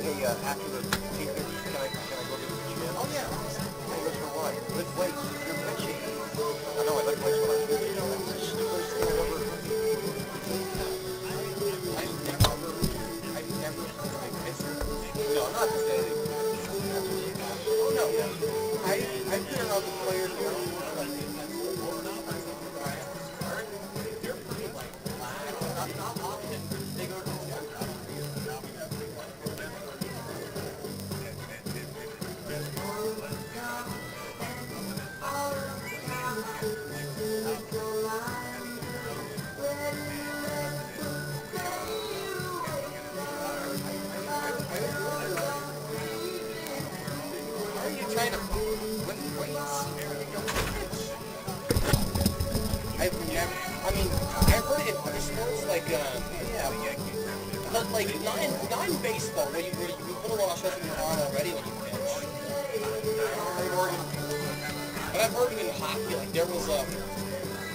hey, after the 8:30, can I go to the gym? Oh, yeah. Hey, goes for what? Lift weights. You're pitching. I know I lift weights when I'm pitching. That's the stupidest thing I've ever... I've never seen my pitcher. No, I'm not saying... Oh, no. I've been around the players who are... They're pretty, like, flat. Not often. They go to the gym. I've heard it in other sports, like, but like, not in baseball, where you put a lot of stress on your arm already when you pitch. But I've heard it in hockey, like, there was a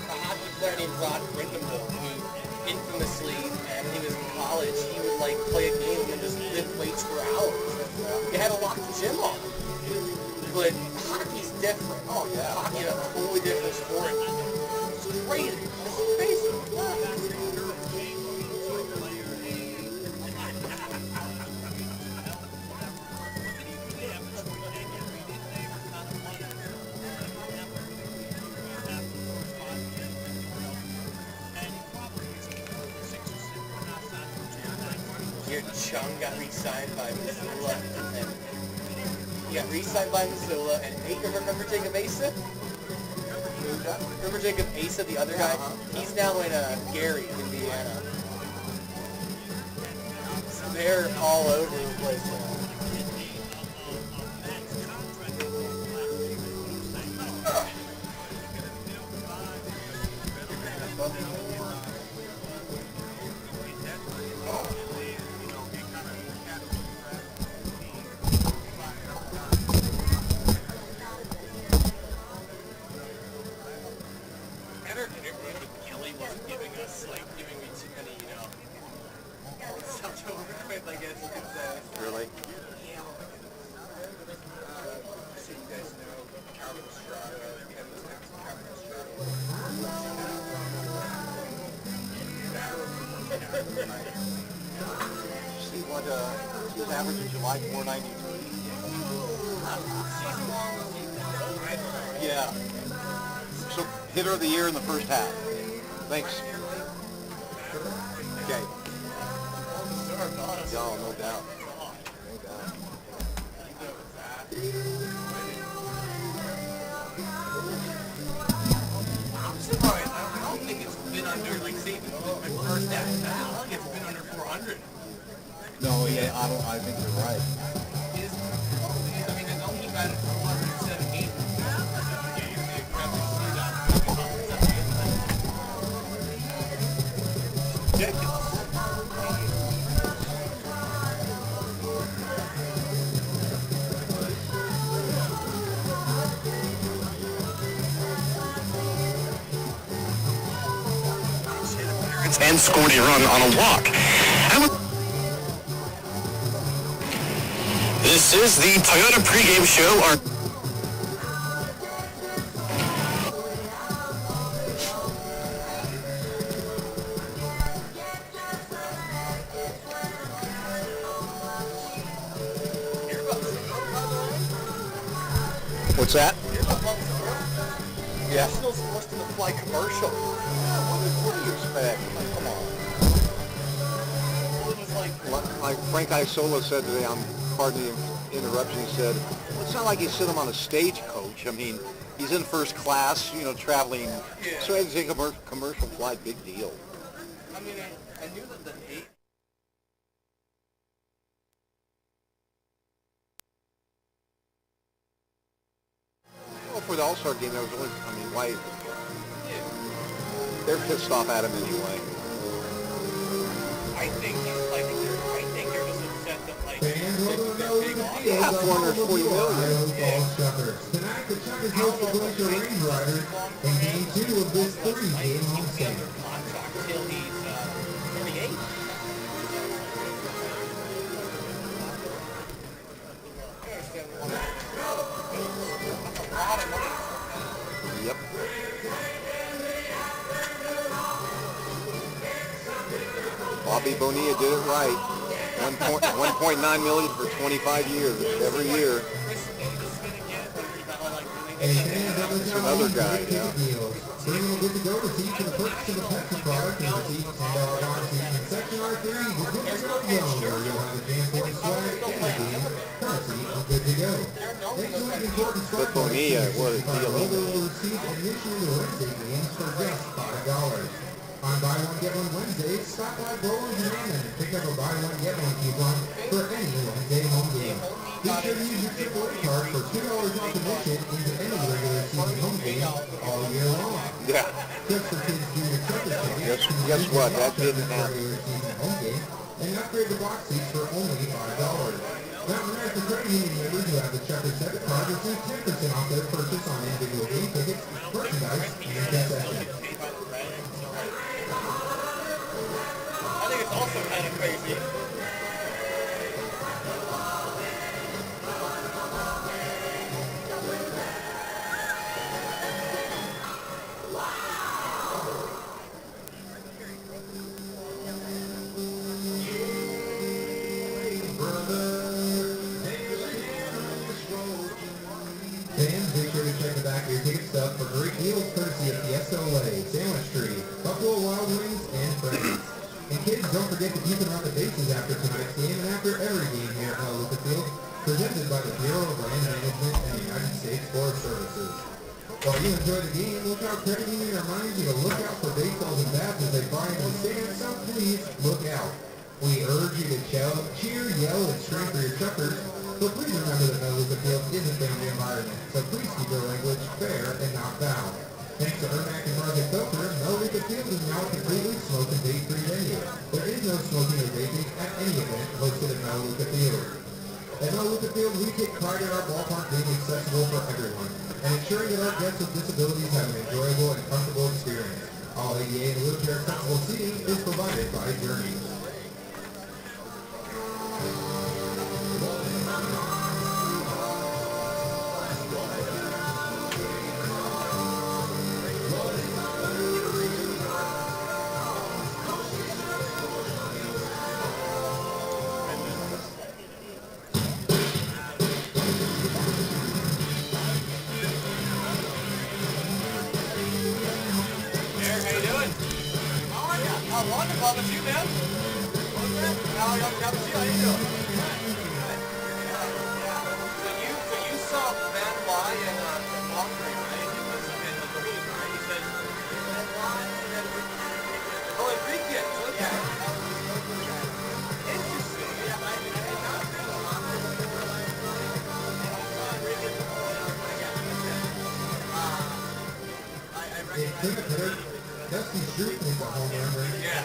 hockey player named Rod Brindamore who infamously, when he was in college, he would, like, play a game and just lift weights for hours. He had a locked gym on. But hockey's different. Oh, yeah. Hockey is a totally different sport. It's crazy. It's crazy. Your chum got re-signed by Missoula, and he got re-signed by Missoula, and remember Jacob Asa? Remember Jacob Asa, the other guy? He's now in Gary, Indiana. So they're all over the place now. Really? See what his average in July, 493. Yeah. So hitter of the year in the first half. Thanks. Okay. No, no doubt. I'm surprised. I don't think it's been under, like, say, the first half. I don't think it's been under 400. No, yeah, I think you're right. I mean, I know he batted 417. Ridiculous. And scored a run on a walk. This is the Toyota pregame show. What's that? Yeah. Nationals supposed to fly commercial. What do you expect? Come on. Well, it was like Frank Isola said today, pardon the interruption, he said, it's not like you sit him on a stagecoach. I mean, he's in first class, traveling. Yeah. So it's a commercial flight, big deal. I mean, I knew that the 8... Well, for the All-Star game, there was only, why... They're pissed off at him anyway. I think they're just upset that, like, they're big off. Yeah, $440 million. Tonight, the Chukars host the Glacier Range Riders in Game 2 of this 3-game homestand. Contract till he's 38. lot of money. Yep. Bobby Bonilla did it right. 1.9 million for 25 years, every year. Another guy, yeah. Bring them good to go receipt for the purchase of a Pepsi product and receipt $10 bond seat in Section R3, the Good to Go Zone, where you'll have the Jam 40 swag and the game currency of Good to Go. Excellent important But Bonilla, what a deal. Roller will receive admission to Wednesday games for just $5. On Buy One Get One Wednesdays, stop by Rollins and Hammond and pick up a Buy One Get One coupon for any Wednesday home game. Be sure to use your AAA card for $2 off admission into any regular season home game all year long. Yeah. Just for kids junior trucker tickets. Guess what? That didn't happen. Regular season home game and upgrade the box seats for only $5. Mountain American Credit Union members who have the Chukars debit card receive 10% off their purchase on individual game tickets, merchandise, and concessions. I think it's also kind of crazy. Fans, be sure to check the back of your ticket stub for great deals courtesy of the SOA, Sandwich Tree, Buffalo Wild Wings, and Friends. And kids, don't forget to keep around the bases after tonight's game and after every game here at Lucas Field, presented by the Bureau of Land Management and the United States Forest Services. While you enjoy the game, Lookout Credit Union reminds you to look out for baseballs and bats as they fly into the stands, so please look out. We urge you to cheer, yell, and scream for your Chukars, but please remember that Lucas Field is a family environment, so please keep your language fair and not foul. Thanks to Ermac and Margaret Coker, Lucas Field is now a completely smoke and vape-free venue. There is no smoking or vaping at any event hosted at Lucas Field. At Lucas Field, we take pride in our ballpark being accessible for everyone, and ensuring that our guests with disabilities have an enjoyable and comfortable experience. All ADA and wheelchair accessible seating is provided by Journey. Wonderful, but you, man? How are you? How you doing? So you saw Van Wy and Walker, right? It was in the green, right? He said, oh, Enrique, okay. Interesting. Dusty Street was a home run. Yeah.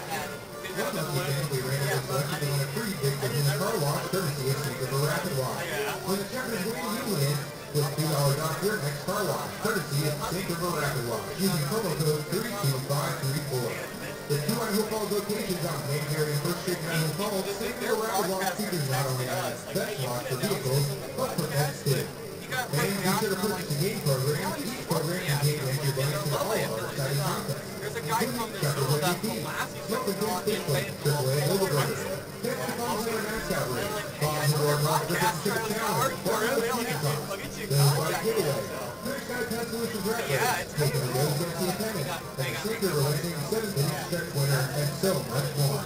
One lucky family ran into selected on a free big in the car wash courtesy of Sneaker for Rapid Wash. When the Chukars win, you win with $2 off your next car wash courtesy of Sneaker for Rapid Wash using promo code 32534. The two Idaho Falls locations on Mayfair and First Street in Idaho Falls, Sneaker for Rapid Wash features not only best wash for vehicles, but for pets too. Fans, be sure to purchase the game program. Each program contains entry bonus to all of our exciting contests. There's a guy from this school that from last year was on in AAA Overruns. Catch the balls in our mascot ring. Balls in our Rock Cricket Chip Challenge. Balls in the Kickoff. The Bike Giveaway. Clear Sky Pet Solutions Records. Taking the Rose Fancy Attendant. And the Secret Relating 7th inning stretch winner. And so much more.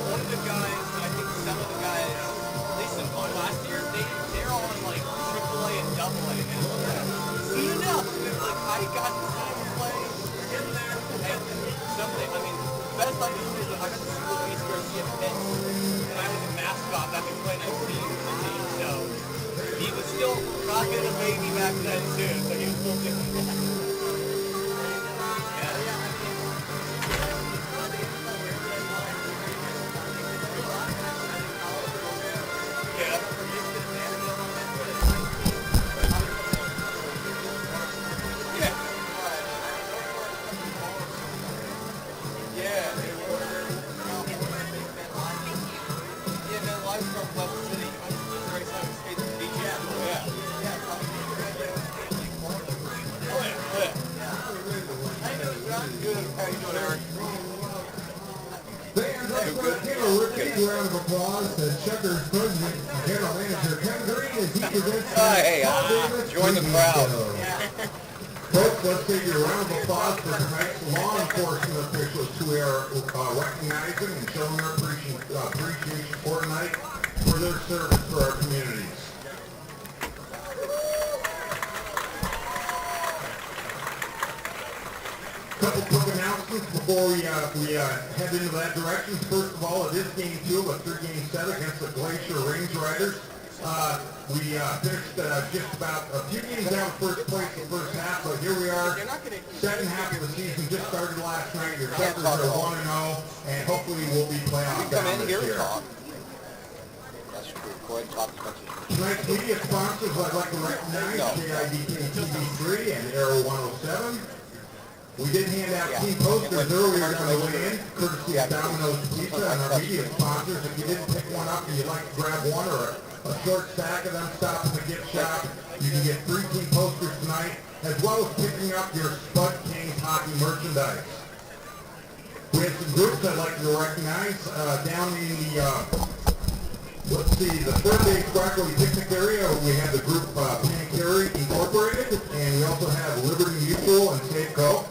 One of the guys, I think some of the guys, at least in last year, they're all in like AAA and AA. And soon enough, it's like, I got to see him play in there. And something, I mean, the best I can do is I got to see Luis Garcia pitch when I was a mascot back in 2019 with the team. So he was still rocking a baby back then too. So he was a little different. I'm from West City. I'm Missouri Southern State Beach. Yeah. Oh yeah. Good. How you doing, Eric? Fans, let's give a big round of applause to Chukars President and General Manager Kevin Green as he presents Join the crowd. Folks, let's give you a round of applause for tonight's law enforcement officials who are recognizing and showing their appreciation for tonight for their service for our communities. Couple quick announcements before we head into that direction. First of all, it is game 2 of a 3-game set against the Glacier Range Riders. We finished just about a few games out of first place in the first half, but here we are. Second half of the season just started last night. Your Chukars are 1-0, and hopefully we'll be playoff bound this year. That's true. Go ahead and talk as much as you Tonight's media sponsors, I'd like to recognize KIDK TV3 and Arrow 107. We did hand out team posters earlier on the way in, courtesy of Domino's Pizza and our media sponsors. If you didn't pick one up and you'd like to grab one or a short stack of them, stop in the gift shop. You can get 3 team posters tonight, as well as picking up your Spud Kings hockey merchandise. We have some groups I'd like to recognize down in the third base broccoli picnic area. We have the group Pancari Incorporated, and we also have Liberty Mutual and Safeco.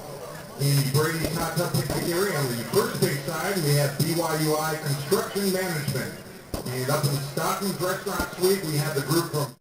In the Brady's Hot Tub Picnic area on the first base side, we have BYUI Construction Management. And up in Stockton's Restaurant Suite, we have the group from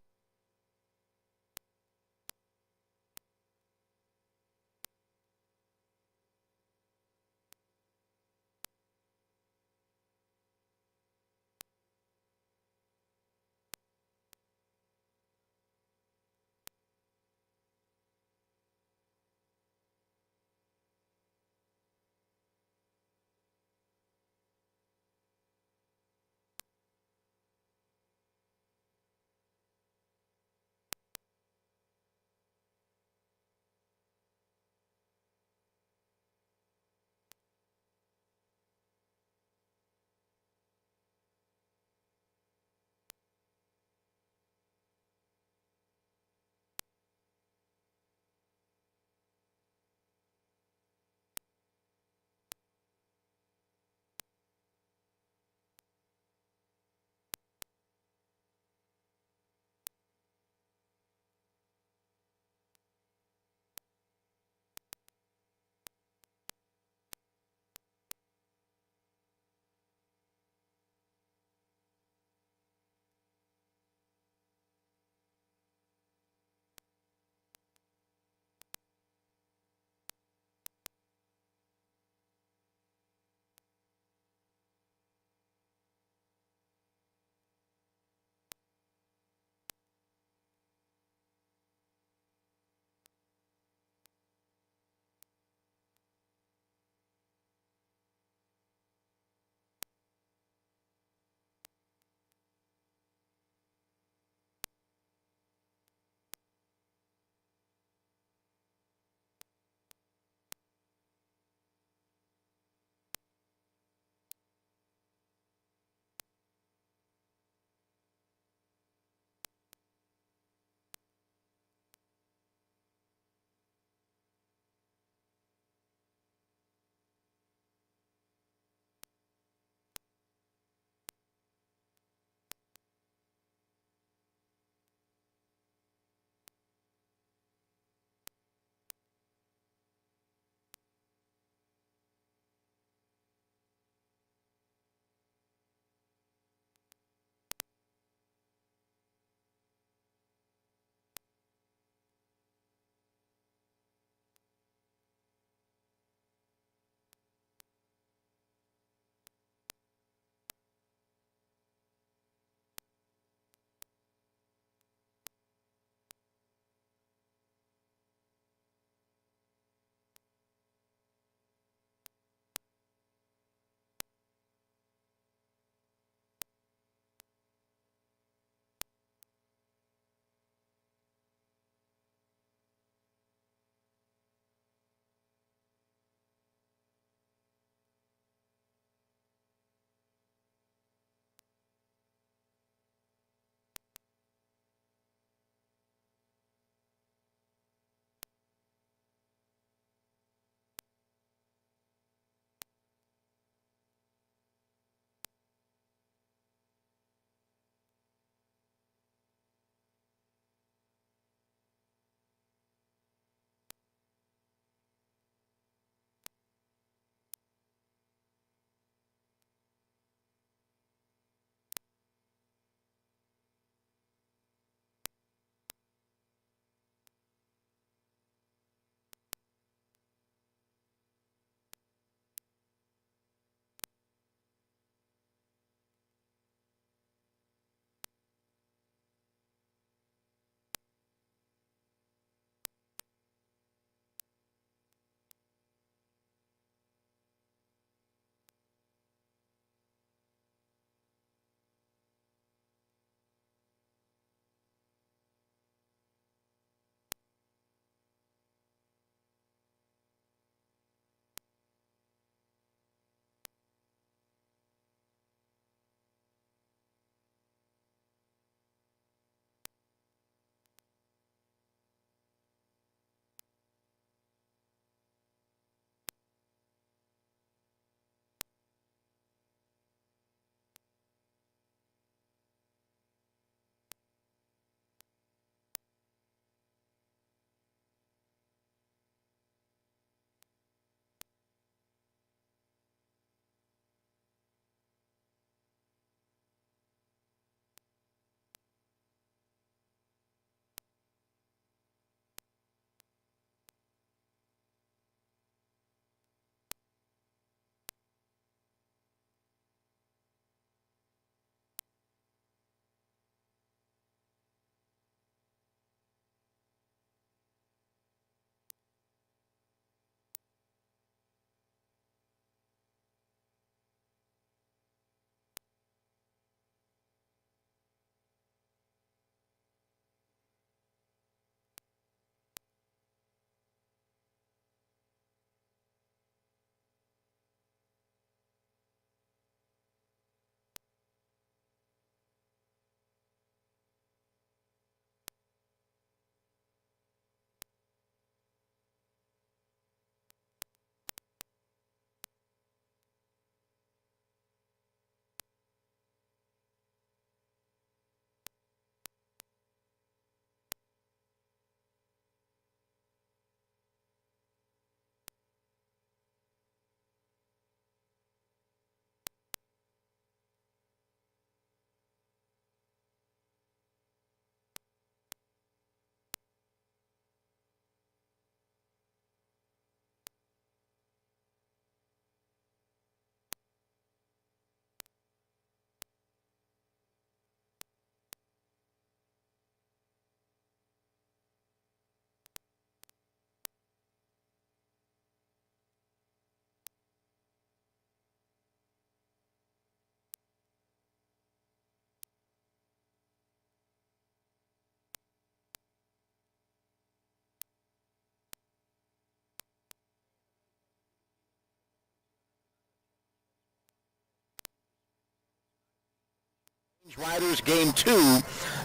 Riders game 2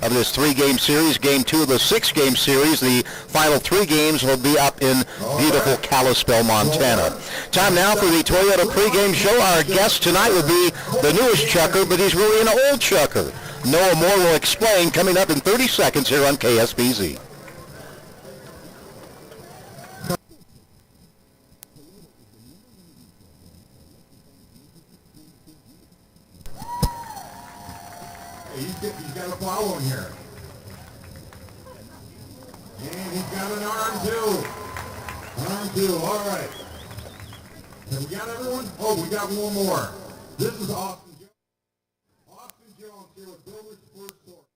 of this 3-game series, game 2 of the 6-game series. The final 3 games will be up in beautiful Kalispell, Montana. Time now for the Toyota pregame show. Our guest tonight will be the newest chucker, but he's really an old chucker. Noah Moore will explain coming up in 30 seconds here on KSBZ. He's got a follow him here. And he's got an arm too. Arm too, all right. Have we got everyone? Oh, we got one more. This is Austin Jones. Austin Jones here with Builder's First Source.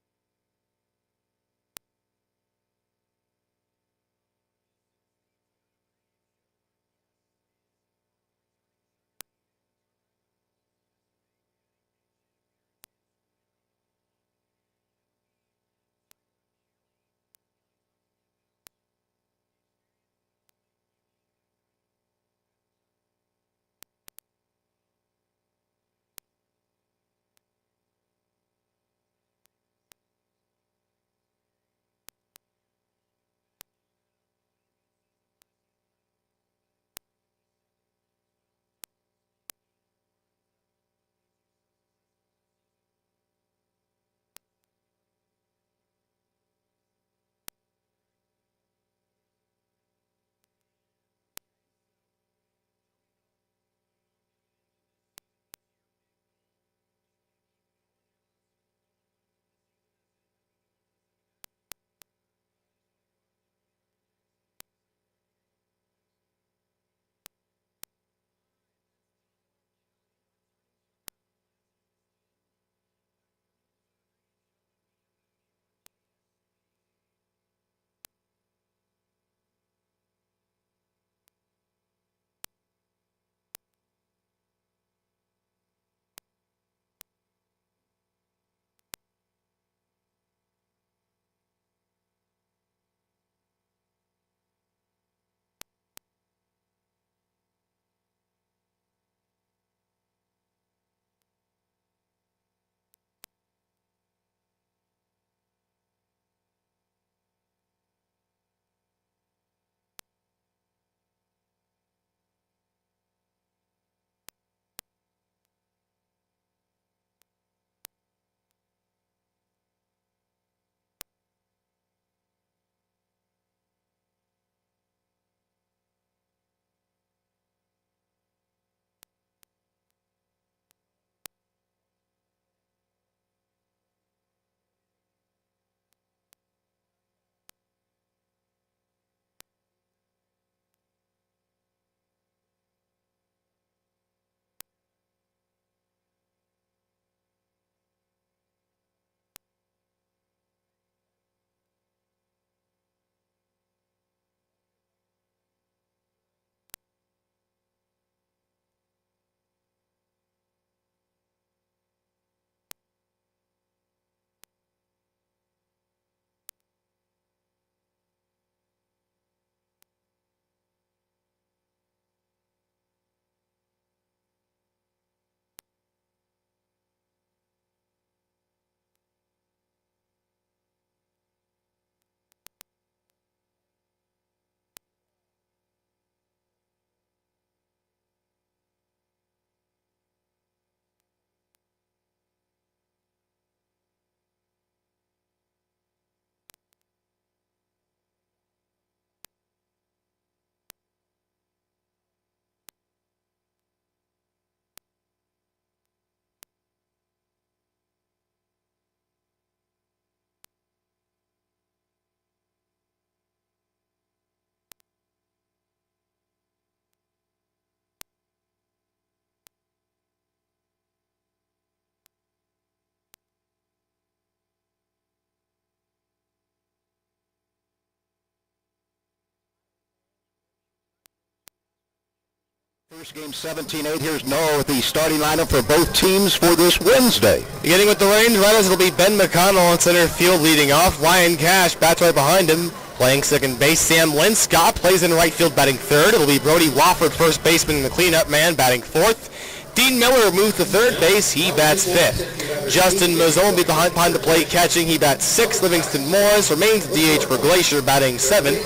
First game 17-8. Here's Noah with the starting lineup for both teams for this Wednesday. Beginning with the Range Riders, it'll be Ben McConnell on center field leading off. Ryan Cash bats right behind him. Playing second base, Sam Linscott plays in right field batting third. It'll be Brody Wofford, first baseman, and the cleanup man batting fourth. Dean Miller moved to third base. He bats fifth. Justin Mazzone behind the plate catching. He bats sixth. Livingston Morris remains DH for Glacier, batting seventh.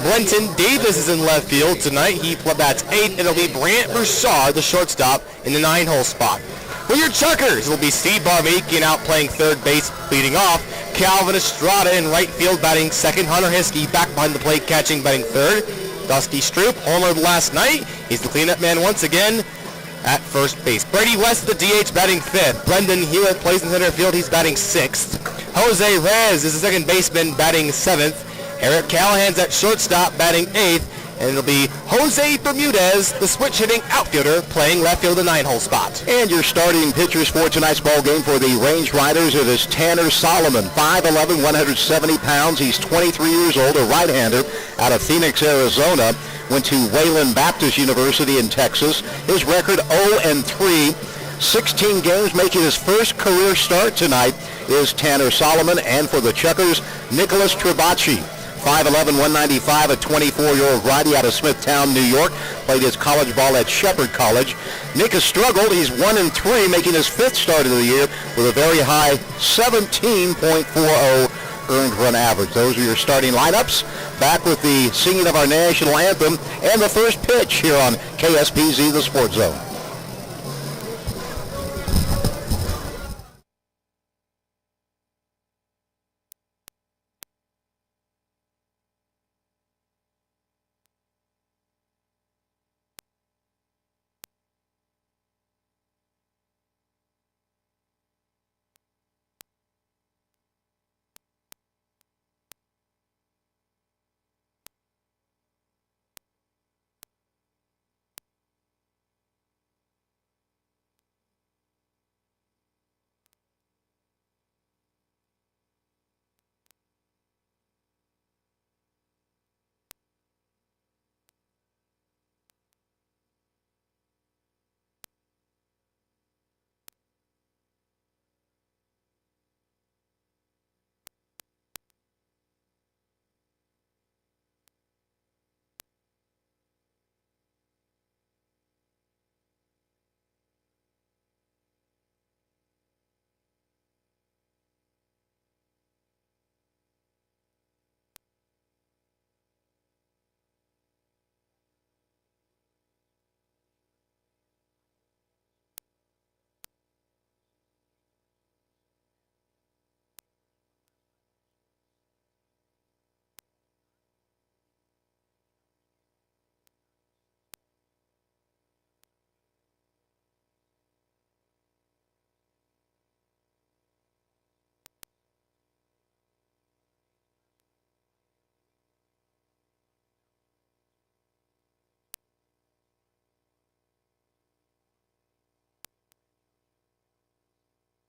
Brenton Davis is in left field tonight. He bats eighth. It'll be Brant Broussard, the shortstop, in the 9-hole spot. For your Chukars, it'll be Steve Barmakian out playing third base, leading off. Calvin Estrada in right field, batting second. Hunter Hiskey back behind the plate catching, batting third. Dusty Stroop, homered last night. He's the cleanup man once again at first base. Brady West, the DH, batting fifth. Brendan Hewitt plays in center field. He's batting sixth. Jose Reyes is the second baseman, batting seventh. Eric Callahan's at shortstop, batting eighth. And it'll be Jose Bermudez, the switch-hitting outfielder, playing left field, the 9-hole spot. And your starting pitchers for tonight's ball game for the Range Riders, it is Tanner Solomon, 5'11", 170 pounds. He's 23 years old, a right-hander out of Phoenix, Arizona. Went to Wayland Baptist University in Texas. His record 0-3, 16 games, making his first career start tonight is Tanner Solomon. And for the Chukars, Nicholas Tribacci, 5'11", 195, a 24-year-old righty out of Smithtown, New York. Played his college ball at Shepherd College. Nick has struggled. He's 1-3, making his fifth start of the year with a very high 17.40 earned run average. Those are your starting lineups. Back with the singing of our national anthem and the first pitch here on KSPZ, the Sports Zone.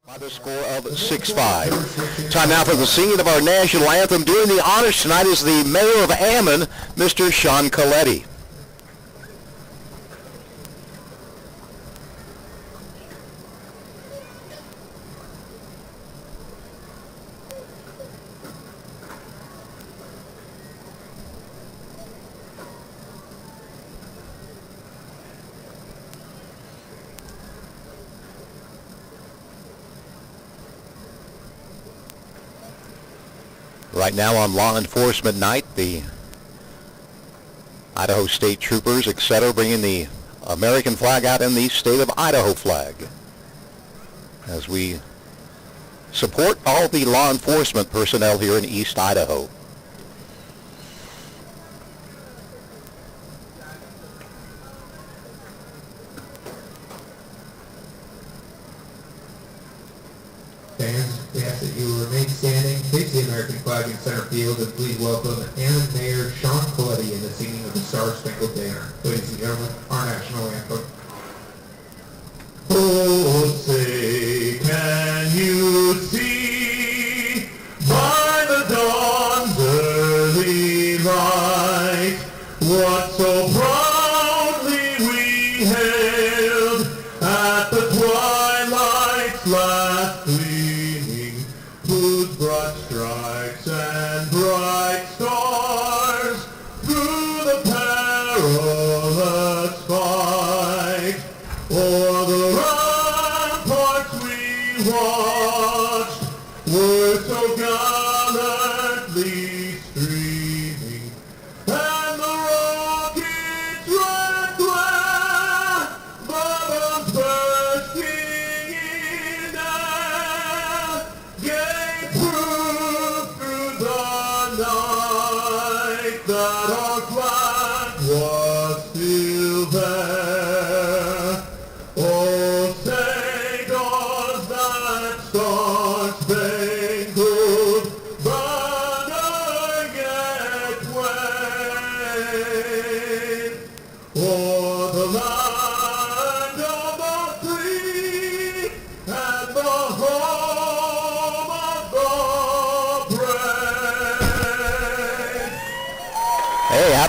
By the score of 6-5. Time now for the singing of our national anthem. Doing the honors tonight is the mayor of Ammon, Mr. Sean Coletti. Right now on Law Enforcement Night, the Idaho State Troopers, etc., bringing the American flag out in the state of Idaho flag as we support all the law enforcement personnel here in East Idaho. Fans, we ask that you remain standing, face the American flag in center field, and please welcome Ammon Mayor Sean Coletti in the singing of the Star Spangled Banner. Ladies and gentlemen, our national anthem. Oh, say, can you see by the dawn's early light what so proudly we hailed at the twilight's last gleaming, whose broad stripes and bright stars through the perilous fight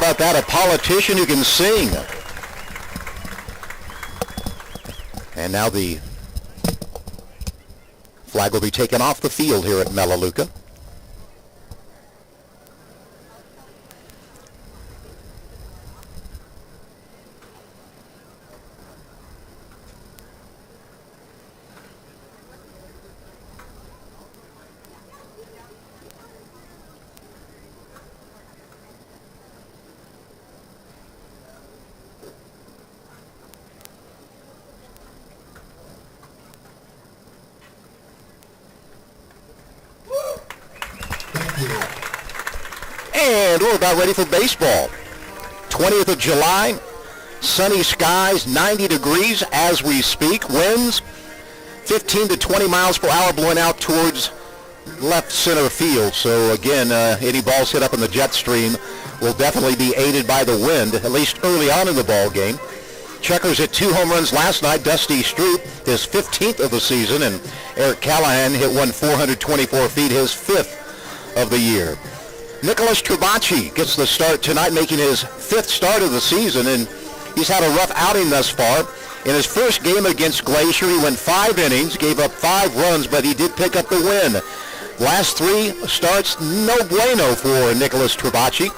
about that? A politician who can sing. And now the flag will be taken off the field here at Melaleuca. And we're about ready for baseball. 20th of July, sunny skies, 90 degrees as we speak. Winds 15 to 20 miles per hour blowing out towards left center field. So again, any balls hit up in the jet stream will definitely be aided by the wind, at least early on in the ball game. Chukars hit 2 home runs last night. Dusty Stroop, his 15th of the season, and Eric Callahan hit one 424 feet, his 5th of the year. Nicholas Trabacci gets the start tonight, making his 5th start of the season, and he's had a rough outing thus far. In his first game against Glacier, he went 5 innings, gave up 5 runs, but he did pick up the win. Last 3 starts, no bueno for Nicholas Trabacci.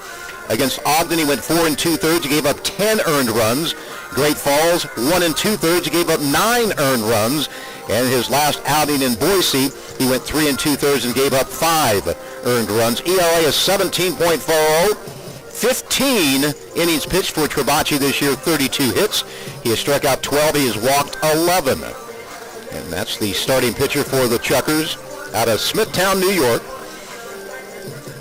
Against Ogden, he went 4 2/3, gave up 10 earned runs. Great Falls, 1 2/3, gave up 9 earned runs. And his last outing in Boise, he went 3 2/3 and gave up 5 earned runs. ERA is 17.40. 15 innings pitched for Trabacci this year, 32 hits. He has struck out 12. He has walked 11. And that's the starting pitcher for the Chukars out of Smithtown, New York.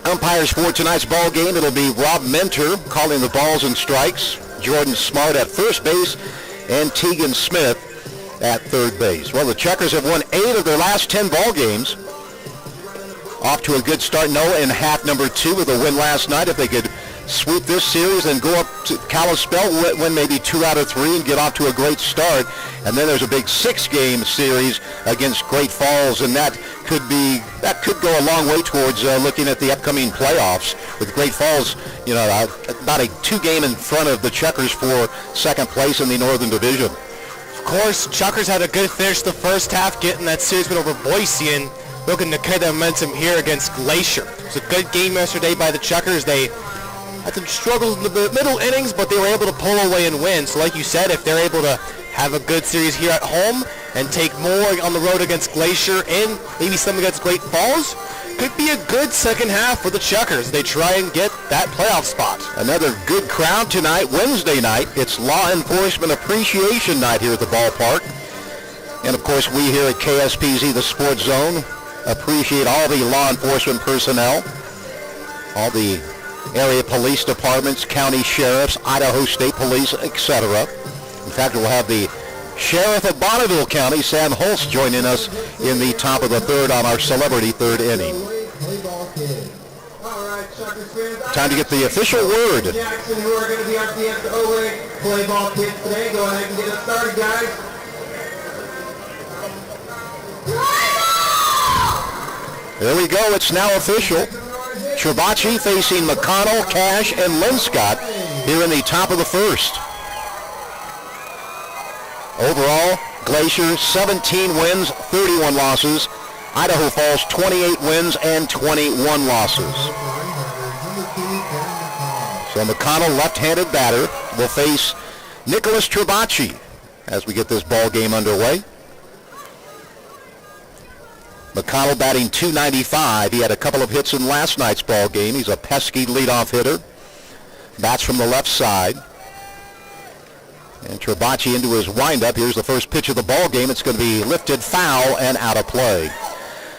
Umpires for tonight's ball game, it'll be Rob Mentor calling the balls and strikes, Jordan Smart at first base, and Tegan Smith at third base. Well, the Chukars have won 8 of their last 10 ball games. Off to a good start, Noah, in half number 2 with a win last night. If they could sweep this series and go up to Kalispell, win maybe 2 out of 3 and get off to a great start. And then there's a big 6-game series against Great Falls, and that could go a long way towards looking at the upcoming playoffs. With Great Falls, about a 2-game in front of the Chukars for second place in the Northern Division. Of course, Chukars had a good finish the first half, getting that series win over Boise and looking to carry that momentum here against Glacier. It was a good game yesterday by the Chukars. They had some struggles in the middle innings, but they were able to pull away and win. So like you said, if they're able to have a good series here at home and take more on the road against Glacier and maybe some against Great Falls, could be a good second half for the Chukars. They try and get that playoff spot. Another good crowd tonight, Wednesday night. It's Law Enforcement Appreciation Night here at the ballpark. And of course, we here at KSPZ, the Sports Zone, appreciate all the law enforcement personnel, all the area police departments, county sheriffs, Idaho State Police, etc. In fact, we'll have the Sheriff of Bonneville County, Sam Holst, joining us in the top of the third on our celebrity third inning. Time to get the official word. Jackson, who are going to be our DFOA play ball kids today. Go ahead and get us started, guys. There we go. It's now official. Trabacci facing McConnell, Cash, and Linscott here in the top of the first. Overall, Glacier 17 wins, 31 losses. Idaho Falls 28 wins and 21 losses. So McConnell, left-handed batter, will face Nicholas Trabacci as we get this ball game underway. McConnell batting .295. He had a couple of hits in last night's ball game. He's a pesky leadoff hitter. Bats from the left side. And Trabacci into his windup. Here's the first pitch of the ball game. It's going to be lifted foul and out of play.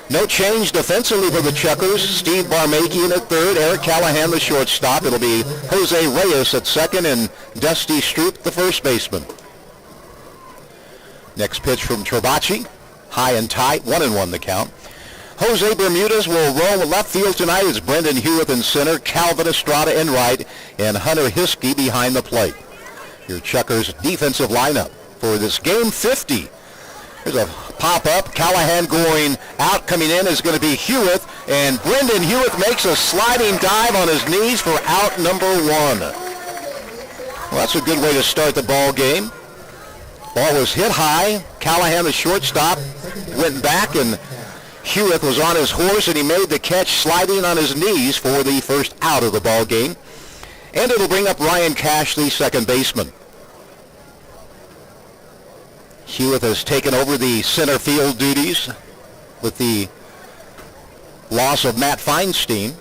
No change defensively for the Chukars. Steve Barmakian at third. Eric Callahan, the shortstop. It'll be Jose Reyes at second and Dusty Stroop, the first baseman. Next pitch from Trabacci. High and tight, 1-1 the count. Jose Bermudez will roam left field tonight as Brendan Hewitt in center, Calvin Estrada in right, and Hunter Hiskey behind the plate. Your Chukars defensive lineup for this game 50. There's a pop-up. Callahan going out. Coming in is going to be Hewitt, and Brendan Hewitt makes a sliding dive on his knees for out number 1. Well, that's a good way to start the ball game. Ball was hit high. Callahan, the shortstop, went back, and Hewitt was on his horse, and he made the catch sliding on his knees for the first out of the ball game. And it'll bring up Ryan Cash, the second baseman. Hewitt has taken over the center field duties with the loss of Matt Feinstein.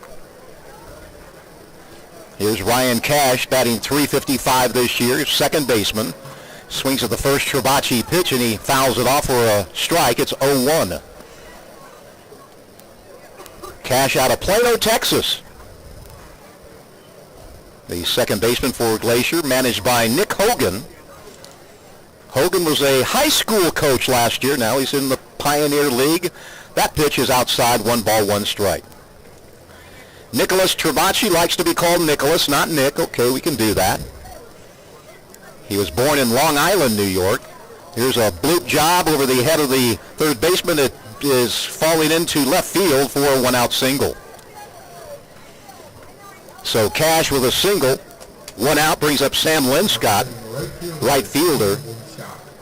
Here's Ryan Cash batting .355 this year, second baseman. Swings at the first Trabachi pitch, and he fouls it off for a strike. It's 0-1. Cash out of Plano, Texas. The second baseman for Glacier, managed by Nick Hogan. Hogan was a high school coach last year. Now he's in the Pioneer League. That pitch is outside, 1 ball, 1 strike. Nicholas Trabachi likes to be called Nicholas, not Nick. Okay, we can do that. He was born in Long Island, New York. Here's a bloop job over the head of the third baseman that is falling into left field for a 1-out single. So Cash with a single, 1 out, brings up Sam Linscott, right fielder.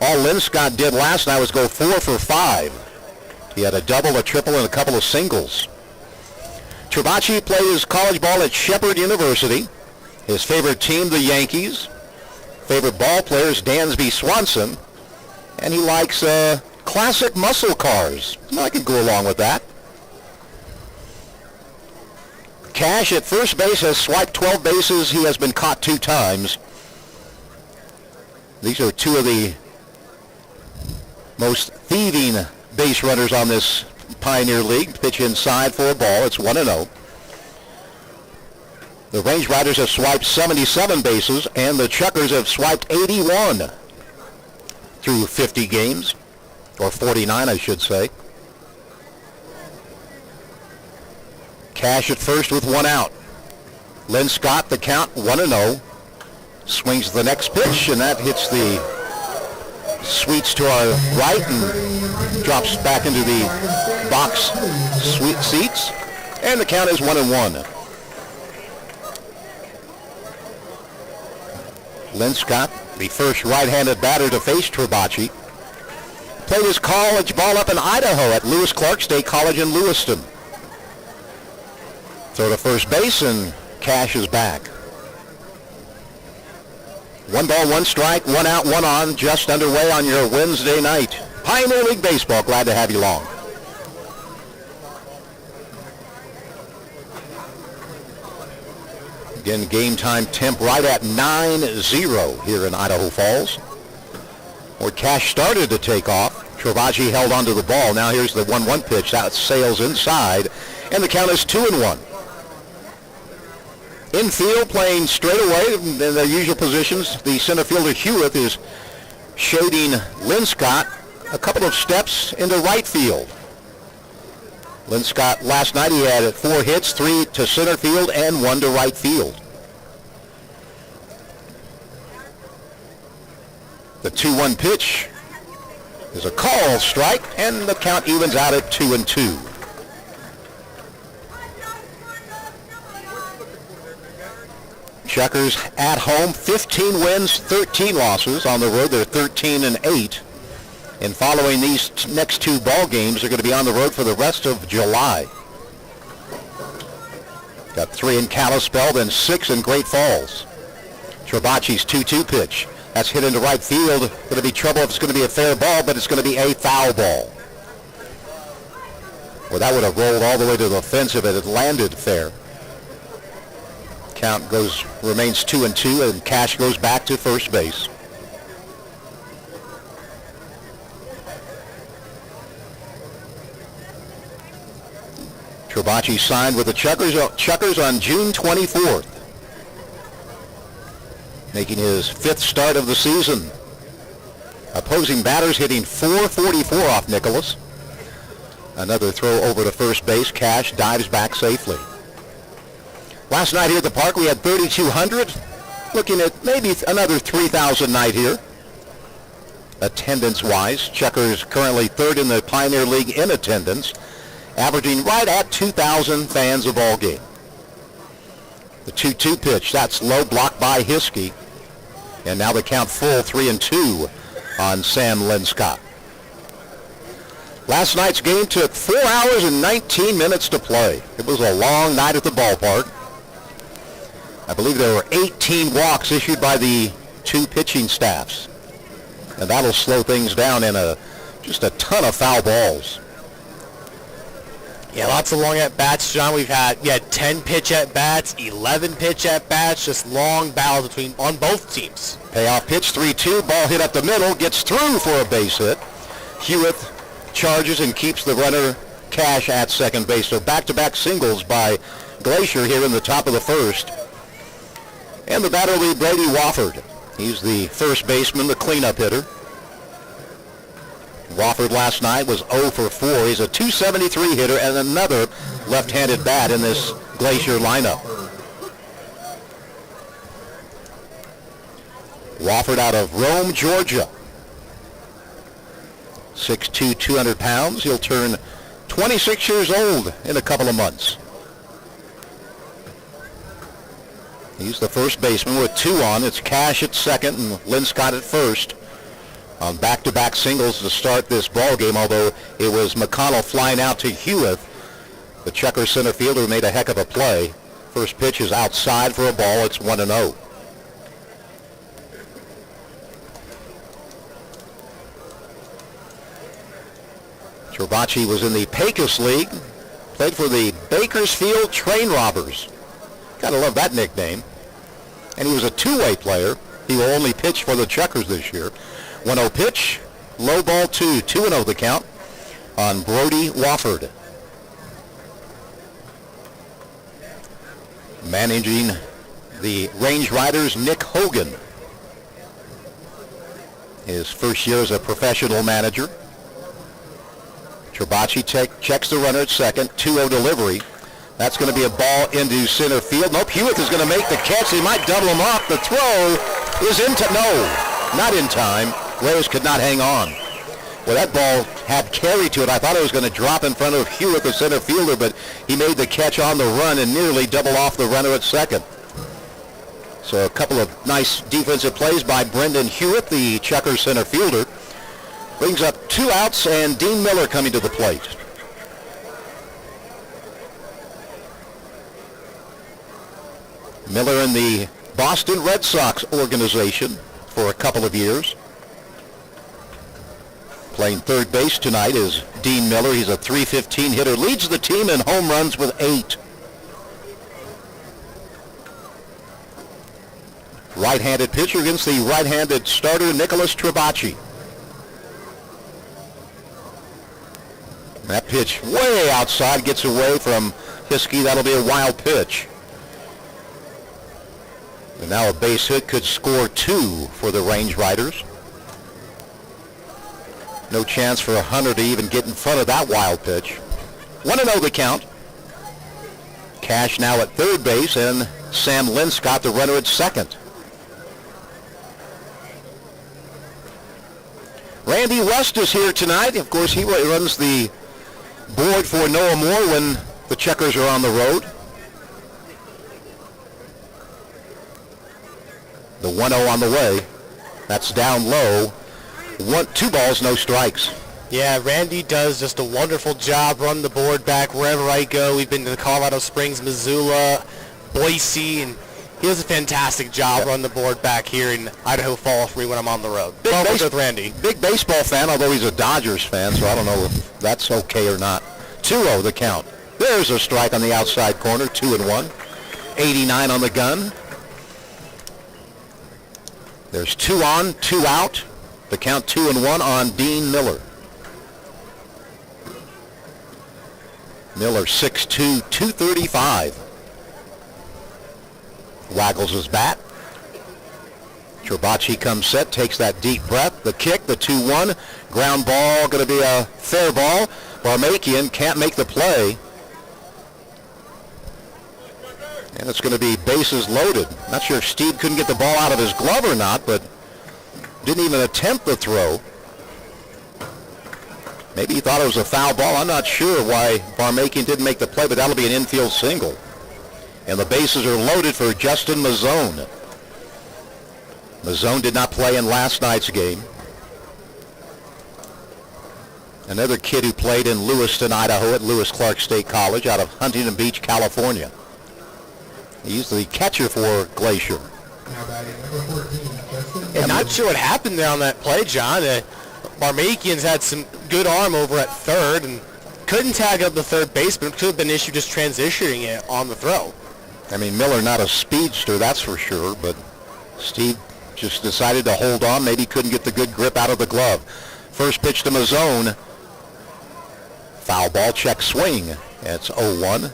All Linscott did last night was go 4 for 5. He had a double, a triple, and a couple of singles. Trabachi played his college ball at Shepherd University. His favorite team, the Yankees. Favorite ball players, Dansby Swanson. And he likes classic muscle cars. I could go along with that. Cash at first base has swiped 12 bases. He has been caught 2 times. These are 2 of the most thieving base runners on this Pioneer League. Pitch inside for a ball. It's 1-0. The Range Riders have swiped 77 bases, and the Chukars have swiped 81 through 50 games, or 49, I should say. Cash at first with 1 out. Linscott, the count, 1-0. Swings the next pitch, and that hits the sweets to our right and drops back into the box sweet seats. And the count is 1-1. Linscott, the first right-handed batter to face Trabachi, played his college ball up in Idaho at Lewis Clark State College in Lewiston. Throw to first base, and Cash is back. 1 ball, 1 strike, 1 out, 1 on, just underway on your Wednesday night. Pioneer League Baseball, glad to have you along. Again, game time temp right at 9-0 here in Idaho Falls. Where Cash started to take off. Trabachi held onto the ball. Now here's the 1-1 pitch. That sails inside, and the count is 2-1. Infield playing straight away in their usual positions. The center fielder Hewitt is shading Linscott a couple of steps into right field. Linscott last night, he had 4 hits, 3 to center field and 1 to right field. The 2-1 pitch is a call strike, and the count evens out at 2-2. Chukars at home, 15 wins, 13 losses. On the road, they're 13-8. And following these next 2 ball games, they're going to be on the road for the rest of July. Got 3 in Kalispell, then 6 in Great Falls. Trabachi's 2-2 pitch. That's hit into right field. Going to be trouble if it's going to be a fair ball, but it's going to be a foul ball. Well, that would have rolled all the way to the fence if it had landed fair. Count remains 2-2, and Cash goes back to first base. Trabachi signed with the Chukars on June 24th, making his 5th start of the season. Opposing batters hitting .444 off Nicholas. Another throw over to first base. Cash dives back safely. Last night here at the park, we had 3,200. Looking at maybe another 3,000 night here. Attendance-wise, Chukars currently 3rd in the Pioneer League in attendance, averaging right at 2,000 fans a ball game. The 2-2 pitch, that's low, blocked by Hiskey. And now the count full, 3-2 on Sam Linscott. Last night's game took 4 hours and 19 minutes to play. It was a long night at the ballpark. I believe there were 18 walks issued by the two pitching staffs. And that'll slow things down in just a ton of foul balls. Yeah, lots of long at-bats, John. We had 10 pitch at-bats, 11 pitch at-bats, just long battles on both teams. Payoff pitch, 3-2, ball hit up the middle, gets through for a base hit. Hewitt charges and keeps the runner Cash at second base. So back-to-back singles by Glacier here in the top of the first. And the batter will be Brady Wofford. He's the first baseman, the cleanup hitter. Wofford last night was 0 for 4. He's a .273 hitter and another left-handed bat in this Glacier lineup. Wofford out of Rome, Georgia. 6'2", 200 pounds. He'll turn 26 years old in a couple of months. He's the first baseman with 2 on. It's Cash at second and Linscott at first. On back-to-back singles to start this ball game, although it was McConnell flying out to Hewitt. The Chukars center fielder made a heck of a play. First pitch is outside for a ball. It's 1-0. Travacci was in the Pecos League, played for the Bakersfield Train Robbers. Gotta love that nickname. And he was a two-way player. He will only pitch for the Chukars this year. 1-0 pitch, low ball 2, 2-0 the count on Brody Wofford. Managing the Range Riders, Nick Hogan. His first year as a professional manager. Travacci checks the runner at second, 2-0 delivery. That's going to be a ball into center field. Nope, Hewitt is going to make the catch. He might double him up. The throw is not in time. Rose could not hang on. Well, that ball had carry to it. I thought it was going to drop in front of Hewitt, the center fielder, but he made the catch on the run and nearly double off the runner at second. So a couple of nice defensive plays by Brendan Hewitt, the Chukars center fielder. Brings up 2 outs, and Dean Miller coming to the plate. Miller in the Boston Red Sox organization for a couple of years. Playing third base tonight is Dean Miller. He's a .315 hitter. Leads the team in home runs with 8. Right-handed pitcher against the right-handed starter, Nicholas Travacci. That pitch way outside gets away from Hiskey. That'll be a wild pitch. And now a base hit could score 2 for the Range Riders. No chance for Hunter to even get in front of that wild pitch. 1-0 the count. Cash now at third base, and Sam Linscott, the runner, at second. Randy West is here tonight. Of course, he runs the board for Noah Moore when the Chukars are on the road. The 1-0 on the way. That's down low. 2 balls, no strikes. Yeah, Randy does just a wonderful job running the board back wherever I go. We've been to Colorado Springs, Missoula, Boise, and he does a fantastic job running the board back here in Idaho Falls for me when I'm on the road. With Randy. Big baseball fan, although he's a Dodgers fan, so I don't know if that's okay or not. 2-0 the count. There's a strike on the outside corner, 2-1. 89 on the gun. There's 2 on, 2 out. The count 2-1 on Dean Miller. Miller 6'2", 235. Waggles his bat. Travacci comes set, takes that deep breath. The kick, the 2-1. Ground ball, going to be a fair ball. Barmakian can't make the play. And it's going to be bases loaded. Not sure if Steve couldn't get the ball out of his glove or not, but didn't even attempt the throw. Maybe he thought it was a foul ball. I'm not sure why Barmakian didn't make the play, but that'll be an infield single. And the bases are loaded for Justin Mazzone. Mazzone did not play in last night's game. Another kid who played in Lewiston, Idaho at Lewis Clark State College out of Huntington Beach, California. He's the catcher for Glacier. Now batting number 14, Justin. I'm not sure what happened there on that play, John. Barmakians had some good arm over at third and couldn't tag up the third baseman. It could have been an issue just transitioning it on the throw. I mean, Miller not a speedster, that's for sure, but Steve just decided to hold on. Maybe couldn't get the good grip out of the glove. First pitch to Mazzone. Foul ball, check swing. It's 0-1.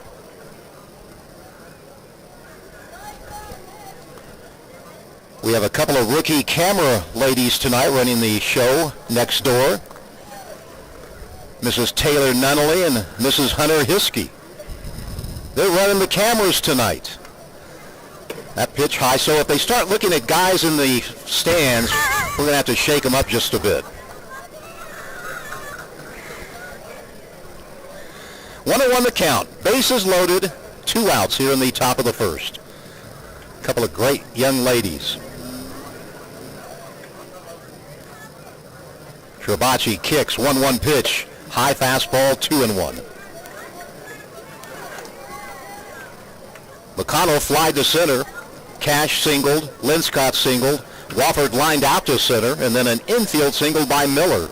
We have a couple of rookie camera ladies tonight running the show next door. Mrs. Taylor Nunnally and Mrs. Hunter Hiskey. They're running the cameras tonight. That pitch high, so if they start looking at guys in the stands, we're going to have to shake them up just a bit. 1-1 the count. Bases loaded, 2 outs here in the top of the first. A couple of great young ladies. Trabacci kicks, 1-1 pitch. High fastball, 2-1. McConnell flied to center. Cash singled. Linscott singled. Wofford lined out to center, and then an infield single by Miller.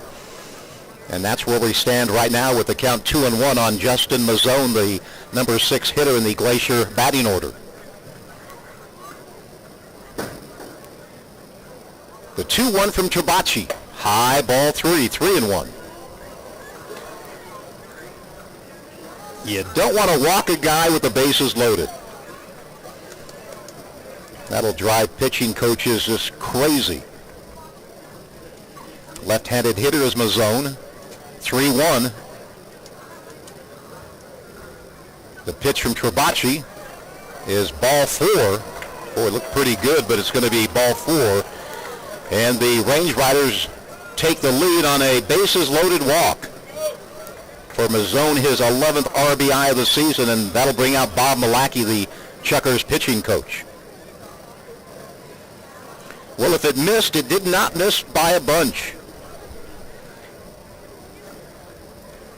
And that's where we stand right now with the count 2-1 on Justin Mazzone, the number 6 hitter in the Glacier batting order. The 2-1 from Trabacci. High ball 3-1. You don't want to walk a guy with the bases loaded. That'll drive pitching coaches just crazy. Left-handed hitter is Mazzone. 3-1. The pitch from Trabacci is ball 4. Boy, it looked pretty good, but it's going to be ball 4. And the Range Riders take the lead on a bases-loaded walk. For Mazzone, his 11th RBI of the season, and that'll bring out Bob Malacki, the Chukars pitching coach. Well, if it missed, it did not miss by a bunch.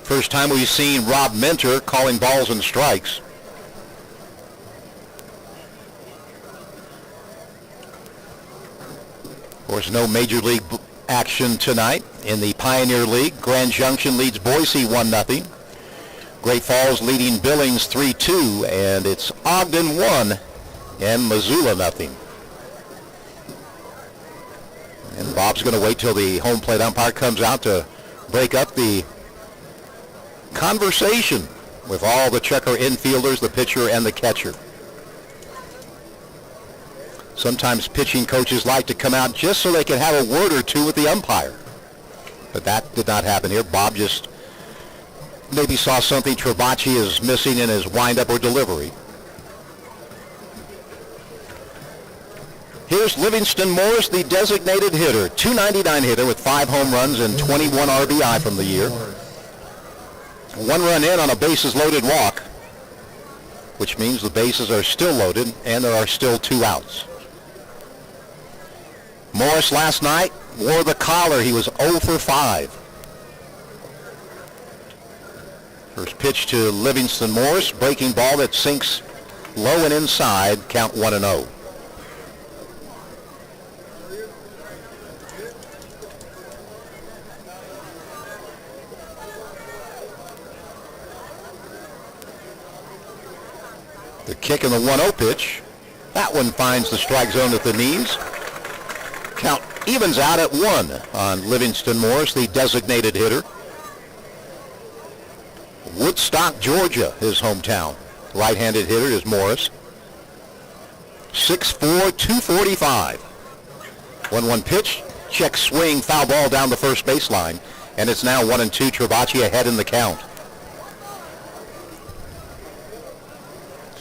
First time we've seen Rob Mentor calling balls and strikes. Of course, no Major League action tonight in the Pioneer League. Grand Junction leads Boise 1-0. Great Falls leading Billings 3-2, and it's Ogden 1 and Missoula 0. And Bob's going to wait till the home plate umpire comes out to break up the conversation with all the Chukar infielders, the pitcher, and the catcher. Sometimes pitching coaches like to come out just so they can have a word or two with the umpire. But that did not happen here. Bob just maybe saw something Trabacci is missing in his windup or delivery. Here's Livingston Morris, the designated hitter. .299 hitter with 5 home runs and 21 RBI from the year. 1 run in on a bases-loaded walk, which means the bases are still loaded and there are still 2 outs. Morris last night wore the collar. He was 0 for 5. First pitch to Livingston Morris, breaking ball that sinks low and inside, count 1-0. The kick in the 1-0 pitch. That one finds the strike zone at the knees. Count evens out at 1 on Livingston Morris, the designated hitter. Woodstock, Georgia, his hometown. Right-handed hitter is Morris. 6'4", 245. 1-1 pitch. Check swing, foul ball down the first baseline. And it's now 1-2, Trabacci ahead in the count.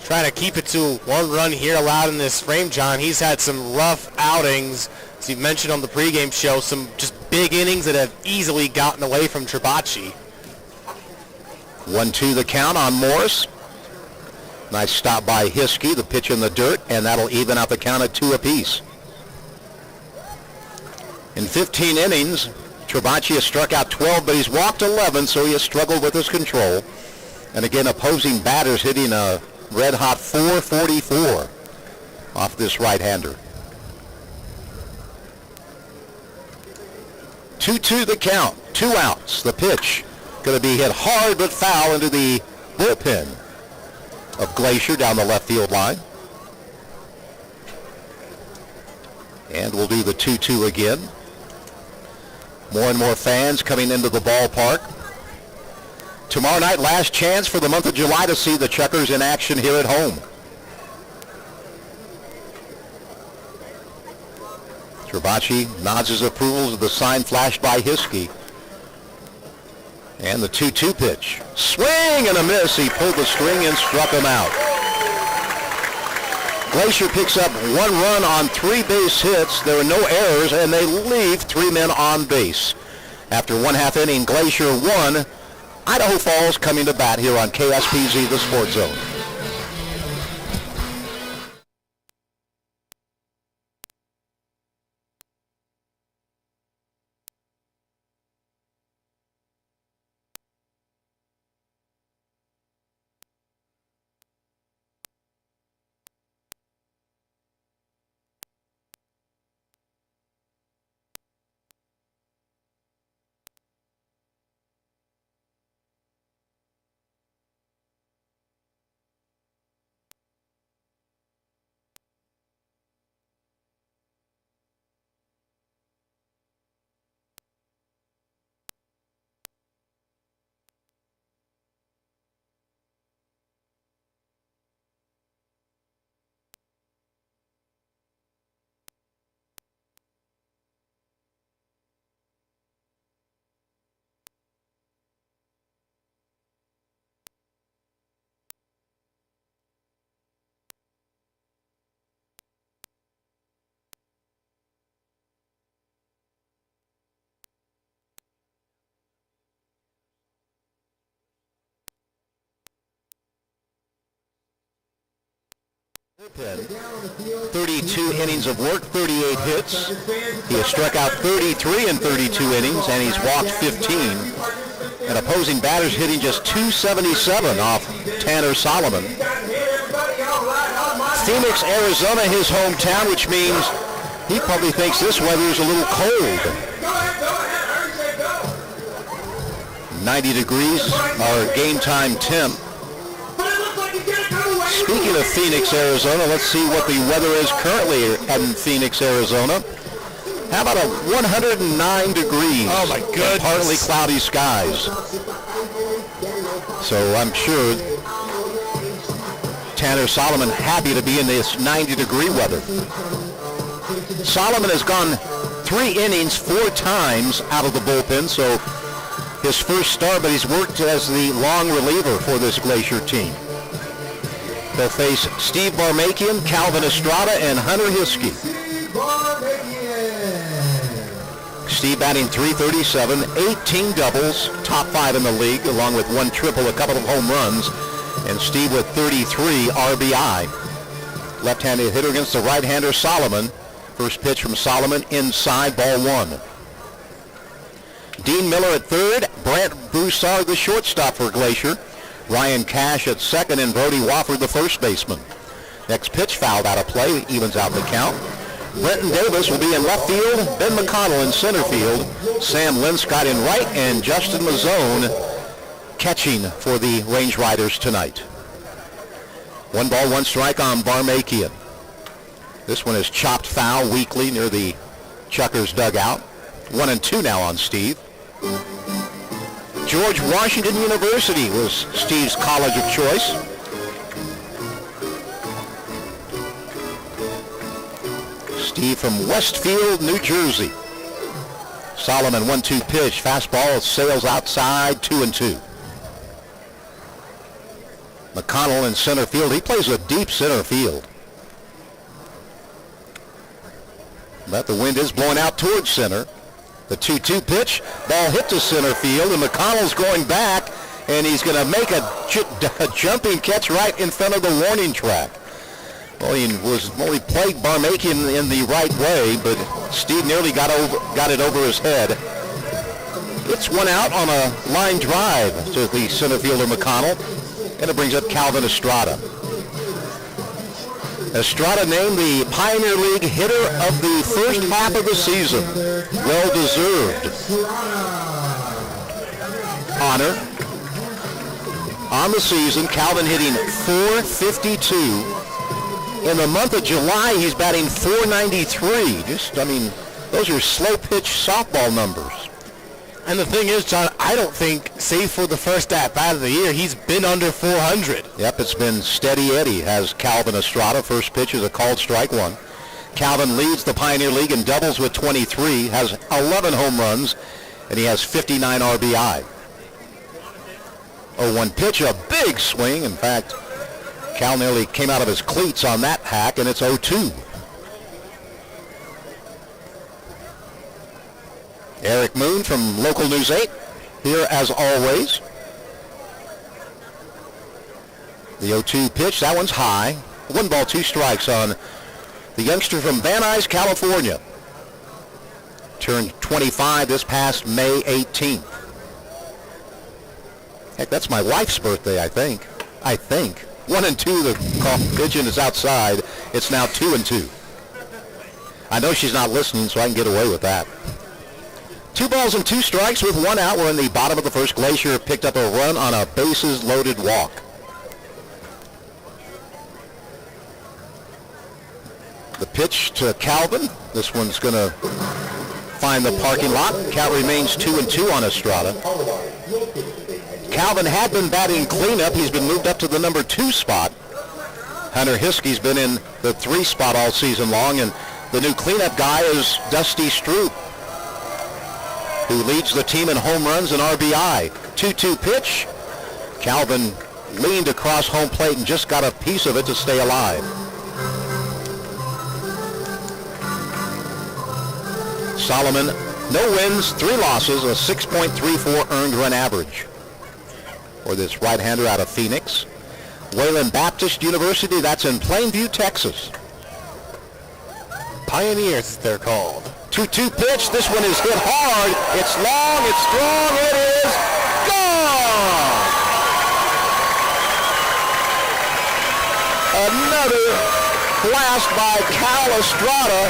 Trying to keep it to 1 run here allowed in this frame, John. He's had some rough outings, as you mentioned on the pregame show, some just big innings that have easily gotten away from Trabacci. 1-2 the count on Morris. Nice stop by Hiskey, the pitch in the dirt, and that'll even out the count at 2 apiece. In 15 innings, Trabacci has struck out 12, but he's walked 11, so he has struggled with his control. And again, opposing batters hitting a red-hot 444 off this right-hander. 2-2 the count, 2 outs. The pitch going to be hit hard but foul into the bullpen of Glacier down the left field line. And we'll do the 2-2 again. More and more fans coming into the ballpark. Tomorrow night, last chance for the month of July to see the Chukars in action here at home. Trabacci nods his approval to the sign flashed by Hiskey. And the 2-2 pitch. Swing and a miss. He pulled the string and struck him out. Glacier picks up 1 run on 3 base hits. There are no errors, and they leave 3 men on base. After 1/2 inning, Glacier 1. Idaho Falls coming to bat here on KSPZ, the Sports Zone. Bullpen. 32 innings of work, 38 hits. He has struck out 33 in 32 innings, and he's walked 15. And opposing batters hitting just .277 off Tanner Solomon. Phoenix, Arizona, his hometown, which means he probably thinks this weather is a little cold. 90 degrees, our game time temp. Speaking of Phoenix, Arizona, let's see what the weather is currently in Phoenix, Arizona. How about a 109 degrees? Oh my goodness. And partly cloudy skies. So I'm sure Tanner Solomon happy to be in this 90-degree weather. Solomon has gone 3 innings 4 times out of the bullpen, so his first start, but he's worked as the long reliever for this Glacier team. They'll face Steve Barmakian, Calvin Estrada, and Hunter Hiskey. Steve batting .337, 18 doubles, top 5 in the league, along with 1 triple, a couple of home runs, and Steve with 33 RBI. Left-handed hitter against the right-hander Solomon. First pitch from Solomon, inside, ball 1. Dean Miller at third, Brant Broussard the shortstop for Glacier. Ryan Cash at second, and Brody Wofford the first baseman. Next pitch fouled out of play, evens out the count. Brenton Davis will be in left field, Ben McConnell in center field, Sam Linscott in right, and Justin Mazzone catching for the Range Riders tonight. 1 ball, 1 strike on Barmakian. This one is chopped foul weakly near the Chukars dugout. 1-2 now on Steve. George Washington University was Steve's college of choice. Steve from Westfield, New Jersey. Solomon 1-2 pitch. Fastball sails outside, 2-2. McConnell in center field. He plays a deep center field. But the wind is blowing out towards center. The 2-2 pitch, ball hit to center field, and McConnell's going back, and he's going to make a jumping catch right in front of the warning track. Well, he played Barmakian in the right way, but Steve nearly got it over his head. It's one out on a line drive to the center fielder McConnell, and it brings up Calvin Estrada. Estrada named the Pioneer League hitter of the first half of the season. Well deserved. Honor. On the season, Calvin hitting .452. In the month of July, he's batting .493. Those are slow-pitch softball numbers. And the thing is, John, I don't think, save for the first at-bat of the year, he's been under 400. Yep, it's been steady Eddie, has Calvin Estrada. First pitch is a called strike one. Calvin leads the Pioneer League in doubles with 23, has 11 home runs, and he has 59 RBI. 0-1 pitch, a big swing. In fact, Cal nearly came out of his cleats on that hack, and it's 0-2. Eric Moon from Local News 8 here as always. The 0-2 pitch, that one's high. 1 ball, 2 strikes on the youngster from Van Nuys, California. Turned 25 this past May 18th. Heck, that's my wife's birthday, I think. 1-2, the call pitch is outside. It's now 2-2. I know she's not listening, so I can get away with that. 2 balls and 2 strikes with 1 out. We're in the bottom of the first. Glacier picked up a run on a bases-loaded walk. The pitch to Calvin. This one's going to find the parking lot. Cal remains 2-2 on Estrada. Calvin had been batting cleanup. He's been moved up to the number 2 spot. Hunter Hiskey's been in the 3 spot all season long, and the new cleanup guy is Dusty Stroop, who leads the team in home runs and RBI. 2-2 pitch. Calvin leaned across home plate and just got a piece of it to stay alive. Solomon, no wins, 3 losses, a 6.34 earned run average for this right-hander out of Phoenix. Wayland Baptist University, that's in Plainview, Texas. Pioneers, they're called. 2-2 pitch. This one is hit hard. It's long. It's strong. It is gone. Another blast by Cal Estrada.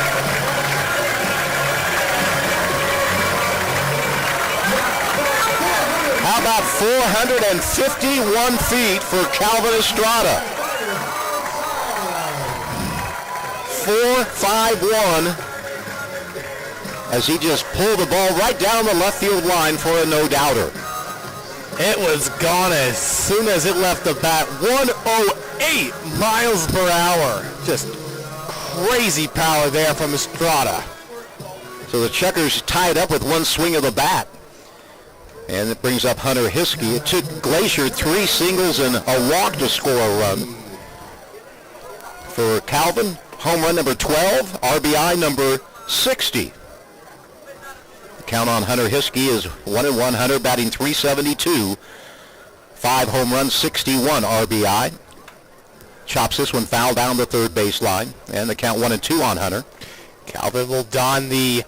How about 451 feet for Calvin Estrada? 4-5-1. As he just pulled the ball right down the left field line for a no-doubter. It was gone as soon as it left the bat. 108 miles per hour. Just crazy power there from Estrada. So the Chukars tied up with 1 swing of the bat. And it brings up Hunter Hiskey. It took Glacier 3 singles and a walk to score a run. For Calvin, home run number 12, RBI number 60. Count on Hunter Hiskey is 1-1. Hunter batting .372. 5 home runs, 61 RBI. Chops this one foul down the third baseline. And the count 1-2 on Hunter. Calvin will don the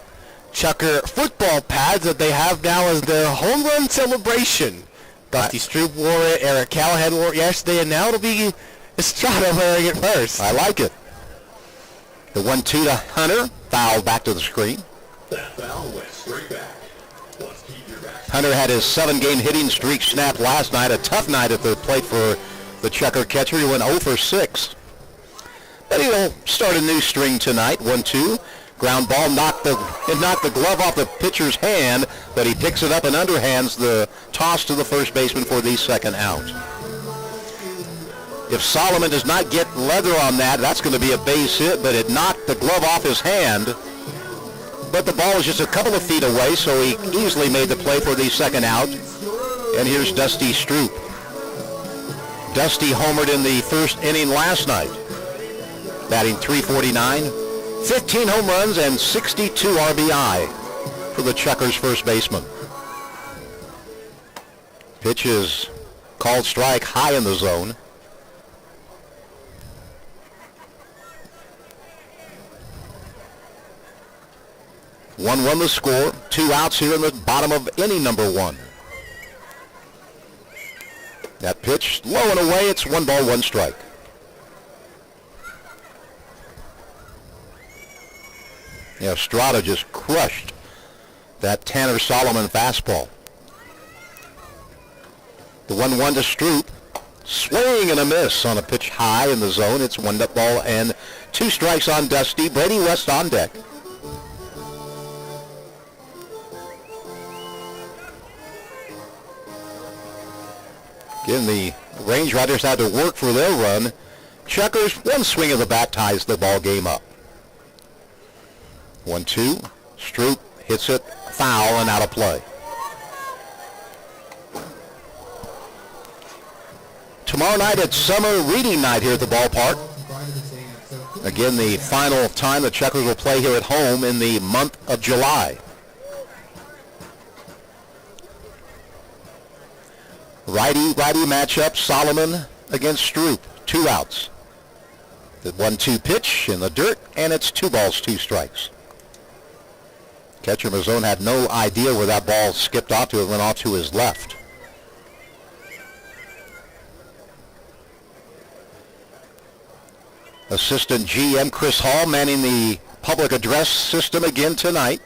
Chukar football pads that they have now as their home run celebration. Dusty Stroop wore it, Eric Callahan wore it yesterday, and now it'll be Estrada wearing it first. I like it. The 1-2 to Hunter, foul back to the screen. That foul went straight back. Let's keep your back. Hunter had his 7-game hitting streak snapped last night. A tough night at the plate for the Chukar catcher. He went 0 for 6. But he'll start a new string tonight. 1-2. Ground ball knocked the glove off the pitcher's hand, but he picks it up and underhands the toss to the first baseman for the second out. If Solomon does not get leather on that, that's going to be a base hit, but it knocked the glove off his hand. But the ball was just a couple of feet away, so he easily made the play for the second out. And here's Dusty Stroop. Dusty homered in the first inning last night, batting .349. 15 home runs and 62 RBI for the Chukars first baseman. Pitch is called strike high in the zone. 1-1 the score. 2 outs here in the bottom of inning number 1. That pitch low and away. It's 1 ball, 1 strike. Yeah, Estrada just crushed that Tanner Solomon fastball. The 1-1 to Stroop. Swing and a miss on a pitch high in the zone. It's 1 ball and 2 strikes on Dusty. Brady West on deck. Again, the Range Riders had to work for their run. Chukars, 1 swing of the bat ties the ball game up. 1-2. Stroop hits it foul and out of play. Tomorrow night it's summer reading night here at the ballpark. Again, the final time the Chukars will play here at home in the month of July. Righty-righty matchup, Solomon against Stroop. 2 outs. The 1-2 pitch in the dirt, and it's 2 balls, 2 strikes. Catcher Mazzone had no idea where that ball skipped off to. It went off to his left. Assistant GM Chris Hall manning the public address system again tonight.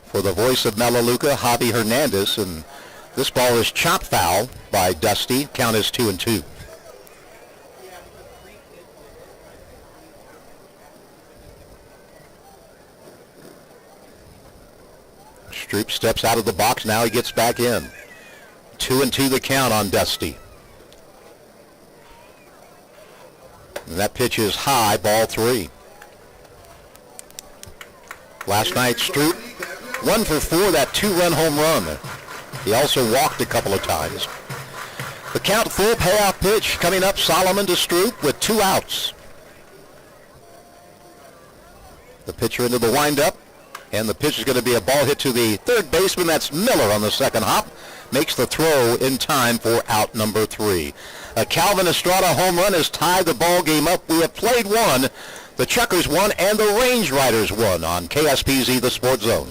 For the voice of Melaleuca, Javi Hernandez, and this ball is chopped foul by Dusty. Count is 2-2. Stroop steps out of the box. Now he gets back in. 2-2 the count on Dusty. And that pitch is high, ball 3. Last night, Stroop 1 for 4, that 2-run home run. He also walked a couple of times. The count full payoff pitch coming up, Solomon to Stroop with 2 outs. The pitcher into the windup, and the pitch is going to be a ball hit to the third baseman. That's Miller on the second hop. Makes the throw in time for out number 3. A Calvin Estrada home run has tied the ball game up. We have played 1. The Chukars won and the Range Riders won on KSPZ, the Sports Zone.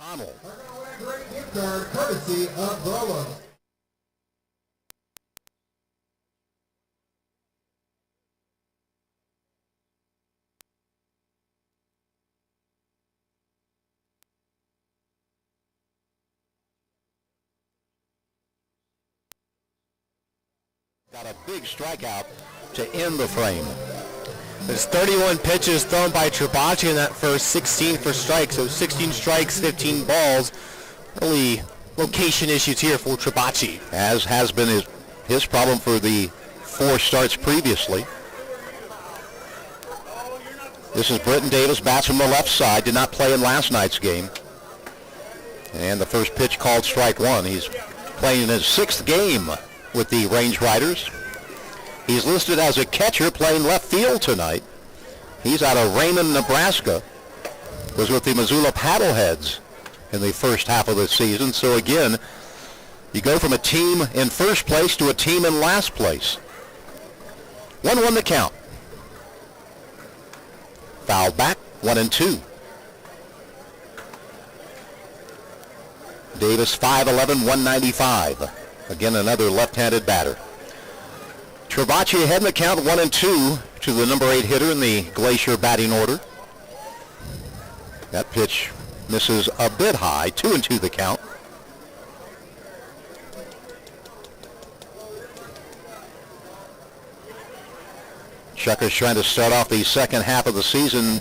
Connell. Great gift card courtesy of Bolo. Got a big strikeout to end the frame. There's 31 pitches thrown by Tribachi in that first, 16 for strikes. So 16 strikes, 15 balls. Really location issues here for Tribachi. As has been his problem for the 4 starts previously. This is Britton Davis, bats from the left side. Did not play in last night's game. And the first pitch called strike 1. He's playing in his 6th game with the Range Riders. He's listed as a catcher playing left field tonight. He's out of Raymond, Nebraska. Was with the Missoula Paddleheads in the first half of the season. So again, you go from a team in first place to a team in last place. 1-1 the count. Foul back, 1-2. Davis, 5'11", 195. Again, another left-handed batter. Travacci ahead in the count, 1-2 to the number 8 hitter in the Glacier batting order. That pitch misses a bit high, 2-2 the count. Chukars trying to start off the second half of the season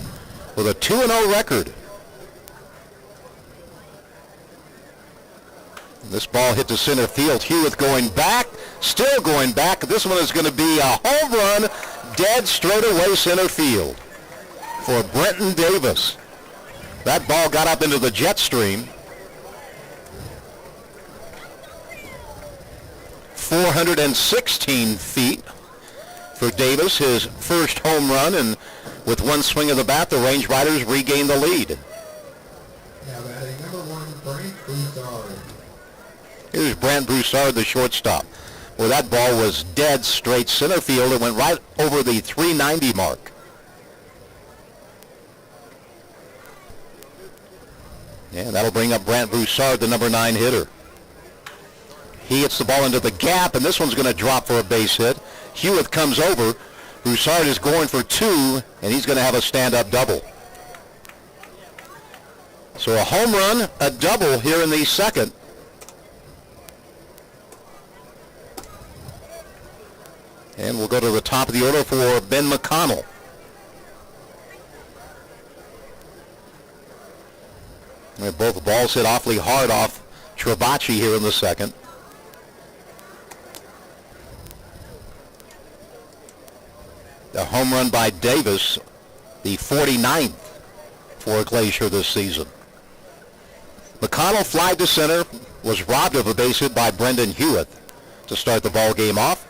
with a 2-0 record. This ball hit to center field. Hewitt going back, still going back. This one is going to be a home run, dead straight away center field for Brenton Davis. That ball got up into the jet stream. 416 feet for Davis, his first home run, and with one swing of the bat, the Range Riders regain the lead. Now batting number 1, Brent Broussard. Here's Brant Broussard, the shortstop. Well, that ball was dead straight center field. It went right over the 390 mark. Yeah, that'll bring up Brant Broussard, the number 9 hitter. He hits the ball into the gap, and this one's going to drop for a base hit. Hewitt comes over. Broussard is going for 2, and he's going to have a stand-up double. So a home run, a double here in the second. And we'll go to the top of the order for Ben McConnell. And both balls hit awfully hard off Travacci here in the second. A home run by Davis, the 49th for Glacier this season. McConnell flied to center, was robbed of a base hit by Brendan Hewitt to start the ball game off.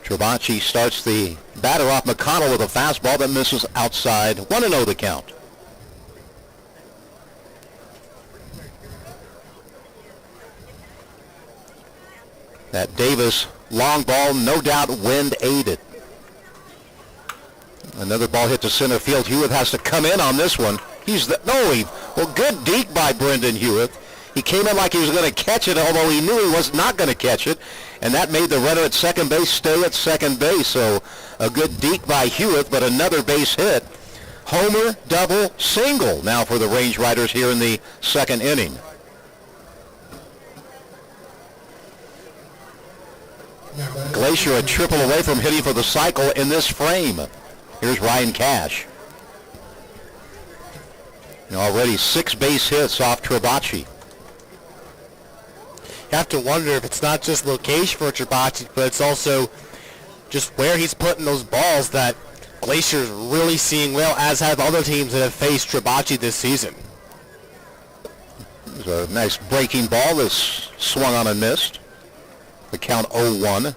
Travacci starts the batter off McConnell with a fastball that misses outside. 1-0 the count. That Davis long ball, no doubt wind aided. Another ball hit to center field. Hewitt has to come in on this one. Good deke by Brendan Hewitt. He came in like he was going to catch it, although he knew he was not going to catch it. And that made the runner at second base stay at second base. So a good deke by Hewitt, but another base hit. Homer, double, single now for the Range Riders here in the second inning. Glacier a triple away from hitting for the cycle in this frame. Here's Ryan Cash. Already 6 base hits off Travacci. You have to wonder if it's not just location for Travacci, but it's also just where he's putting those balls that Glacier's really seeing well, as have other teams that have faced Travacci this season. There's a nice breaking ball that's swung on and missed. The count 0-1.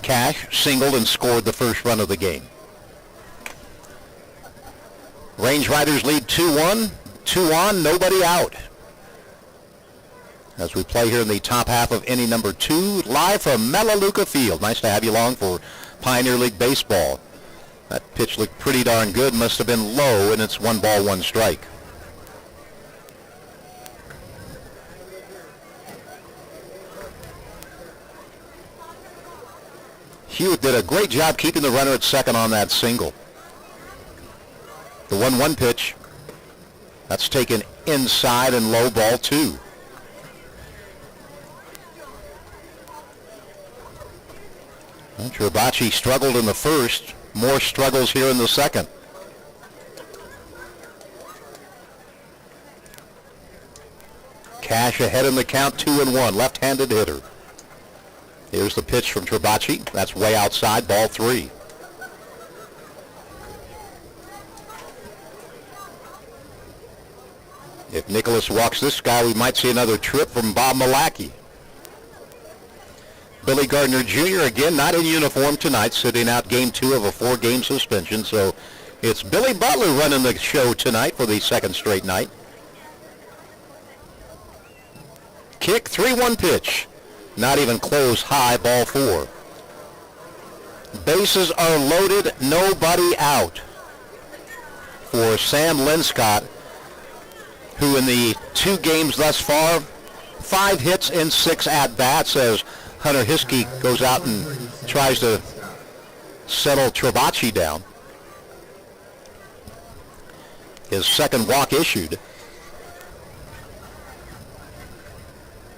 Cash singled and scored the first run of the game. Range Riders lead 2-1. 2 on, nobody out. As we play here in the top half of inning number 2, live from Melaleuca Field. Nice to have you along for Pioneer League Baseball. That pitch looked pretty darn good. Must have been low, and it's 1 ball, 1 strike. Hewitt did a great job keeping the runner at second on that single. The 1-1 pitch, that's taken inside and low, ball 2. Well, Travacci struggled in the first, more struggles here in the second. Cash ahead in the count, 2-1, left-handed hitter. Here's the pitch from Travacci. That's way outside, ball 3. If Nicholas walks this guy, we might see another trip from Bob Malacky. Billy Gardner Jr., again, not in uniform tonight, sitting out game 2 of a 4-game suspension. So it's Billy Butler running the show tonight for the second straight night. Kick, 3-1 pitch. Not even close, high, ball 4. Bases are loaded, nobody out. for Sam Linscott, who in the 2 games thus far, 5 hits and 6 at-bats as Hunter Hiskey goes out and tries to settle Trabaci down. His second walk issued.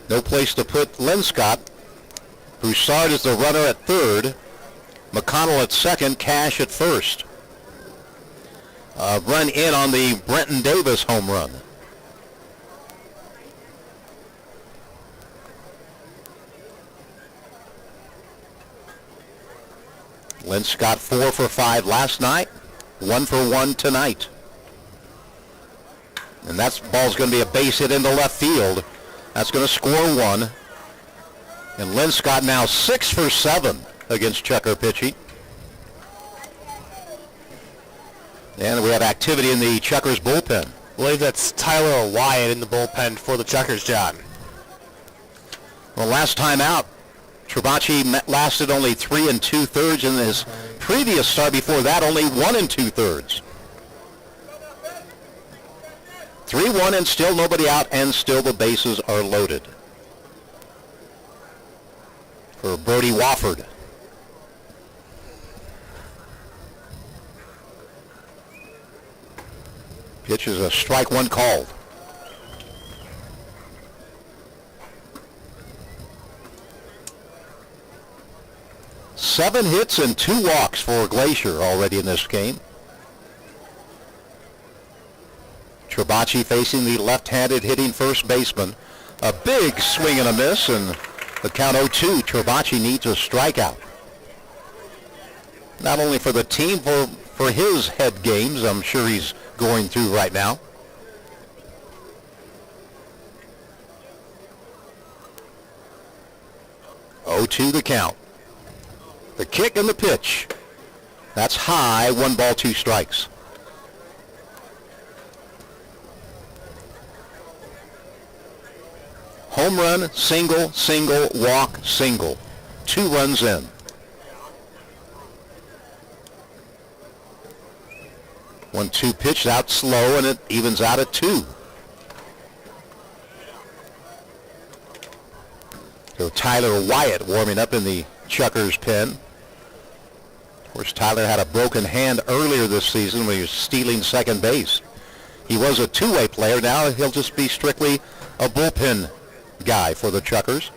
No place to put Linscott. Broussard is the runner at third. McConnell at second. Cash at first. Run in on the Brenton Davis home run. Linscott 4 for 5 last night. 1 for 1 tonight. And that ball's going to be a base hit into left field. That's going to score 1. And Linscott now 6 for 7 against Chukar pitching. And we have activity in the Chukars bullpen. I believe that's Tyler Wyatt in the bullpen for the Chukars, John. Well, last time out, Trabaci lasted only 3 2/3. In his previous start before that, only 1 2/3. 3-1 and still nobody out, and still the bases are loaded for Brody Wofford. Pitch is a strike 1 called. Seven hits and 2 walks for Glacier already in this game. Trabaci facing the left-handed hitting first baseman. A big swing and a miss, and the count 0-2. Trabaci needs a strikeout. Not only for the team, for his head games, I'm sure he's going through right now. Oh-2 the count. The kick and the pitch. That's high, 1 ball, 2 strikes. Home run, single, single, walk, single. 2 runs in. 1-2 pitch out slow, and it evens out at 2. So Tyler Wyatt warming up in the Chukars pen. Of course, Tyler had a broken hand earlier this season when he was stealing second base. He was a two-way player. Now he'll just be strictly a bullpen guy for the Chukars.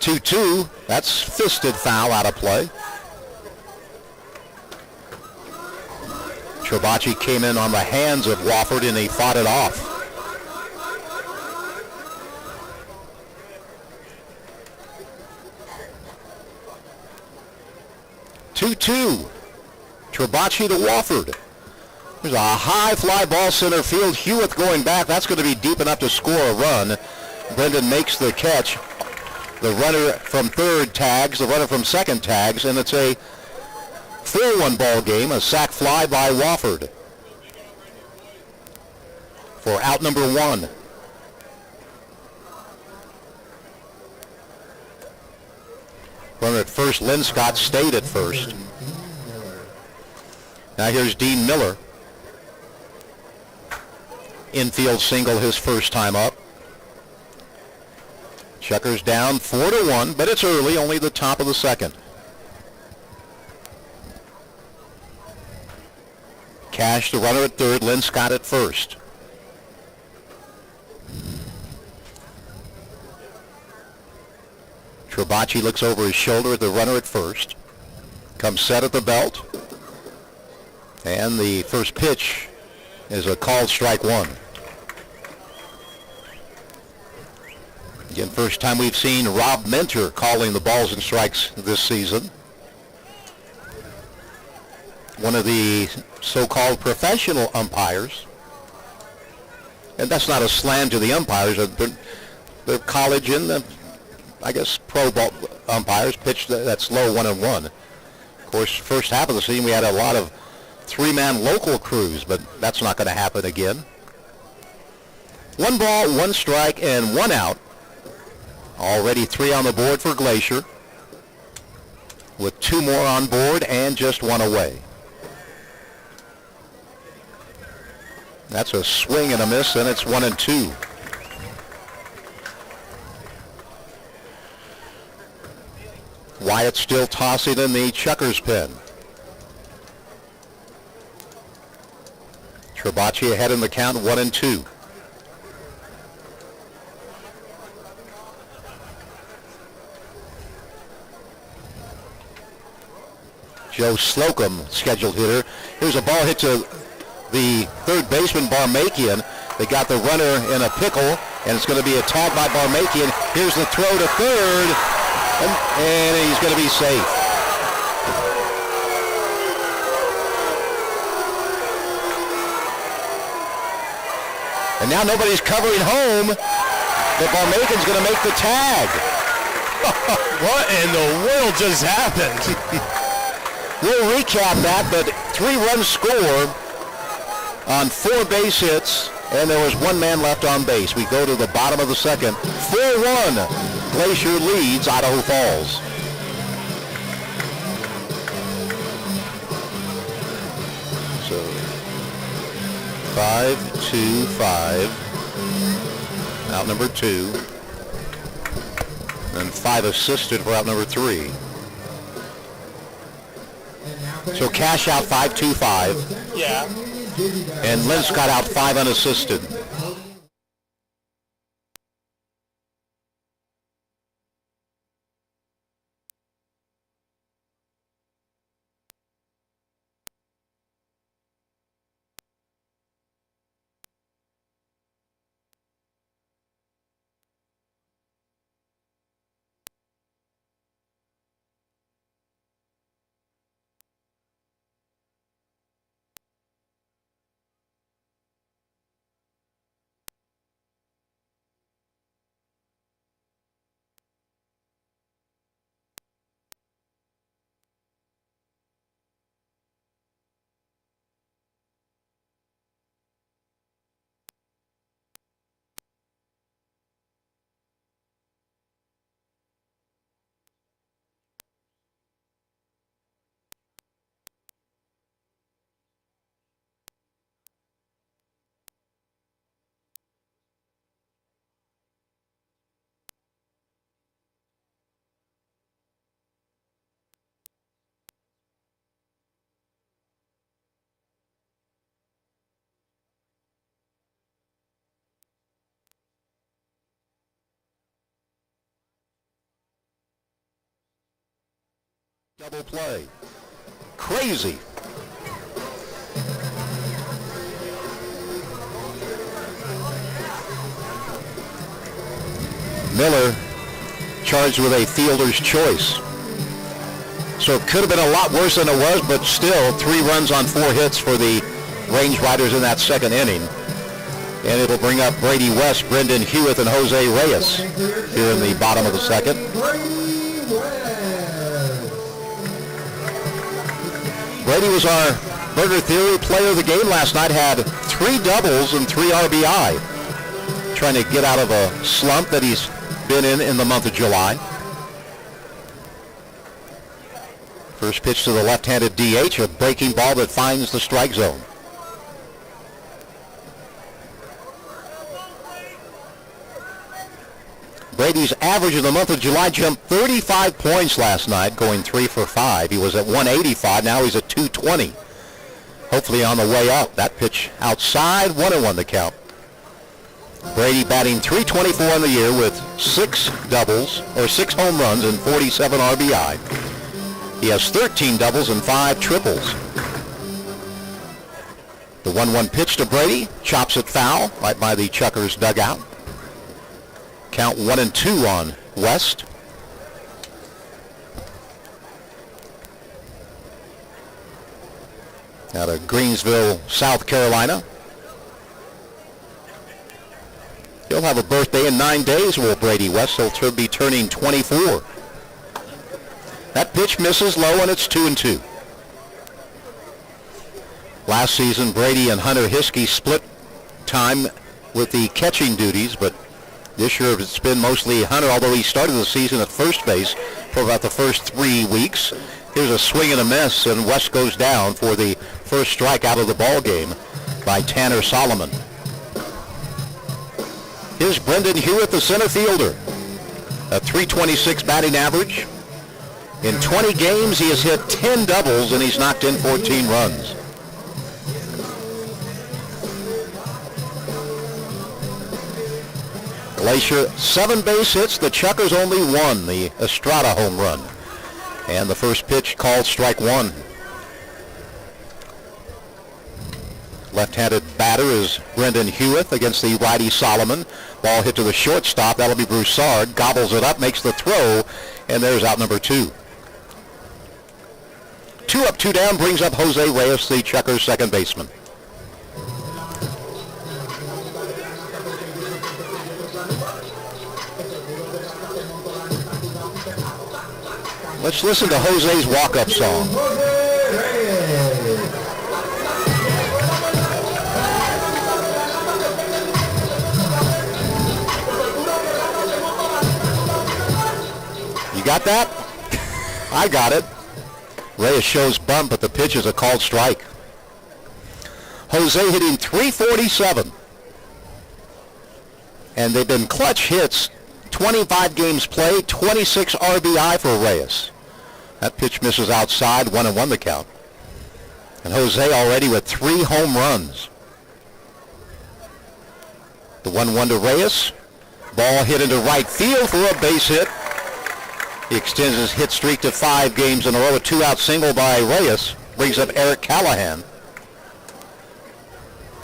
2-2. That's fisted foul out of play. Trabaci came in on the hands of Wofford, and he fought it off. Two. Trabaci to Wofford. There's a high fly ball center field. Hewitt going back. That's going to be deep enough to score a run. Brendan makes the catch. The runner from third tags, the runner from second tags, and it's a 4-1 ball game. A sac fly by Wofford for out number 1. Runner at first, Linscott stayed at first. Now here's Dean Miller. Infield single his first time up. Chukars down 4-1, but it's early, only the top of the second. Cash, the runner at third, Linscott at first. Trabaci looks over his shoulder at the runner at first. Comes set at the belt. And the first pitch is a called strike 1. Again, first time we've seen Rob Mentor calling the balls and strikes this season. One of the so-called professional umpires. And that's not a slam to the umpires. The college and the, I guess, pro ball umpires pitch that's low 1-1. Of course, first half of the season we had a lot of 3-man local crews, but that's not going to happen again. 1 ball, 1 strike, and 1 out. Already 3 on the board for Glacier, with 2 more on board and just 1 away. That's a swing and a miss, and it's 1-2. Wyatt still tossing in the Chukars pen. Trabacci ahead in the count, 1-2. Joe Slocum, scheduled hitter. Here's a ball hit to the third baseman, Barmakian. They got the runner in a pickle, and it's going to be a tag by Barmakian. Here's the throw to third, and he's going to be safe. And now nobody's covering home, but Barmakian's going to make the tag. What in the world just happened? We'll recap that, but 3 runs scored on 4 base hits, and there was 1 man left on base. We go to the bottom of the second. 4-1. Glacier leads Idaho Falls. So 5-2-5. Out number 2. And 5 assisted for out number 3. So cash out 5-2-5. Yeah. And Linscott out 5 unassisted. Double play. Crazy. Miller charged with a fielder's choice. So it could have been a lot worse than it was, but still 3 runs on 4 hits for the Range Riders in that second inning. And it'll bring up Brady West, Brendan Hewitt, and Jose Reyes here in the bottom of the second. Brady was our Burger Theory player of the game last night, had 3 doubles and 3 RBI. Trying to get out of a slump that he's been in the month of July. First pitch to the left-handed DH, a breaking ball that finds the strike zone. Brady's average in the month of July jumped 35 points last night, going 3 for 5. He was at 185. Now he's at 220. Hopefully on the way up. That pitch outside, 1-1 the count. Brady batting .324 in the year with 6 doubles, or 6 home runs and 47 RBI. He has 13 doubles and 5 triples. The 1-1 pitch to Brady, chops it foul, right by the Chukars dugout. Count 1-2 on West. Out of Greensville, South Carolina. He'll have a birthday in 9 days, will Brady West. He'll be turning 24. That pitch misses low, and it's 2-2. Last season, Brady and Hunter Hiskey split time with the catching duties, but this year it's been mostly Hunter, although he started the season at first base for about the first 3 weeks. Here's a swing and a miss, and West goes down for the first strikeout of the ball game. by Tanner Solomon. Here's Brendan Hewitt, the center fielder. A .326 batting average. In 20 games, he has hit 10 doubles, and he's knocked in 14 runs. Glacier, 7 base hits. The Chukars only 1, the Estrada home run. And the first pitch called strike 1. Left-handed batter is Brendan Hewitt against the righty Solomon. Ball hit to the shortstop. That'll be Broussard. Gobbles it up, makes the throw, and there's out number 2. 2 up, 2 down brings up Jose Reyes, the Chukars second baseman. Let's listen to Jose's walk-up song. You got that? I got it. Reyes shows bunt, but the pitch is a called strike. Jose hitting .347. And they've been clutch hits. 25 games played, 26 RBI for Reyes. That pitch misses outside, 1-1 the count. And Jose already with 3 home runs. The 1-1 to Reyes. Ball hit into right field for a base hit. He extends his hit streak to 5 games in a row. A 2-out single by Reyes brings up Eric Callahan.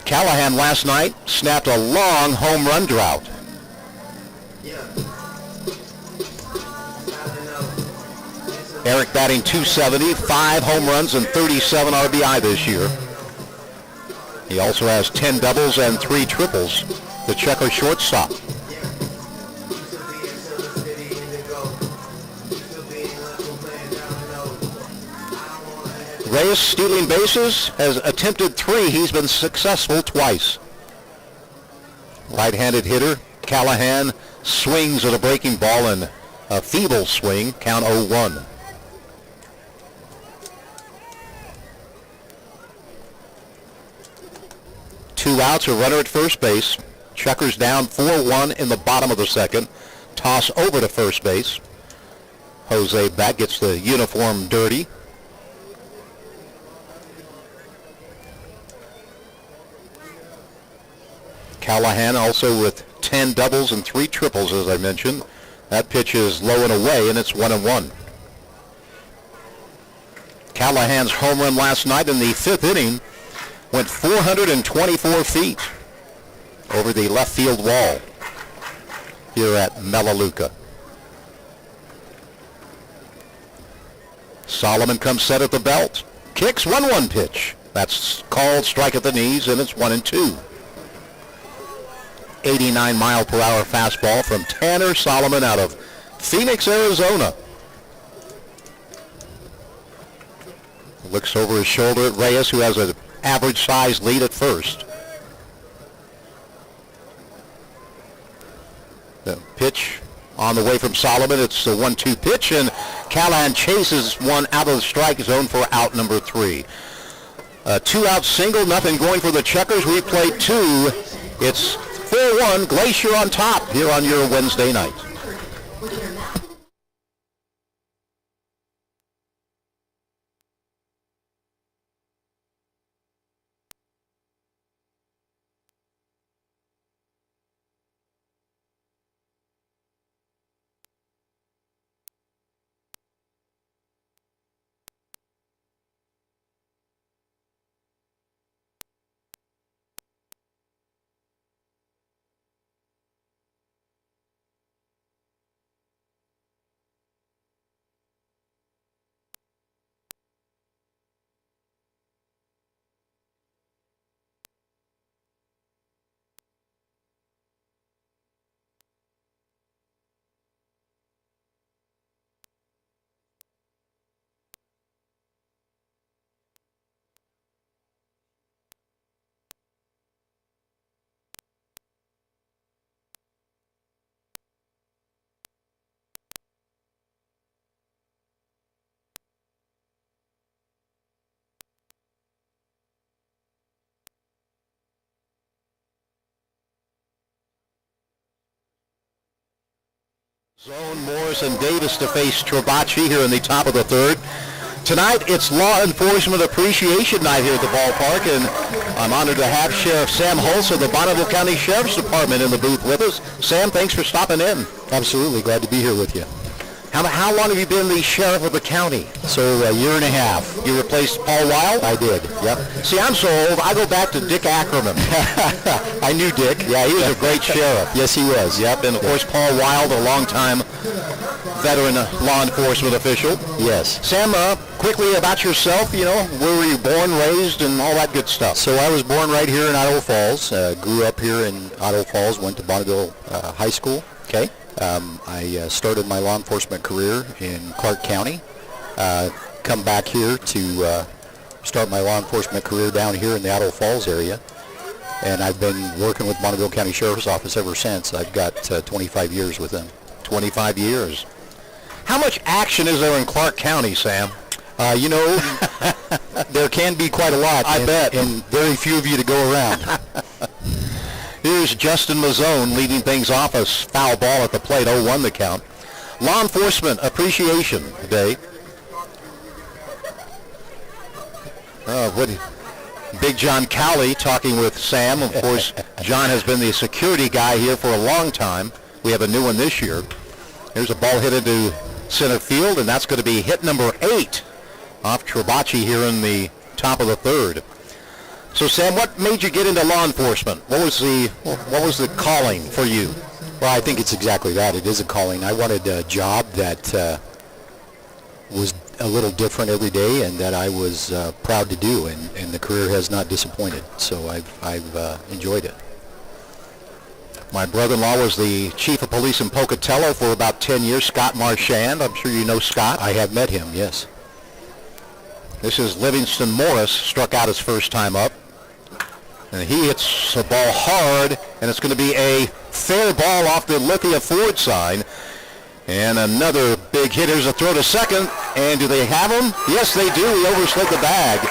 Callahan last night snapped a long home run drought. Eric batting .270, 5 home runs and 37 RBI this year. He also has 10 doubles and 3 triples. The Chukar shortstop. Reyes stealing bases, has attempted 3. He's been successful twice. Right-handed hitter, Callahan swings at a breaking ball and a feeble swing, count 0-1. Two outs, a runner at first base. Chukars down 4-1 in the bottom of the second. Toss over to first base. Jose back, gets the uniform dirty. Callahan also with 10 doubles and 3 triples, as I mentioned. That pitch is low and away, and it's 1-1. Callahan's home run last night in the 5th inning went 424 feet over the left field wall here at Melaleuca. Solomon comes set at the belt. Kicks 1-1 pitch. That's called strike at the knees, and it's 1-2. 89-mile-per-hour fastball from Tanner Solomon out of Phoenix, Arizona. Looks over his shoulder at Reyes, who has an average-sized lead at first. The pitch on the way from Solomon. It's the 1-2 pitch, and Callahan chases one out of the strike zone for out number 3. A 2-out single, nothing going for the Chukars. We played 2. It's 4-1, Glacier on top here on your Wednesday night. Zone Morris and Davis to face Trabachi here in the top of the third. Tonight, it's Law Enforcement Appreciation Night here at the ballpark, and I'm honored to have Sheriff Sam Hulse of the Bonneville County Sheriff's Department in the booth with us. Sam, thanks for stopping in. Absolutely, glad to be here with you. How long have you been the sheriff of the county? So a year and a half. You replaced Paul Wild? I did, yep. See, I'm so old, I go back to Dick Ackerman. I knew Dick. Yeah, he was a great sheriff. Yes, he was. Yep, and of course Paul Wild, a longtime veteran law enforcement official. Yes. Sam, quickly about yourself, where were you born, raised, and all that good stuff? So I was born right here in Idaho Falls, grew up here in Idaho Falls, went to Bonneville High School. Okay. I started my law enforcement career in Clark County, come back here to start my law enforcement career down here in the Idaho Falls area, and I've been working with Bonneville County Sheriff's Office ever since. I've got 25 years with them. 25 years. How much action is there in Clark County, Sam? There can be quite a lot. I bet. And very few of you to go around. Here's Justin Mazzone leading things off, a foul ball at the plate, 0-1 the count. Law Enforcement Appreciation Day. Big John Cowley talking with Sam. Of course, John has been the security guy here for a long time. We have a new one this year. Here's a ball hit into center field, and that's going to be hit number 8 off Trabachi here in the top of the third. So, Sam, what made you get into law enforcement? What was the calling for you? Well, I think it's exactly that. It is a calling. I wanted a job that was a little different every day and that I was proud to do, and the career has not disappointed. So I've enjoyed it. My brother-in-law was the chief of police in Pocatello for about 10 years, Scott Marchand. I'm sure you know Scott. I have met him, yes. This is Livingston Morris, struck out his first time up. And he hits the ball hard, and it's going to be a fair ball off the Lithia Ford sign. And another big hit. Here's a throw to second. And do they have him? Yes, they do. He overslid the bag.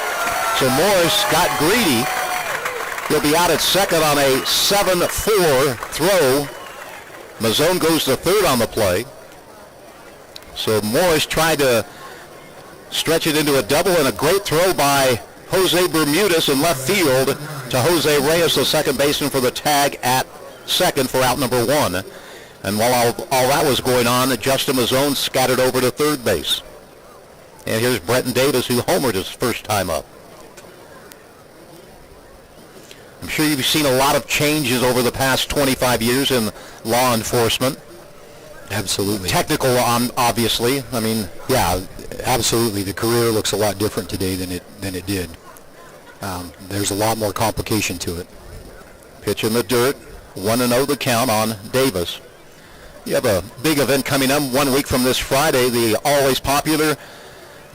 So Morris got greedy. He'll be out at second on a 7-4 throw. Mazzone goes to third on the play. So Morris tried to stretch it into a double, and a great throw by Jose Bermudez in left field to Jose Reyes, the second baseman, for the tag at second for out number 1. And while all that was going on, Justin Mazzone scattered over to third base. And here's Brenton Davis, who homered his first time up. I'm sure you've seen a lot of changes over the past 25 years in law enforcement. Absolutely. Technical, obviously. I mean, yeah, absolutely. The career looks a lot different today than it did. There's a lot more complication to it. Pitch in the dirt, 1-0 the count on Davis. You have a big event coming up 1 week from this Friday, the always popular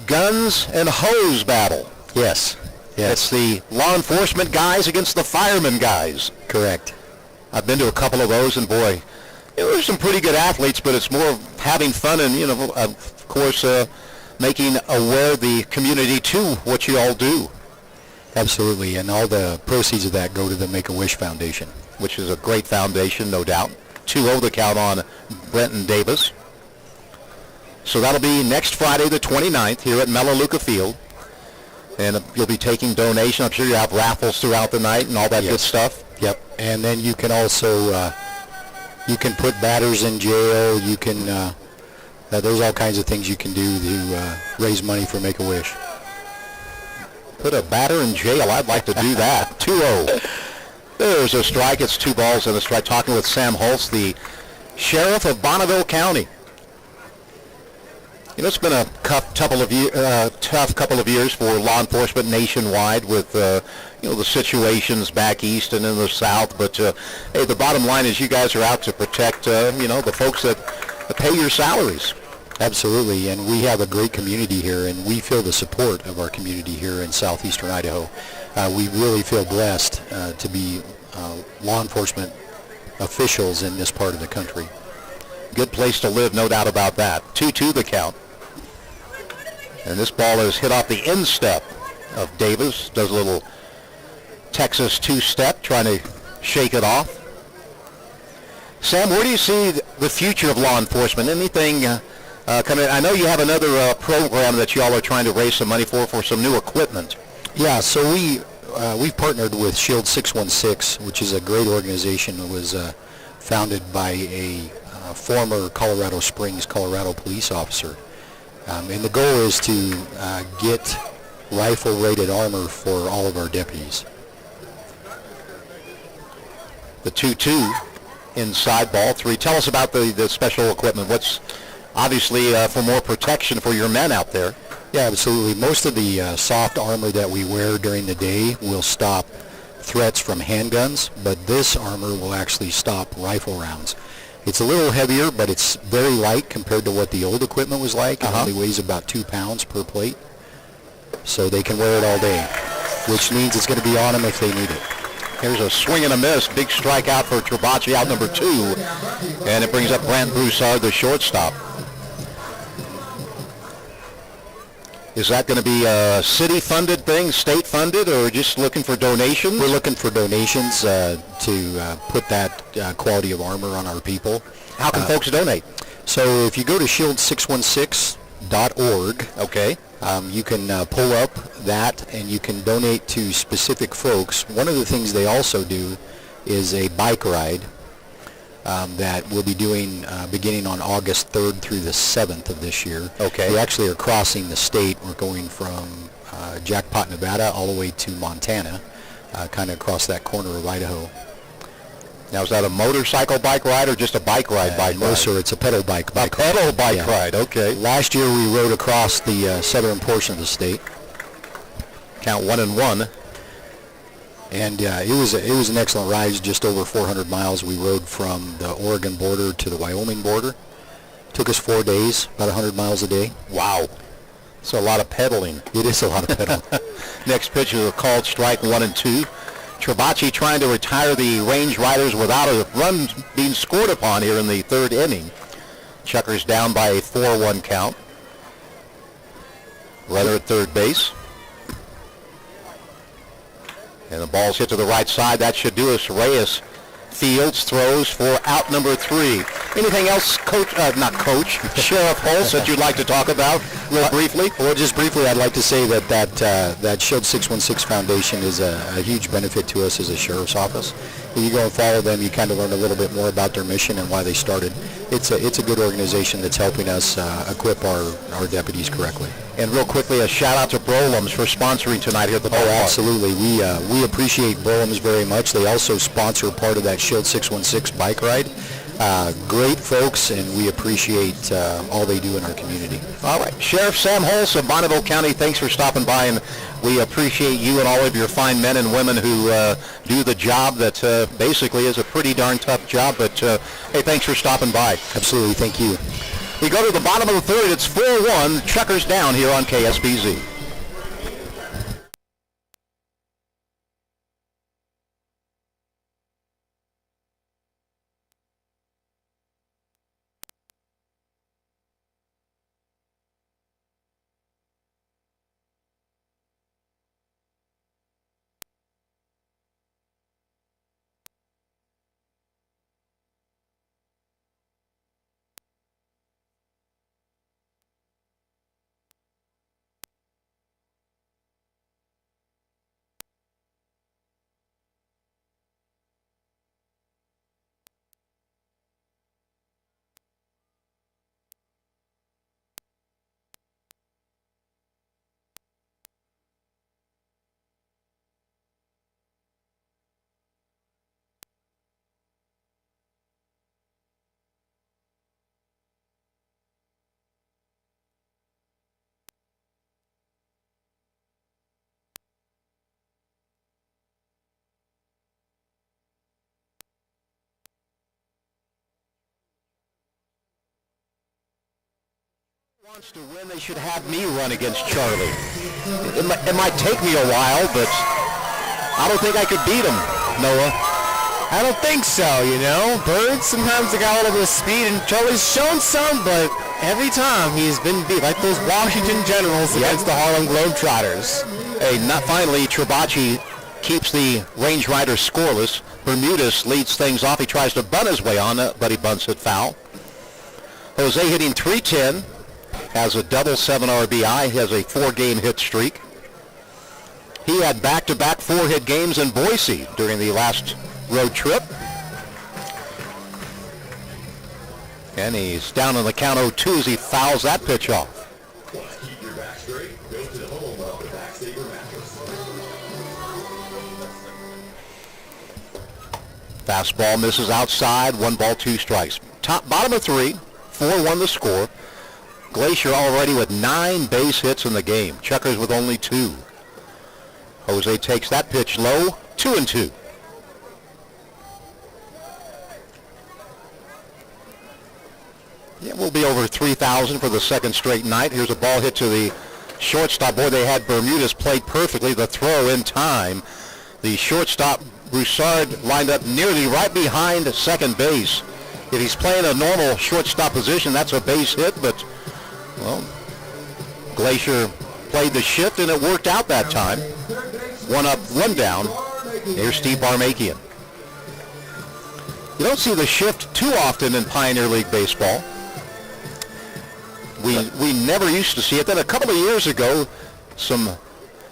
Guns and Hose Battle. Yes. It's the law enforcement guys against the firemen guys. Correct. I've been to a couple of those, and boy, there's some pretty good athletes, but it's more of having fun and, of course, making aware the community to what you all do. Absolutely, and all the proceeds of that go to the Make-A-Wish Foundation. Which is a great foundation, no doubt. 2-0 the count on Brenton Davis. So that'll be next Friday, the 29th, here at Melaleuca Field. And you'll be taking donations. I'm sure you have raffles throughout the night and all that good stuff. Yep, and then you can also you can put batters in jail. You can there's all kinds of things you can do to raise money for Make-A-Wish. Put a batter in jail. I'd like to do that. 2-0. There's a strike. It's 2 balls and a strike. Talking with Sam Hulse, the sheriff of Bonneville County. It's been a tough couple of years for law enforcement nationwide with the situations back east and in the south. But hey, the bottom line is you guys are out to protect the folks that pay your salaries. Absolutely, and we have a great community here, and we feel the support of our community here in southeastern Idaho. We really feel blessed to be law enforcement officials in this part of the country. Good place to live, no doubt about that. 2-2 the count. And this ball is hit off the instep of Davis. Does a little Texas two-step, trying to shake it off. Sam, where do you see the future of law enforcement? Anything coming? I know you have another program that you all are trying to raise some money for some new equipment. Yeah, so we've partnered with Shield 616, which is a great organization. It was founded by a former Colorado Springs, Colorado police officer. And the goal is to get rifle-rated armor for all of our deputies. The 2-2 inside ball 3. Tell us about the special equipment. What's obviously for more protection for your men out there? Yeah, absolutely. Most of the soft armor that we wear during the day will stop threats from handguns, but this armor will actually stop rifle rounds. It's a little heavier, but it's very light compared to what the old equipment was like. It only weighs about 2 pounds per plate, so they can wear it all day, which means it's going to be on them if they need it. Here's a swing and a miss. Big strikeout for Trabacci, out number 2, and it brings up Brant Broussard, the shortstop. Is that going to be a city-funded thing, state-funded, or just looking for donations? We're looking for donations to put that quality of armor on our people. How can folks donate? So if you go to shield616.org, okay, you can pull up that and you can donate to specific folks. One of the things they also do is a bike ride that we'll be doing beginning on August 3rd through the 7th of this year. Okay. We actually are crossing the state. We're going from Jackpot, Nevada, all the way to Montana, kind of across that corner of Idaho. Now, is that a motorcycle bike ride or just a bike ride? No, sir, it's a pedal bike. A pedal bike ride, okay. Last year we rode across the southern portion of the state. Count 1 and 1. And it was an excellent ride. It was just over 400 miles. We rode from the Oregon border to the Wyoming border. Took us 4 days, about 100 miles a day. Wow. So a lot of pedaling. It is a lot of pedaling. Next pitch is a called strike, 1 and 2. Trabacci trying to retire the Range Riders without a run being scored upon here in the 3rd inning. Chukars down by a 4-1 count. Runner at third base. And the ball's hit to the right side. That should do us. Reyes fields, throws for out number 3. Anything else, Sheriff Holtz, that you'd like to talk about real briefly? Well, just briefly, I'd like to say that Shield 616 Foundation is a huge benefit to us as a sheriff's office. If you go and follow them, you kind of learn a little bit more about their mission and why they started. It's a good organization that's helping us equip our deputies correctly. And real quickly, a shout out to Brolums for sponsoring tonight here at the ballpark. Oh, absolutely. We appreciate Brolums very much. They also sponsor part of that Shield 616 bike ride. Great folks, and we appreciate all they do in our community. All right. Sheriff Sam Holtz of Bonneville County, thanks for stopping by, and we appreciate you and all of your fine men and women who do the job that basically is a pretty darn tough job. But, hey, thanks for stopping by. Absolutely. Thank you. We go to the bottom of the 3rd. It's 4-1. Chukars down here on KSBZ. Wants to win, they should have me run against Charlie. It might take me a while, but I don't think I could beat him, Noah. I don't think so, you know. Birds sometimes they got a little bit of speed, and Charlie's shown some, but every time he's been beat, like those Washington Generals against the Harlem Globetrotters. Hey, not finally, Trabacci keeps the Range Riders scoreless. Bermudez leads things off. He tries to bunt his way on it, but he bunts it foul. Jose hitting .310, has a double 7 RBI, has a 4-game hit streak. He had back-to-back 4-hit games in Boise during the last road trip. And he's down on the count 0-2 as he fouls that pitch off. Let's keep your back straight. Go to the home of the Backsaver mattress. Fastball misses outside, 1 ball, 2 strikes. Bottom of 3, 4-1 the score. Glacier already with 9 base hits in the game. Chukars with only 2. Jose takes that pitch low, 2-2. Yeah, we'll be over 3,000 for the second straight night. Here's a ball hit to the shortstop. Boy, they had Bermudez played perfectly. The throw in time. The shortstop, Broussard, lined up nearly right behind second base. If he's playing a normal shortstop position, that's a base hit, but, well, Glacier played the shift, and it worked out that time. 1 up, 1 down. Here's Steve Barmakian. You don't see the shift too often in Pioneer League baseball. We never used to see it. Then a couple of years ago, some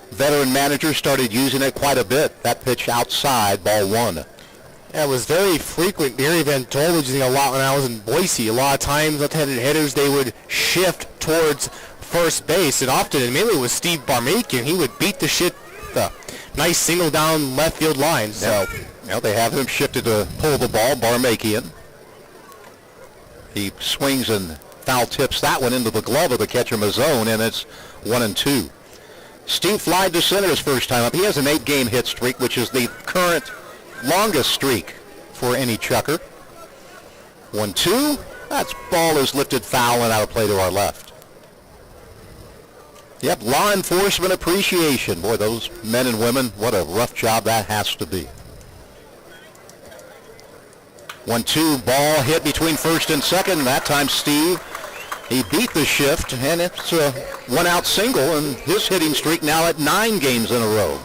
veteran managers started using it quite a bit. That pitch outside, ball 1. Yeah, it was very frequent. Gary Van Tol was using it a lot when I was in Boise. A lot of times, left-handed hitters, they would shift towards first base, and often, and mainly with Steve Barmakian, he would beat the nice single down left field line. So, now they have him shifted to pull the ball, Barmakian. He swings and foul tips that one into the glove of the catcher Mazzone, and it's 1-2. Steve flied to center his first time up. He has an 8-game hit streak, which is the current longest streak for any Chukar. 1-2. That ball is lifted foul and out of play to our left. Yep, law enforcement appreciation. Boy, those men and women, what a rough job that has to be. 1-2, ball hit between first and second. That time Steve, he beat the shift, and it's a 1-out single, and his hitting streak now at 9 games in a row.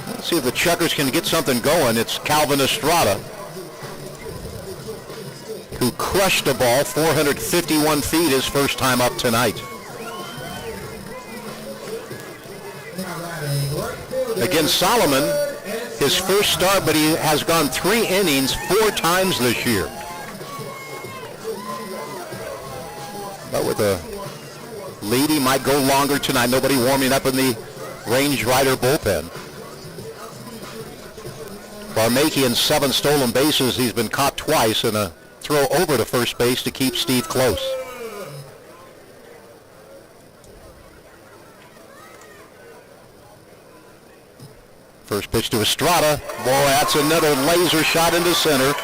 Let's see if the Chukars can get something going. It's Calvin Estrada, who crushed a ball 451 feet his first time up tonight. Against Solomon, his first start, but he has gone 3 innings 4 times this year. But with a lead, he might go longer tonight. Nobody warming up in the Range Rider bullpen. Barmakian's 7 stolen bases. He's been caught twice, and a throw over to first base to keep Steve close. First pitch to Estrada. Boy, that's another laser shot into center.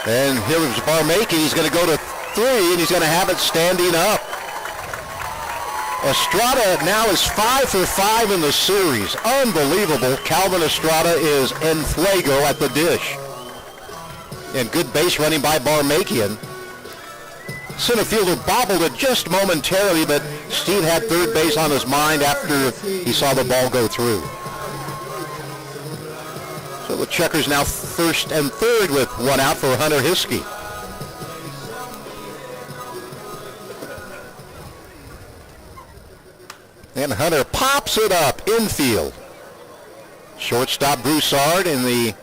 And here's Barmakian. He's going to go to 3, and he's going to have it standing up. Estrada now is 5 for 5 in the series. Unbelievable. Calvin Estrada is en fuego at the dish. And good base running by Barmakian. Center fielder bobbled it just momentarily, but Steve had third base on his mind after he saw the ball go through. So the Chukars now first and third with 1 out for Hunter Hiskey. And Hunter pops it up infield. Shortstop Broussard in the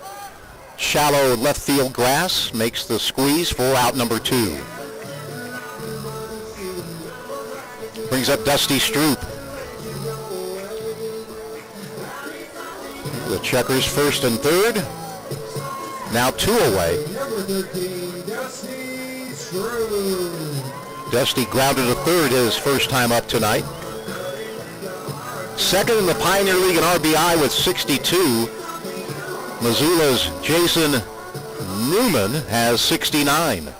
shallow left field grass makes the squeeze for out number 2. Brings up Dusty Stroop. The Chukars first and third. Now 2 away. Dusty grounded to third his first time up tonight. Second in the Pioneer League in RBI with 62. Missoula's Jason Newman has 69.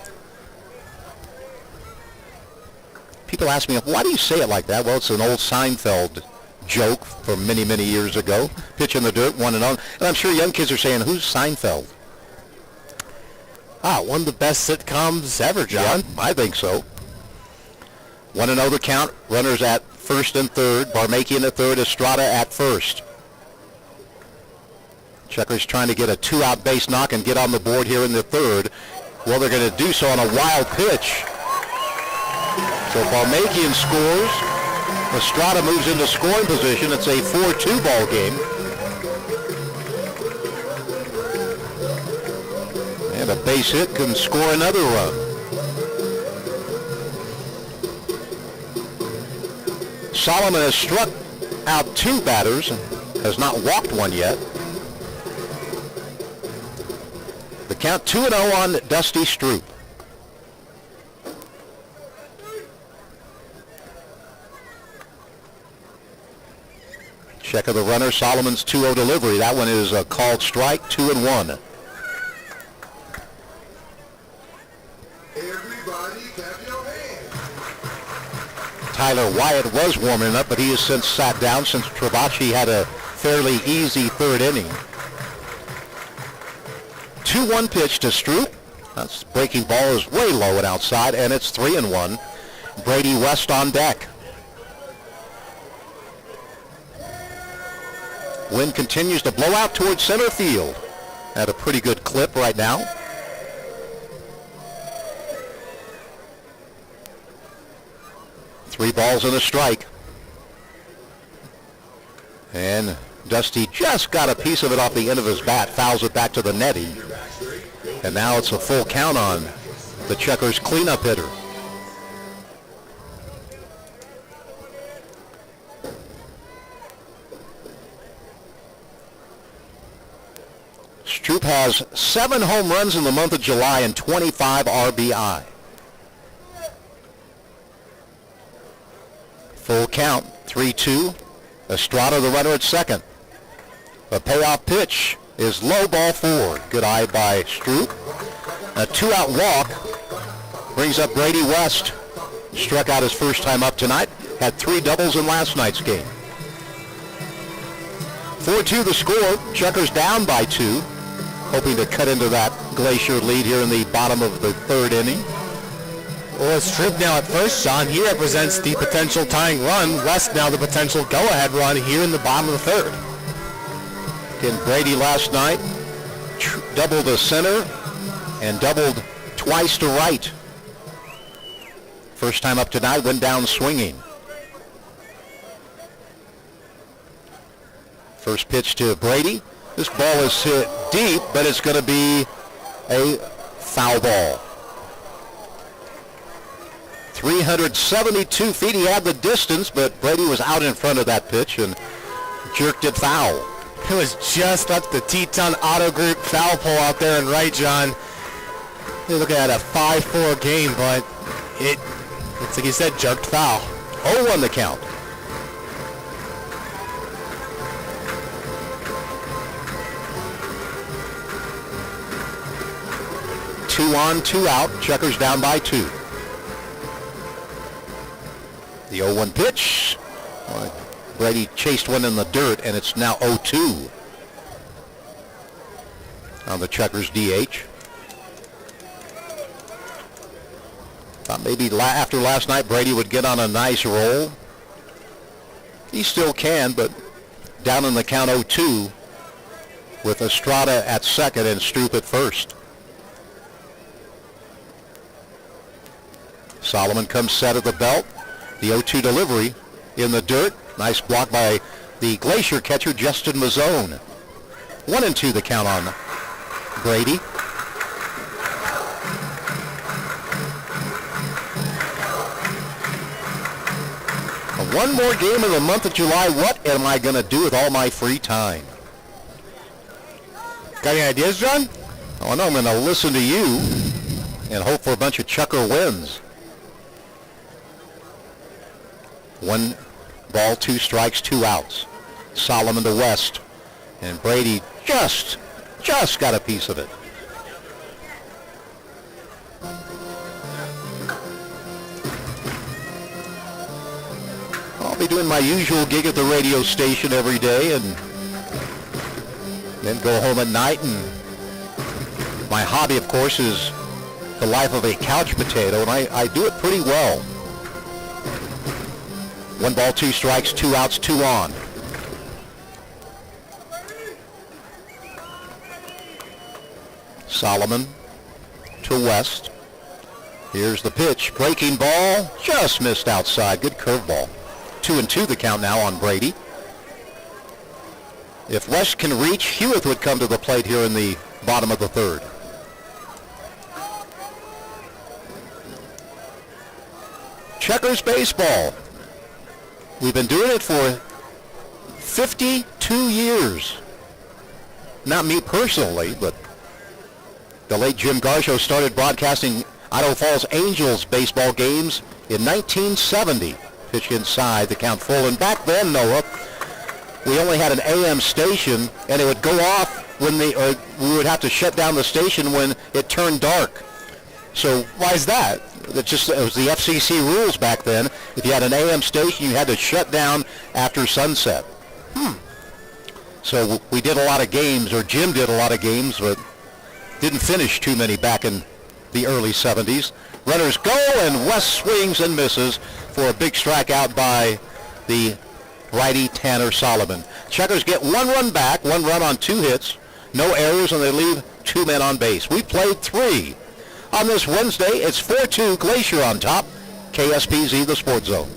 People ask me, why do you say it like that? Well, it's an old Seinfeld joke from many, many years ago. Pitch in the dirt, 1-0. And I'm sure young kids are saying, who's Seinfeld? One of the best sitcoms ever, John. Yeah, I think so. 1-0 the count. Runners at first and third. Barmakian at third. Estrada at first. Chukars trying to get a 2-out base knock and get on the board here in the third. Well, they're going to do so on a wild pitch. So Balmakian scores. Estrada moves into scoring position. It's a 4-2 ball game. And a base hit can score another run. Solomon has struck out 2 batters and has not walked one yet. The count 2-0 on Dusty Stroop. Check of the runner, Solomon's 2-0 delivery. That one is a called strike, 2-1. Everybody clap your hands. Tyler Wyatt was warming up, but he has since sat down since Travacci had a fairly easy third inning. 2-1 pitch to Stroop. That's breaking ball is way low and outside, and it's 3-1. Brady West on deck. Wind continues to blow out towards center field at a pretty good clip right now. Three balls and a strike. And Dusty just got a piece of it off the end of his bat, fouls it back to the netting. And now it's a full count on the Chukars cleanup hitter. Stroop has 7 home runs in the month of July and 25 RBI. Full count, 3-2. Estrada the runner at second. The payoff pitch is low, ball 4. Good eye by Stroop. A 2-out walk brings up Brady West. Struck out his first time up tonight. Had 3 doubles in last night's game. 4-2 the score. Chukars down by 2. Hoping to cut into that Glacier lead here in the bottom of the third inning. Well, it's Stroop now at first, John. He represents the potential tying run. West now the potential go-ahead run here in the bottom of the third. Again, Brady last night doubled to center and doubled twice to right. First time up tonight, went down swinging. First pitch to Brady. This ball is hit deep, but it's going to be a foul ball. 372 feet. He had the distance, but Brady was out in front of that pitch and jerked it foul. It was just up the Teton Auto Group foul pole out there in right, John. You're looking at a 5-4 game, but it's like you said, jerked foul. 0-1 the count. Two on, 2 out. Chukars down by 2. The 0-1 pitch. Brady chased one in the dirt, and it's now 0-2 on the Chukars DH. Thought maybe after last night Brady would get on a nice roll. He still can, but down in the count 0-2 with Estrada at second and Stroop at first. Solomon comes set at the belt. The 0-2 delivery in the dirt. Nice block by the Glacier catcher, Justin Mazzone. 1-2 the count on Brady. One more game in the month of July. What am I going to do with all my free time? Got any ideas, John? Oh, no, I'm going to listen to you and hope for a bunch of Chukar wins. 1 ball, 2 strikes, 2 outs. Solomon to West. And Brady just got a piece of it. I'll be doing my usual gig at the radio station every day and then go home at night. And my hobby, of course, is the life of a couch potato, and I do it pretty well. 1 ball, 2 strikes, 2 outs, 2 on. Solomon to West. Here's the pitch. Breaking ball. Just missed outside. Good curveball. 2-2 the count now on Brady. If West can reach, Hewitt would come to the plate here in the bottom of the third. Chukars baseball. We've been doing it for 52 years. Not me personally, but the late Jim Garshow started broadcasting Idaho Falls Angels baseball games in 1970. Pitch inside, the count full. And back then, Noah, we only had an AM station, and it would go off when we would have to shut down the station when it turned dark. So why is that? It was the FCC rules back then. If you had an AM station, you had to shut down after sunset. So we did a lot of games, or Jim did a lot of games, but didn't finish too many back in the early 70s. Runners go, and West swings and misses for a big strikeout by the righty Tanner Solomon. Chukars get 1 run back, 1 run on 2 hits, no errors, and they leave 2 men on base. We played 3. On this Wednesday, it's 4-2 Glacier on top. KSPZ, the Sports Zone.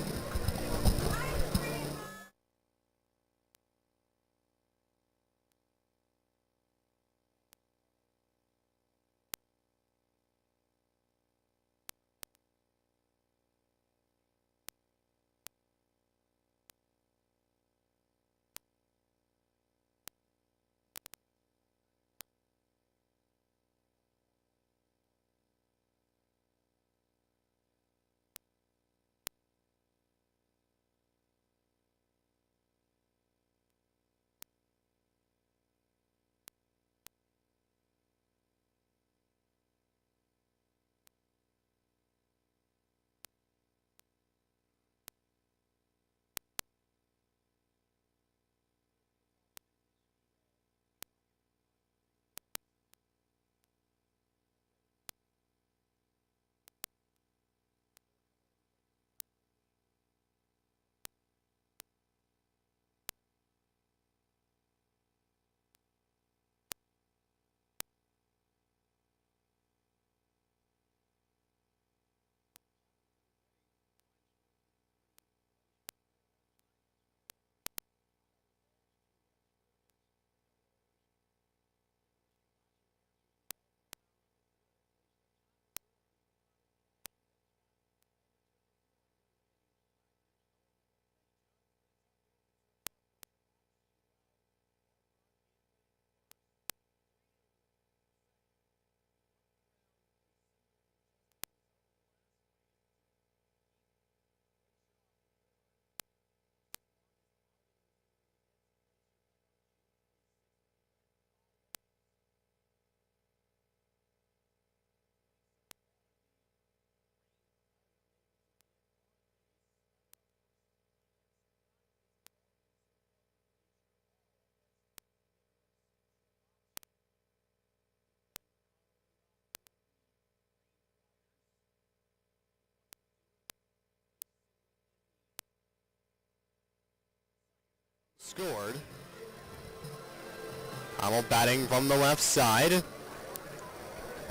Scored. Hamel batting from the left side.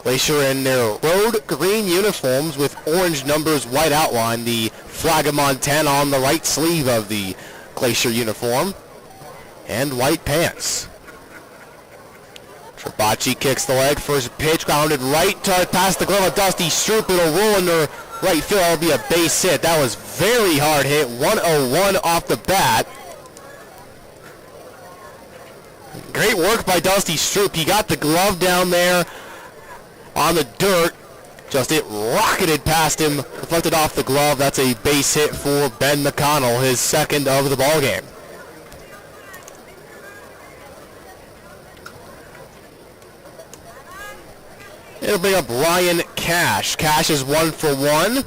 Glacier in their road green uniforms with orange numbers, white outline. The flag of Montana on the right sleeve of the Glacier uniform. And white pants. Trabacci kicks the leg. First pitch grounded right past the glove of Dusty Stroop. It'll roll into right field. It'll be a base hit. That was very hard hit. 101 off the bat. Great work by Dusty Stroop. He got the glove down there on the dirt. Just it rocketed past him, reflected off the glove. That's a base hit for Ben McConnell, his second of the ballgame. It'll bring up Ryan Cash. Cash is 1 for 1.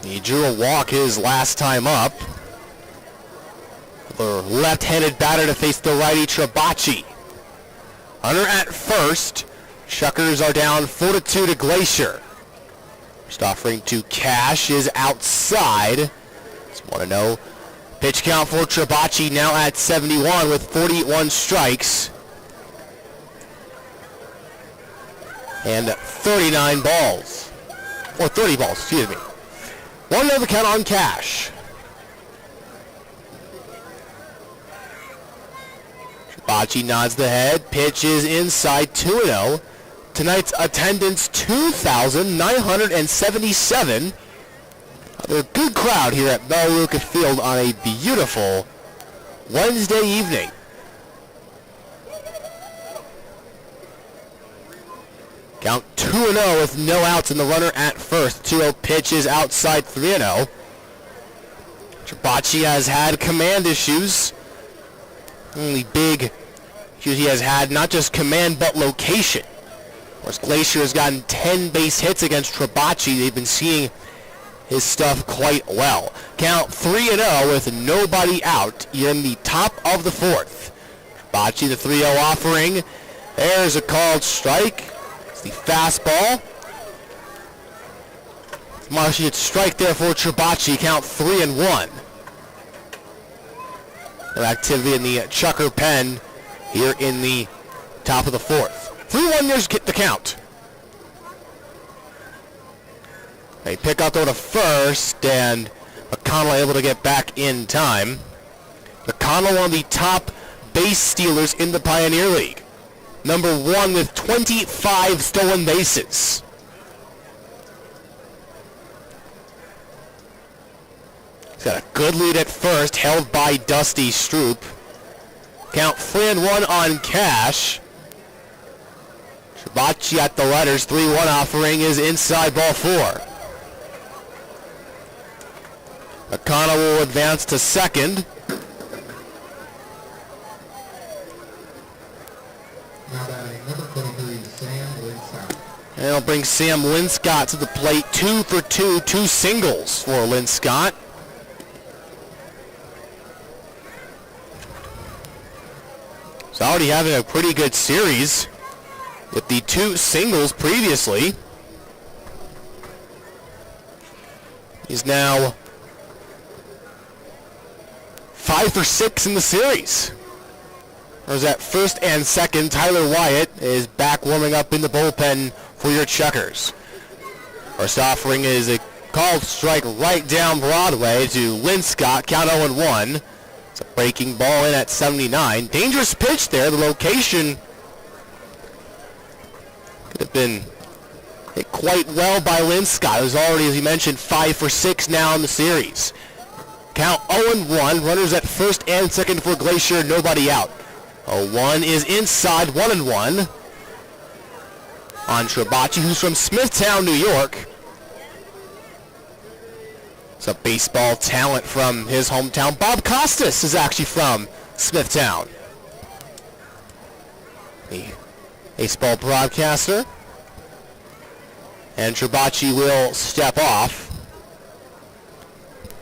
He drew a walk his last time up. The left-handed batter to face the righty Trabacci. Hunter at first. Chukars are down 4-2 to Glacier. First offering to Cash is outside. Just want to know. Pitch count for Trabacci now at 71 with 41 strikes. and 39 balls. Or 30 balls, excuse me. 1-0 the count on Cash. Tribacci nods the head, pitch is inside, 2-0. Tonight's attendance, 2,977. A good crowd here at Bell Lucas Field on a beautiful Wednesday evening. Count 2-0 with no outs and the runner at first. 2-0 pitch is outside, 3-0. Tribacci has had command issues. Only big issues he has had, not just command, but location. Of course, Glacier has gotten 10 base hits against Tribacci. They've been seeing his stuff quite well. Count 3-0 with nobody out. You're in the top of the fourth. Tribacci, the 3-0 offering. There's a called strike. It's the fastball. Marshy, it's strike there for Tribacci. Count 3-1. No activity in the Chukar pen here in the top of the fourth. 3-1, there's the count. They pick up though to first, and McConnell able to get back in time. McConnell, one of the top base stealers in the Pioneer League. Number 1 with 25 stolen bases. He's got a good lead at first, held by Dusty Stroop. Count 3-1 on Cash. Tribacci at the letters, 3-1 offering is inside, ball 4. McConnell will advance to second. Now batting number 23, Sam Linscott. And it'll bring Sam Linscott to the plate. 2 for 2, 2 singles for Linscott. He's already having a pretty good series with the 2 singles previously. He's now 5 for 6 in the series. There's at first and second. Tyler Wyatt is back warming up in the bullpen for your Chukars. First offering is a called strike right down Broadway to Linscott. Count 0-1. It's a breaking ball in at 79. Dangerous pitch there. The location could have been hit quite well by Linscott, who's already, as you mentioned, 5 for 6 now in the series. Count 0-1. Runners at first and second for Glacier. Nobody out. 0-1 is inside, 1-1 on Tribacci, who's from Smithtown, New York. It's a baseball talent from his hometown. Bob Costas is actually from Smithtown. The baseball broadcaster. And Tribacci will step off.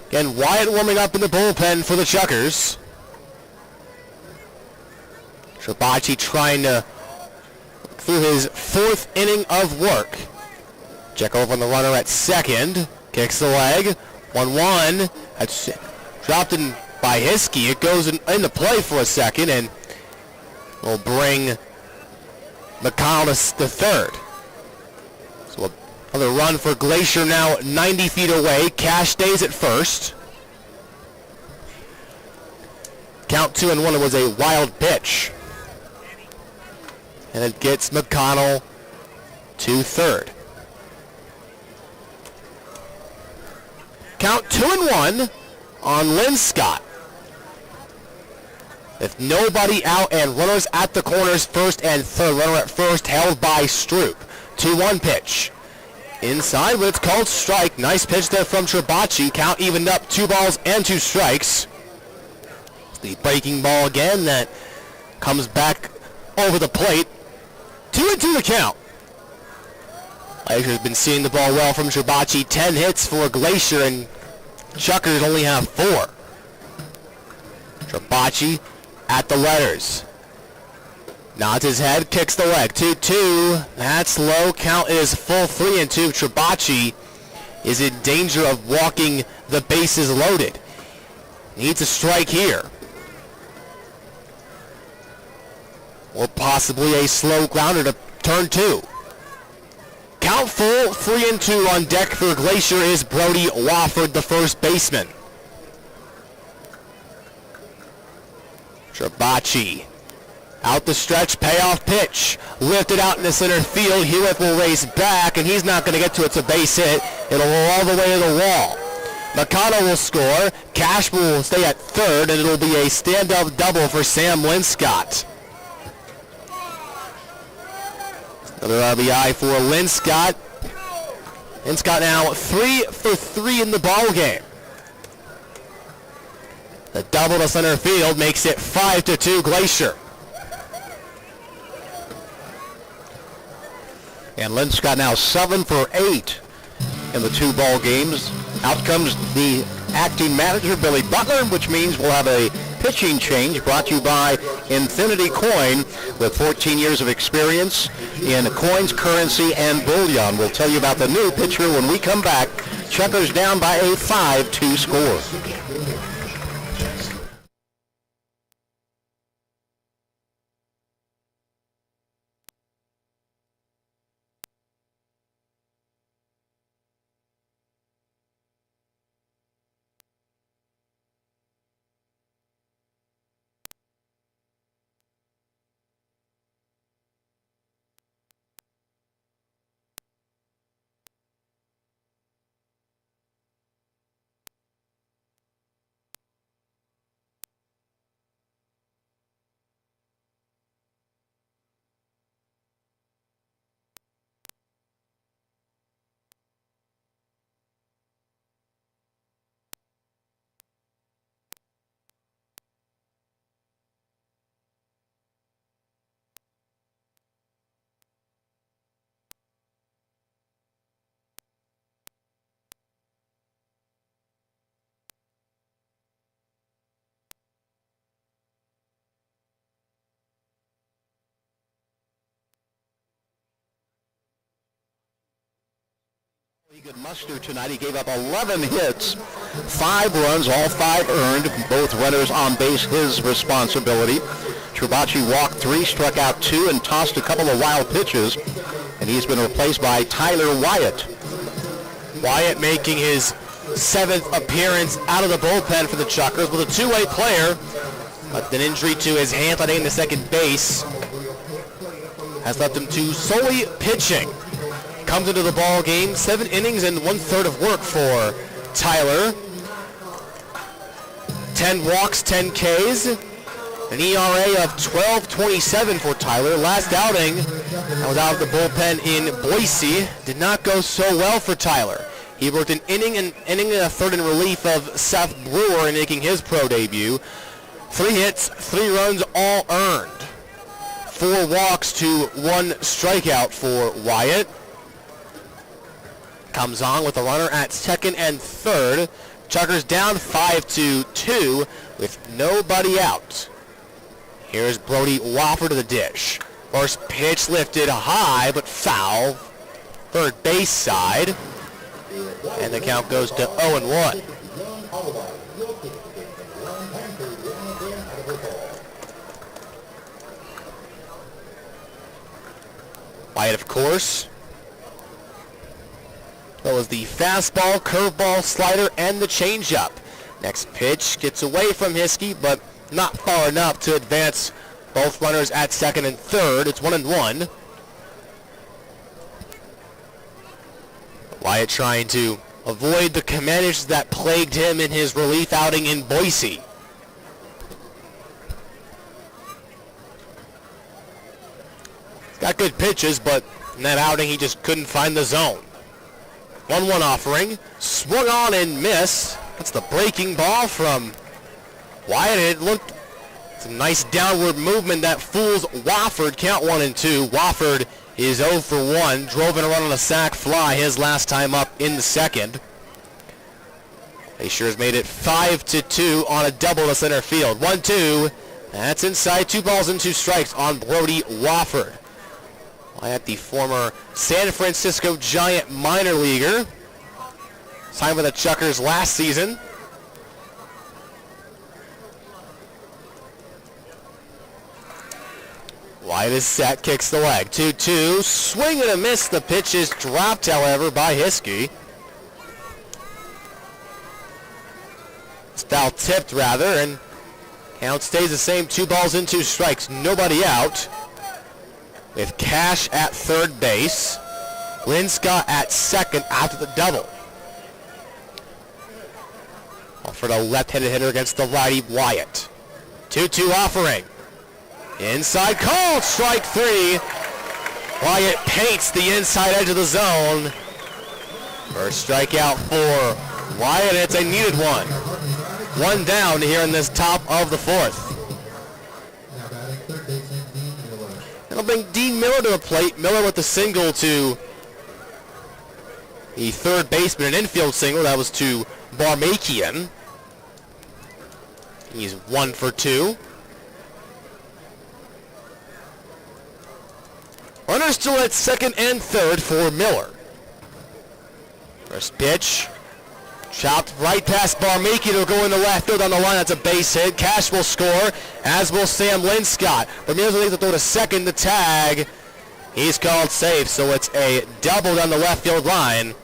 Again, Wyatt warming up in the bullpen for the Chukars. Tribacci trying to through his 4th inning of work. Check over on the runner at second. Kicks the leg. 1-1. That's dropped in by Hiskey. It goes into play for a second and will bring McConnell to third. So another run for Glacier now 90 feet away. Cash stays at first. Count 2-1. It was a wild pitch. And it gets McConnell to third. Count 2-1 on Linscott. With nobody out and runners at the corners, first and third. Runner at first held by Stroop. 2-1 pitch. Inside, but it's called strike. Nice pitch there from Tribacci. Count evened up, 2 balls and 2 strikes. The breaking ball again that comes back over the plate. 2-2 the count. Glacier's been seeing the ball well from Tribacci. 10 hits for Glacier, and Chukars only have 4. Tribacci at the letters. Nods his head, kicks the leg. 2-2. That's low. Count is full 3-2. Tribacci is in danger of walking the bases loaded. Needs a strike here. Or possibly a slow grounder to turn 2. Count full, 3-2 on deck for Glacier is Brody Wofford, the first baseman. Trabachi out the stretch, payoff pitch, lifted out into center field. Hewitt will race back, and he's not going to get to it. It's a base hit. It'll roll all the way to the wall. Nakano will score. Cashman will stay at third, and it'll be a stand-up double for Sam Linscott. Another RBI for Linscott. Linscott now 3 for 3 in the ball game. The double to center field makes it 5-2 Glacier. And Linscott now 7 for 8 in the 2 ball games. Out comes the acting manager, Billy Butler, which means we'll have a pitching change brought to you by Infinity Coin with 14 years of experience in coins, currency, and bullion. We'll tell you about the new pitcher when we come back. Chukars down by a 5-2 score. Good muster tonight. He gave up 11 hits, 5 runs, all 5 earned, both runners on base his responsibility. Trabachi walked 3, struck out 2, and tossed a couple of wild pitches, and he's been replaced by Tyler Wyatt. Wyatt making his 7th appearance out of the bullpen for the Chukars with a two-way player, but an injury to his hand playing the second base has left him to solely pitching. Comes into the ball game, 7 innings and 1/3 of work for Tyler. 10 walks, 10 Ks, an ERA of 12.27 for Tyler. Last outing, that was out of the bullpen in Boise, did not go so well for Tyler. He worked an inning and a third in relief of Seth Brewer in making his pro debut. 3 hits, 3 runs, all earned. 4 walks to 1 strikeout for Wyatt. Comes on with a runner at second and third. Chukars down 5-2 with nobody out. Here's Brody Wofford to the dish. First pitch lifted high but foul. Third base side. And the count goes to 0-1. Wyatt, of course. That was the fastball, curveball, slider, and the changeup. Next pitch gets away from Hiskey, but not far enough to advance both runners at second and third. It's 1-1. Wyatt trying to avoid the command issues that plagued him in his relief outing in Boise. He's got good pitches, but in that outing he just couldn't find the zone. 1-1 offering, swung on and missed. That's the breaking ball from Wyatt. It looked some nice downward movement that fools Wofford. Count 1-2. Wofford is 0 for 1. Drove in a run on a sac fly his last time up in the second. Glacier has made it 5-2 on a double to center field. 1-2. That's inside. 2 balls and 2 strikes on Brody Wofford. Wyatt, the former San Francisco Giant minor leaguer, signed with the Chukars last season. Wyatt is set, kicks the leg. 2-2, swing and a miss. The pitch is dropped, however, by Hiskey. It's foul tipped, rather, and count stays the same. 2 balls and 2 strikes. Nobody out. With Cash at third base. Linscott at second after the double. For the left-handed hitter against the righty Wyatt. 2-2 offering. Inside called, strike 3. Wyatt paints the inside edge of the zone. First strikeout for Wyatt, and it's a needed one. 1 down here in this top of the 4th. That'll bring Dean Miller to the plate. Miller with the single to the third baseman, an infield single. That was to Barmakian. He's 1 for 2. Runners still at second and third for Miller. First pitch. Chopped right past Barmakian. It'll go in the left field on the line. That's a base hit. Cash will score, as will Sam Linscott. Ramirez will take the throw to second. The tag. He's called safe, so it's a double down the left field line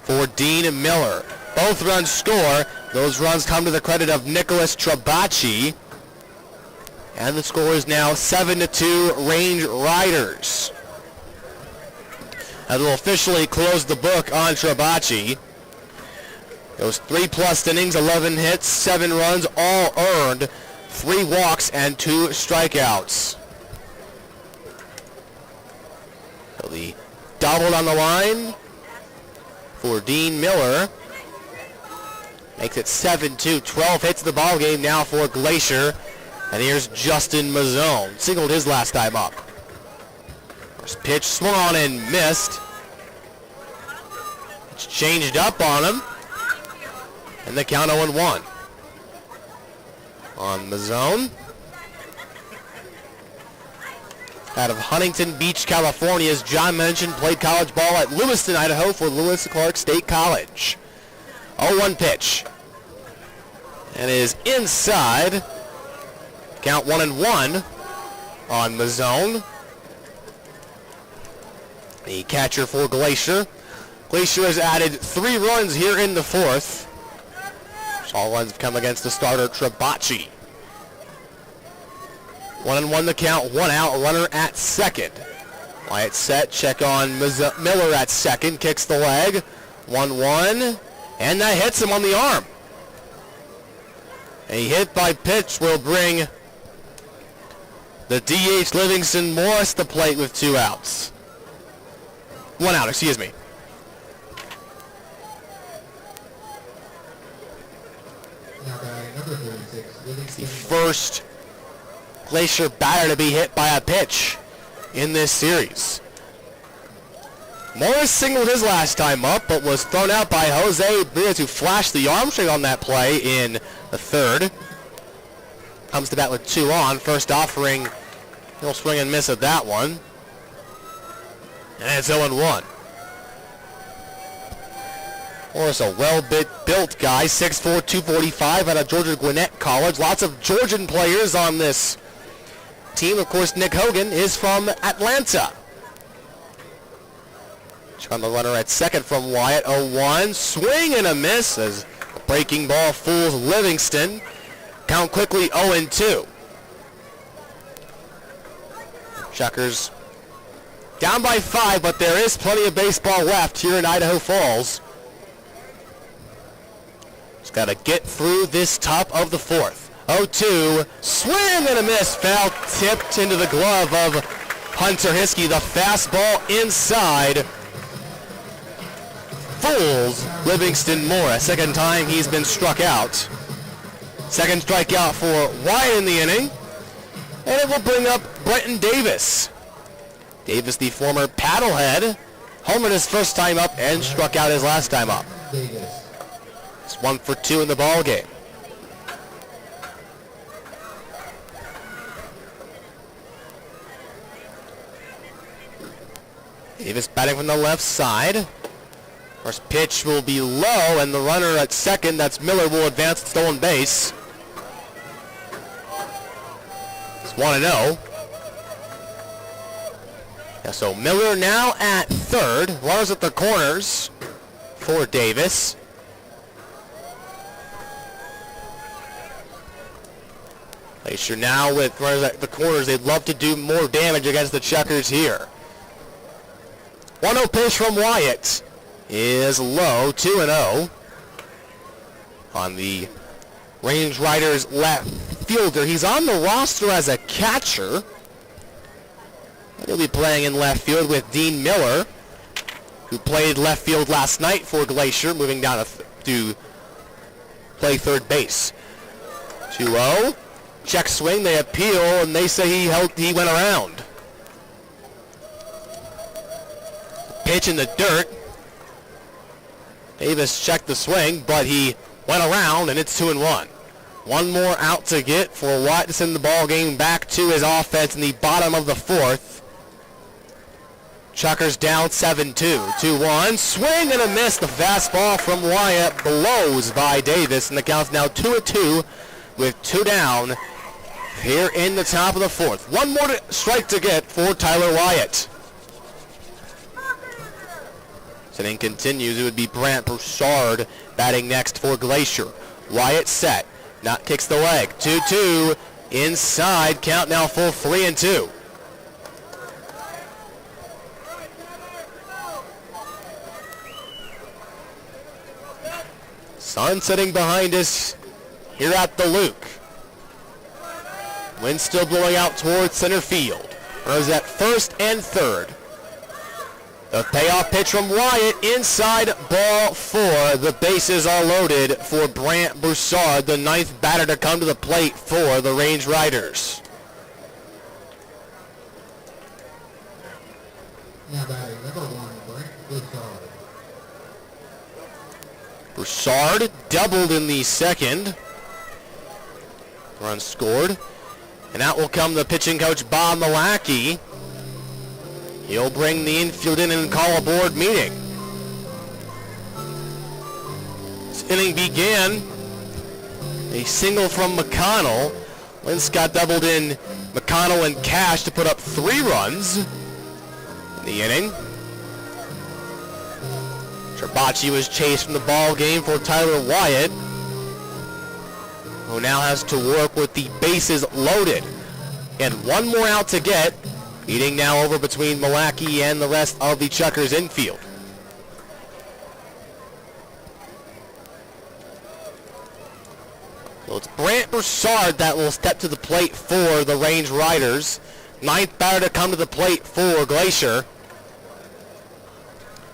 for Dean Miller. Both runs score. Those runs come to the credit of Nicholas Trabacci. And the score is now 7-2 Range Riders. As we'll officially close the book on Trabacci. Those 3+ innings, 11 hits, 7 runs, all earned, 3 walks and 2 strikeouts. So the double on the line for Dean Miller makes it 7-2. 12 hits in the ball game now for Glacier. And here's Justin Mazzone. Singled his last time up. First pitch swung on and missed. It's changed up on him. And the count 0-1. On Mazzone. Out of Huntington Beach, California, as John mentioned, played college ball at Lewiston, Idaho for Lewis Clark State College. 0-1 pitch. And is inside. Count 1-1 on Mazzone. The catcher for Glacier. Glacier has added 3 runs here in the 4th. All runs have come against the starter, Trabacci. 1-1 the count, 1 out, runner at second. Wyatt set, check on Miller at second, kicks the leg. 1-1, and that hits him on the arm. A hit by pitch will bring the DH Livingston Morris to the plate with 2 outs. 1 out, excuse me. The first Glacier batter to be hit by a pitch in this series. Morris singled his last time up, but was thrown out by Jose Briz, who flashed the arm straight on that play in the 3rd. Comes to bat with 2 on. First offering, he'll swing and miss at that one. And it's 0-1. Morris, a well-built guy, 6'4", 245 out of Georgia Gwinnett College. Lots of Georgian players on this team. Of course, Nick Hogan is from Atlanta. Check on the runner at second from Wyatt. 0-1. Swing and a miss as the breaking ball fools Livingston. Count quickly 0-2. Chukars down by 5, but there is plenty of baseball left here in Idaho Falls. Just got to get through this top of the 4th. 0-2, swing and a miss. Foul tipped into the glove of Hunter Hiskey. The fastball inside fools Livingston Morris. Second time he's been struck out. Second strikeout for Wyatt in the inning. And it will bring up Brenton Davis. Davis, the former paddlehead, homered his first time up and struck out his last time up. It's 1 for 2 in the ball game. Davis batting from the left side. First pitch will be low, and the runner at second, that's Miller, will advance to stolen base. It's 1-0. Yeah, so Miller now at third. Runners at the corners for Davis. Glacier now with runners at the corners. They'd love to do more damage against the Chukars here. 1-0 pitch from Wyatt is low, 2-0 on the Range Riders left fielder. He's on the roster as a catcher. He'll be playing in left field with Dean Miller, who played left field last night for Glacier, moving down to play third base. 2-0. Check swing, they appeal, and they say he went around. Pitch in the dirt. Davis checked the swing, but he went around, and it's 2-1. One more out to get for Watt to send the ball game back to his offense in the bottom of the fourth. Chukars down 7-2. 2-1. Swing and a miss. The fastball from Wyatt blows by Davis, and the count's now 2-2 with 2 down here in the top of the fourth. One more strike to get for Tyler Wyatt. Inning continues. It would be Brant Broussard batting next for Glacier. Wyatt set. Not kicks the leg. 2-2 inside. Count now full 3-2. Sun setting behind us here at the Luke. Wind still blowing out towards center field. Runners at first and third. The payoff pitch from Wyatt inside, ball 4. The bases are loaded for Brant Broussard, the 9th batter to come to the plate for the Range Riders. Now batting number 1, Brant Broussard. Broussard doubled in the second. Run scored. And out will come the pitching coach, Bob Malachy. He'll bring the infield in and call a board meeting. This inning began a single from McConnell. Linscott doubled in McConnell and Cash to put up 3 runs in the inning. Trabacci was chased from the ball game for Tyler Wyatt, who now has to work with the bases loaded. And one more out to get. Eating now over between Malachy and the rest of the Chukars infield. So it's Brant Broussard that will step to the plate for the Range Riders. 9th batter to come to the plate for Glacier.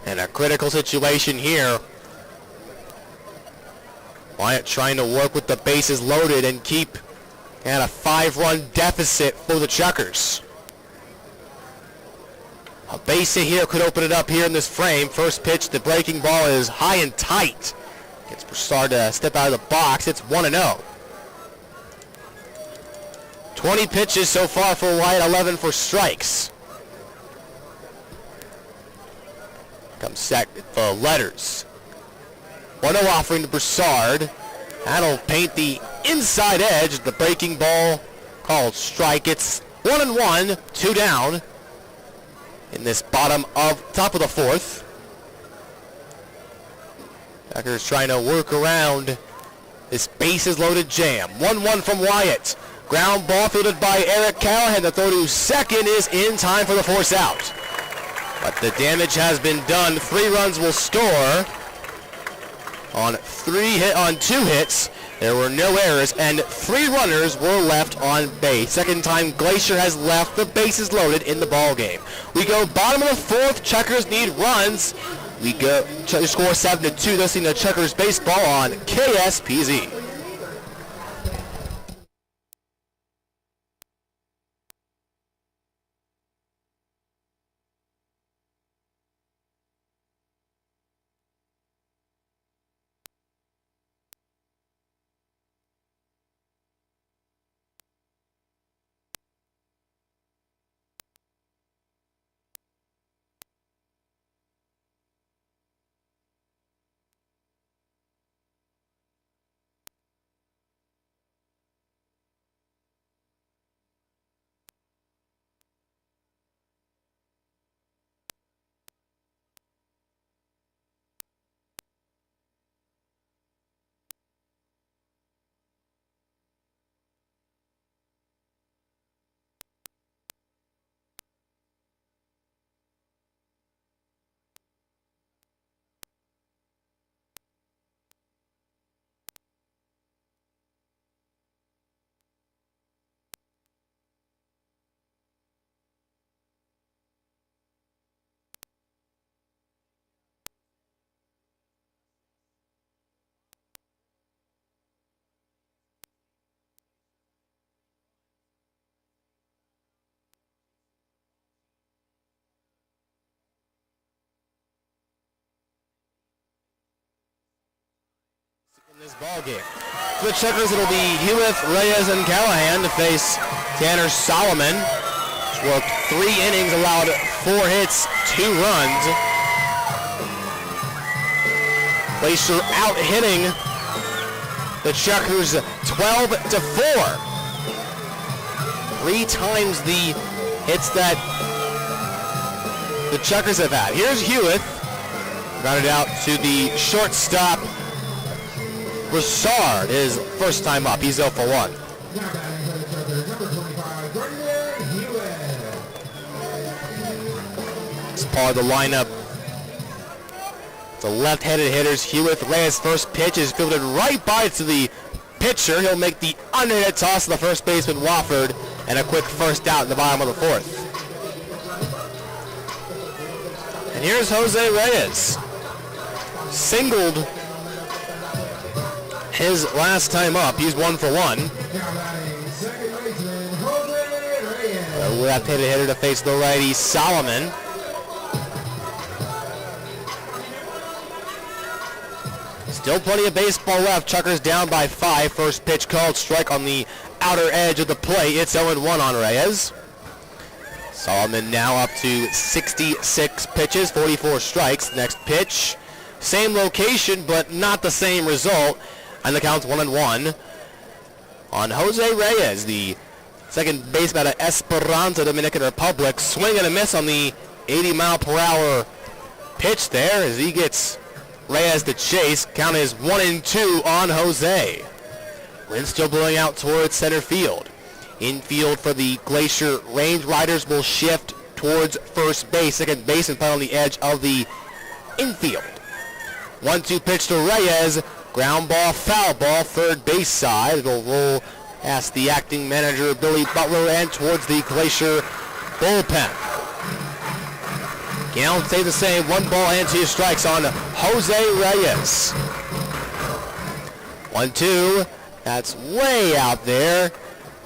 And a critical situation here. Wyatt trying to work with the bases loaded and keep at a 5-run deficit for the Chukars. A base hit here could open it up here in this frame. First pitch, the breaking ball is high and tight. Gets Broussard to step out of the box. It's 1-0. 20 pitches so far for Wyatt, 11 for strikes. Comes set the letters. 1-0 offering to Broussard. That'll paint the inside edge. The breaking ball called strike. It's 1-1, 2 down in this top of the fourth. Chukars trying to work around this bases loaded jam. 1-1 from Wyatt. Ground ball fielded by Eric Callahan. The throw to second is in time for the force out. But the damage has been done. 3 runs will score on 2 hits. There were no errors, and 3 runners were left on base. Second time Glacier has left the bases loaded in the ball game. We go bottom of the fourth. Chukars need runs. We go score 7-2. Listening to Chukars baseball on KSPZ. ball game. For the Chukars, it'll be Hewitt, Reyes, and Callahan to face Tanner Solomon. He's worked 3 innings, allowed 4 hits, 2 runs. Glacier out hitting the Chukars 12-4. 3 times the hits that the Chukars have had. Here's Hewitt. Grounded out to the shortstop. Broussard, his first time up. He's 0 for 1. It's part of the lineup. The left-handed hitters, Hewitt. Reyes' first pitch is fielded right by to the pitcher. He'll make the underhand toss to the first baseman, Wofford, and a quick first out in the bottom of the 4th. And here's Jose Reyes. Singled his last time up. He's 1 for 1. A left-handed hitter to face the righty Solomon. Still plenty of baseball left. Chukars down by 5. First pitch called, strike on the outer edge of the plate. It's 0-1 on Reyes. Solomon now up to 66 pitches, 44 strikes. Next pitch, same location, but not the same result. And the count's 1-1 on Jose Reyes, the second baseman out of Esperanza, Dominican Republic. Swing and a miss on the 80-mile-per-hour pitch there as he gets Reyes to chase. Count is 1-2 on Jose. Wind still blowing out towards center field. Infield for the Glacier Range Riders will shift towards first base. Second base and play on the edge of the infield. 1-2 pitch to Reyes. Ground ball, foul ball, third base side. It'll roll past the acting manager, Billy Butler, and towards the Glacier bullpen. Count stay the same. 1 ball and 2 strikes on Jose Reyes. 1-2. That's way out there.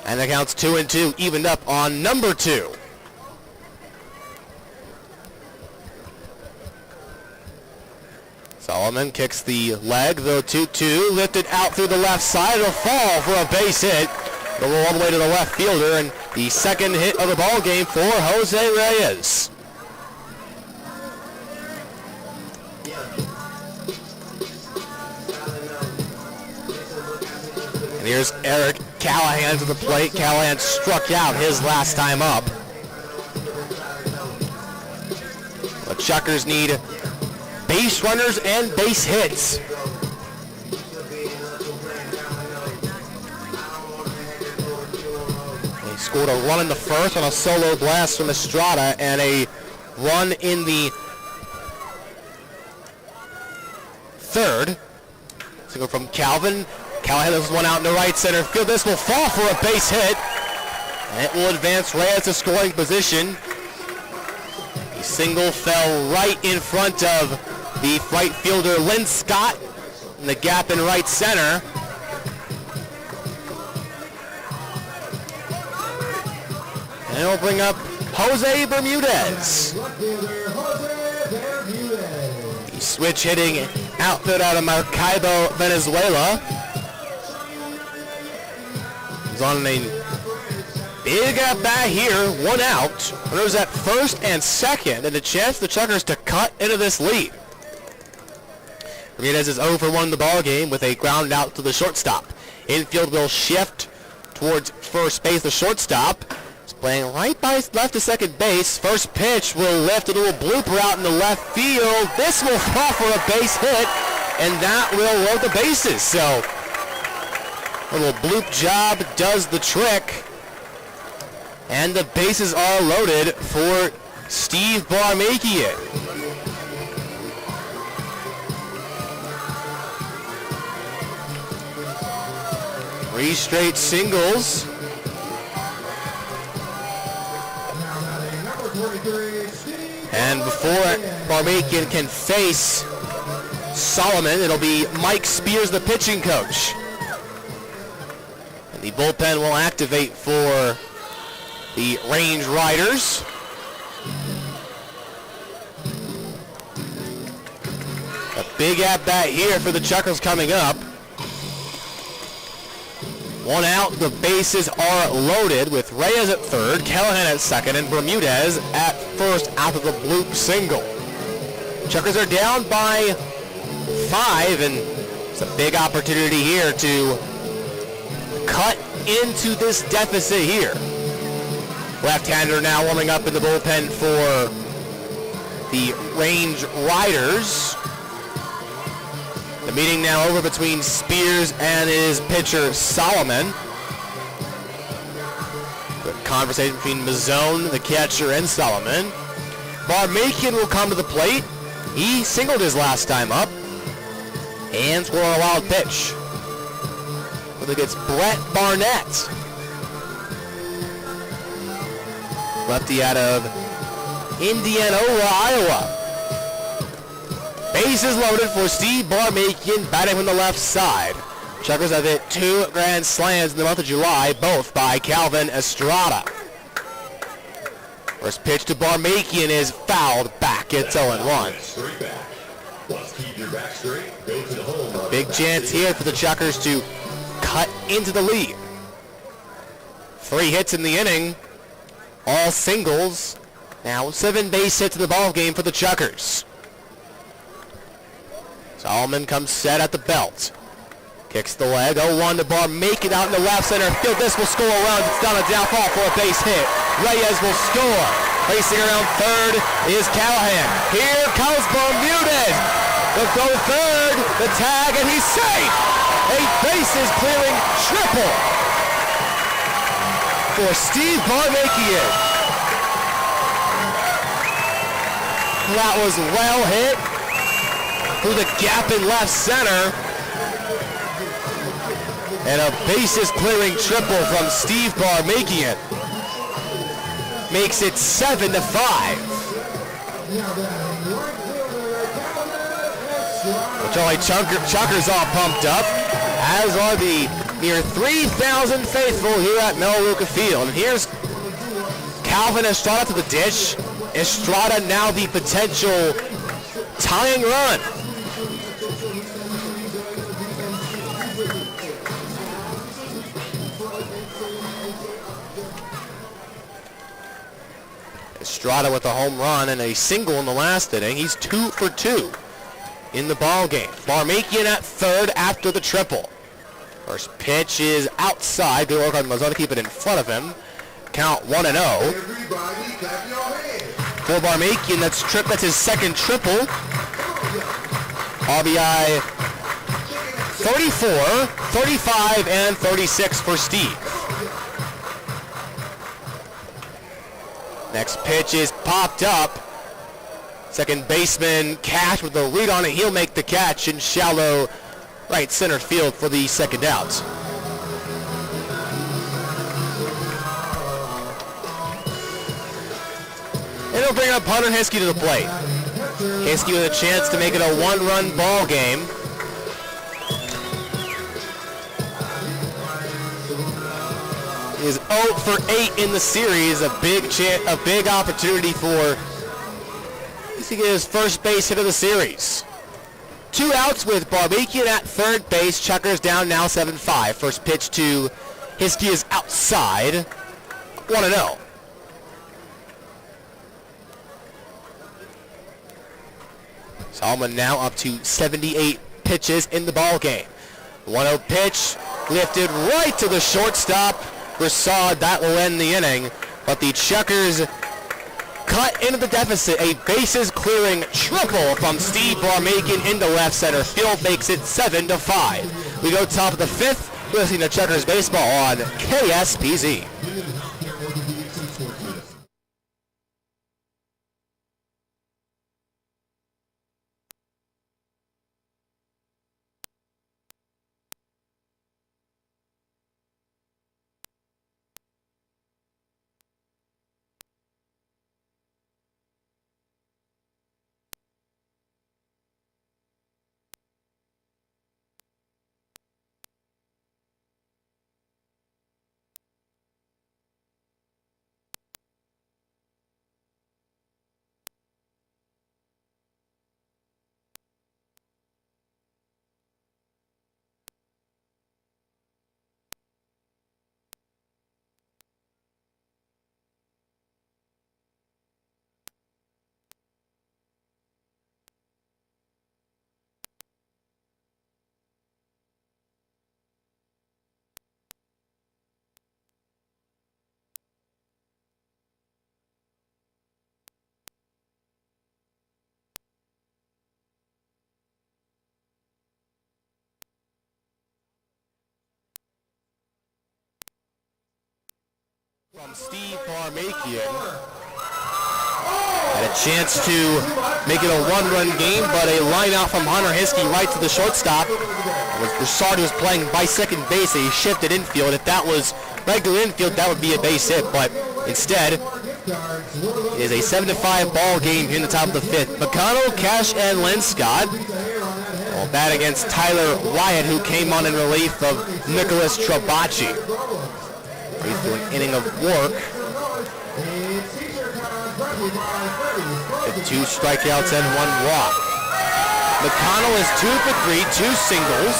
And the count's 2-2, evened up on number 2. Solomon kicks the leg, the 2-2, lifted out through the left side. It'll fall for a base hit. It'll roll all the way to the left fielder, and the second hit of the ball game for Jose Reyes. And here's Eric Callahan to the plate. Callahan struck out his last time up. The Chukars need base runners and base hits. He scored a run in the first on a solo blast from Estrada and a run in the third. Single from Calvin. Callahan has one out in the right center field. This will fall for a base hit. And it will advance Reyes to scoring position. The single fell right in front of the right fielder Lynn Scott in the gap in right center. And it'll bring up Jose Bermudez. The switch hitting outfit out of Maracaibo, Venezuela. He's on a big at bat here, 1 out. Runners at first and second, and a chance for the Chukars to cut into this lead. Bermudez is 0 for 1 in the ball game with a ground out to the shortstop. Infield will shift towards first base. The shortstop is playing right by left to second base. First pitch will lift a little blooper out in the left field. This will fall for a base hit, and that will load the bases. So a little bloop job does the trick, and the bases are loaded for Steve Barmakian. Three straight singles. And before Barmakian can face Solomon, it'll be Mike Spears, the pitching coach. And the bullpen will activate for the Range Riders. A big at-bat here for the Chukars coming up. One out, the bases are loaded with Reyes at third, Callahan at second, and Bermudez at first after the bloop single. Chukars are down by 5, and it's a big opportunity here to cut into this deficit here. Left-hander now warming up in the bullpen for the Range Riders. The meeting now over between Spears and his pitcher Solomon. The conversation between Mazzone, the catcher, and Solomon. Barmakian will come to the plate. He singled his last time up and scored on a wild pitch. I think it's Brett Barnett. Lefty out of Indianola, Iowa. Bases loaded for Steve Barmakian, batting from the left side. Chukars have hit 2 grand slams in the month of July, both by Calvin Estrada. First pitch to Barmakian is fouled back. It's 0-1. Big chance here for the Chukars to cut into the lead. 3 hits in the inning, all singles. Now 7 base hits in the ball game for the Chukars. Solomon comes set at the belt. Kicks the leg. 0-1 to Barmakian out in the left center field. This will score a run. It's down a downfall for a base hit. Reyes will score. Racing around third is Callahan. Here comes Bermudez. The go third, the tag, and he's safe. A bases clearing triple for Steve Barmakian. That was well hit through the gap in left center. And a bases clearing triple from Steve Barmakian makes it 7-5. Charlie Chukars all pumped up, as are the near 3,000 faithful here at Melaleuca Field. And here's Calvin Estrada to the dish. Estrada now the potential tying run. Estrada with a home run and a single in the last inning. He's 2 for 2 in the ball game. Barmakian at third after the triple. First pitch is outside. Good work on Mazzone to keep it in front of him. Count 1-0. For Barmakian, that's his second triple. RBI 34, 35, and 36 for Steve. Next pitch is popped up. Second baseman Cash with a read on it. He'll make the catch in shallow right center field for the second out. And he'll bring up Hunter Hiskey to the plate. Hiskey with a chance to make it a 1-run ball game. Is 0 for 8 in the series. A big opportunity for to get his first base hit of the series. 2 outs with Barmakian at third base. Chukars down now 7-5. First pitch to Hiskey is outside. 1-0. Solomon now up to 78 pitches in the ball game. 1-0 pitch lifted right to the shortstop. Broussard, that will end the inning. But the Chukars cut into the deficit. A bases clearing triple from Steve Barmakian into left center field makes it 7-5. We go top of the 5th. Listening to Chukars baseball on KSPZ. From Steve Parmakian. Had a chance to make it a one-run game, but a line out from Hunter Hiskey right to the shortstop. Broussard was playing by second base, and he shifted infield. If that was regular infield, that would be a base hit, but instead, it is a 7-5 ball game here in the top of the fifth. McConnell, Cash, and Linscott will bat against Tyler Wyatt, who came on in relief of Nicholas Trabacci. He's doing an inning of work. With 2 strikeouts and 1 walk. McConnell is 2 for 3, 2 singles,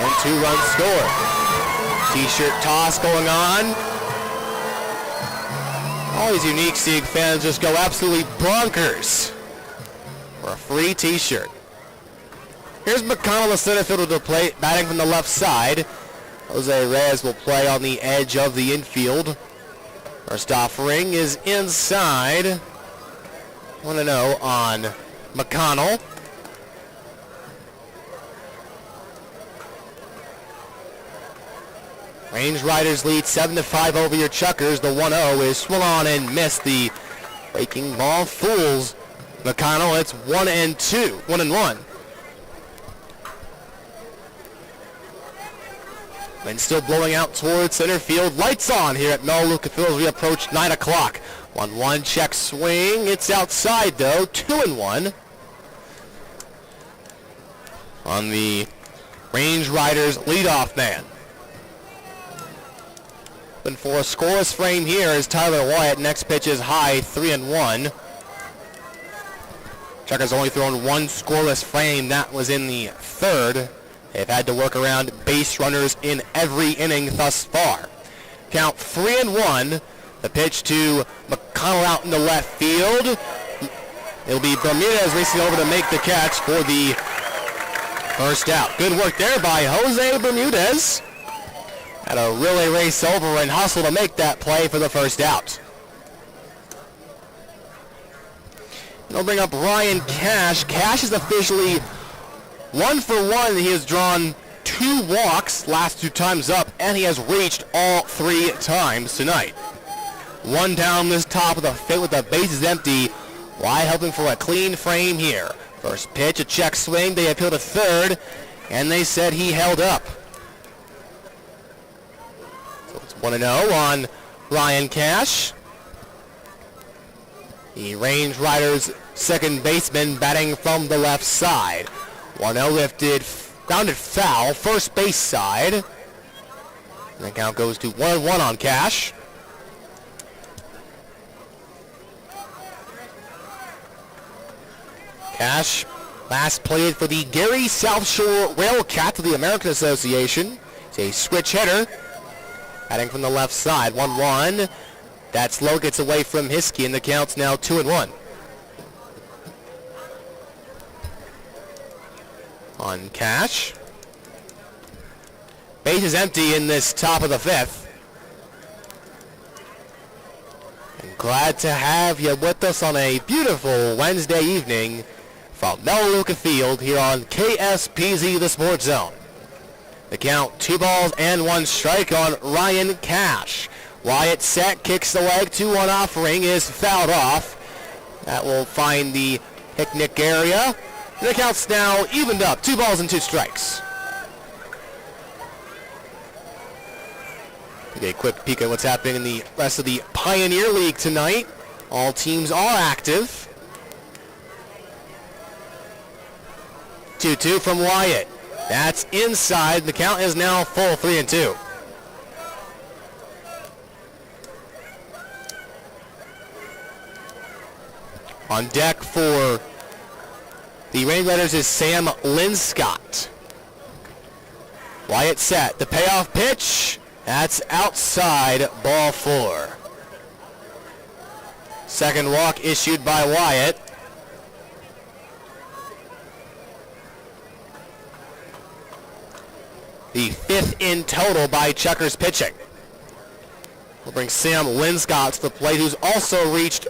and 2 runs scored. T-shirt toss going on. Always unique seeing fans just go absolutely bonkers for a free T-shirt. Here's McConnell, the center fielder, to play, batting from the left side. Jose Reyes will play on the edge of the infield. First offering is inside. 1-0 on McConnell. Range Riders lead 7-5 over your Chukars. The 1-0 is swung on and missed. The breaking ball fools McConnell. It's 1-2, 1-1. And still blowing out towards center field. Lights on here at Melaleuca Field as we approach 9 o'clock. 1-1 check swing. It's outside though. 2-1 on the Range Riders leadoff man. And for a scoreless frame here is Tyler Wyatt. Next pitch is high, 3-1. Chukars only thrown 1 scoreless frame. That was in the third. They've had to work around base runners in every inning thus far. Count 3-1. The pitch to McConnell out in the left field. It'll be Bermudez racing over to make the catch for the first out. Good work there by Jose Bermudez. Had to really race over and hustle to make that play for the first out. They'll bring up Ryan Cash. Cash is officially 1 for 1. He has drawn 2 walks last 2 times up, and he has reached all 3 times tonight. 1 down this top of the fifth with the bases empty. Wyatt helping for a clean frame here. First pitch, a check swing. They appealed to third, and they said he held up. So it's 1-0 on Ryan Cash. The Range Riders second baseman batting from the left side. 1-0 lifted, grounded foul, first base side. And the count goes to 1-1 on Cash. Cash last played for the Gary South Shore Railcats of the American Association. He's a switch hitter, batting from the left side. 1-1. That slow gets away from Hiskey, and the count's now 2-1. On Cash. Base is empty in this top of the fifth. And glad to have you with us on a beautiful Wednesday evening from Melaleuca Field here on KSPZ, the Sports Zone. The count, 2 balls and 1 strike on Ryan Cash. Wyatt set, kicks the leg, 2-1 offering is fouled off. That will find the picnic area. And the count's now evened up, 2 balls and 2 strikes. Take a quick peek at what's happening in the rest of the Pioneer League tonight. All teams are active. 2-2 from Wyatt. That's inside. The count is now full, 3-2. On deck for the Range Riders is Sam Linscott. Wyatt set. The payoff pitch. That's outside, ball 4. Second walk issued by Wyatt. The 5th in total by Chukars pitching. We'll bring Sam Linscott to the plate, who's also reached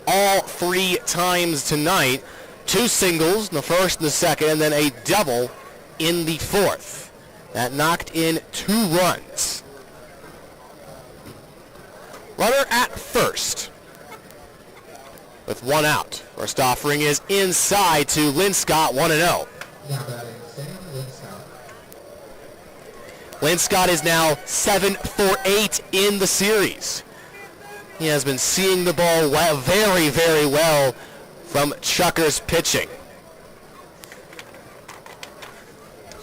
all 3 times tonight. 2 singles in the first and the second, and then a double in the 4th. That knocked in 2 runs. Runner at first with one out. First offering is inside to Linscott, 1-0. Now batting Sam Linscott. Linscott is now 7 for 8 in the series. He has been seeing the ball well, very, very well from Chukars pitching.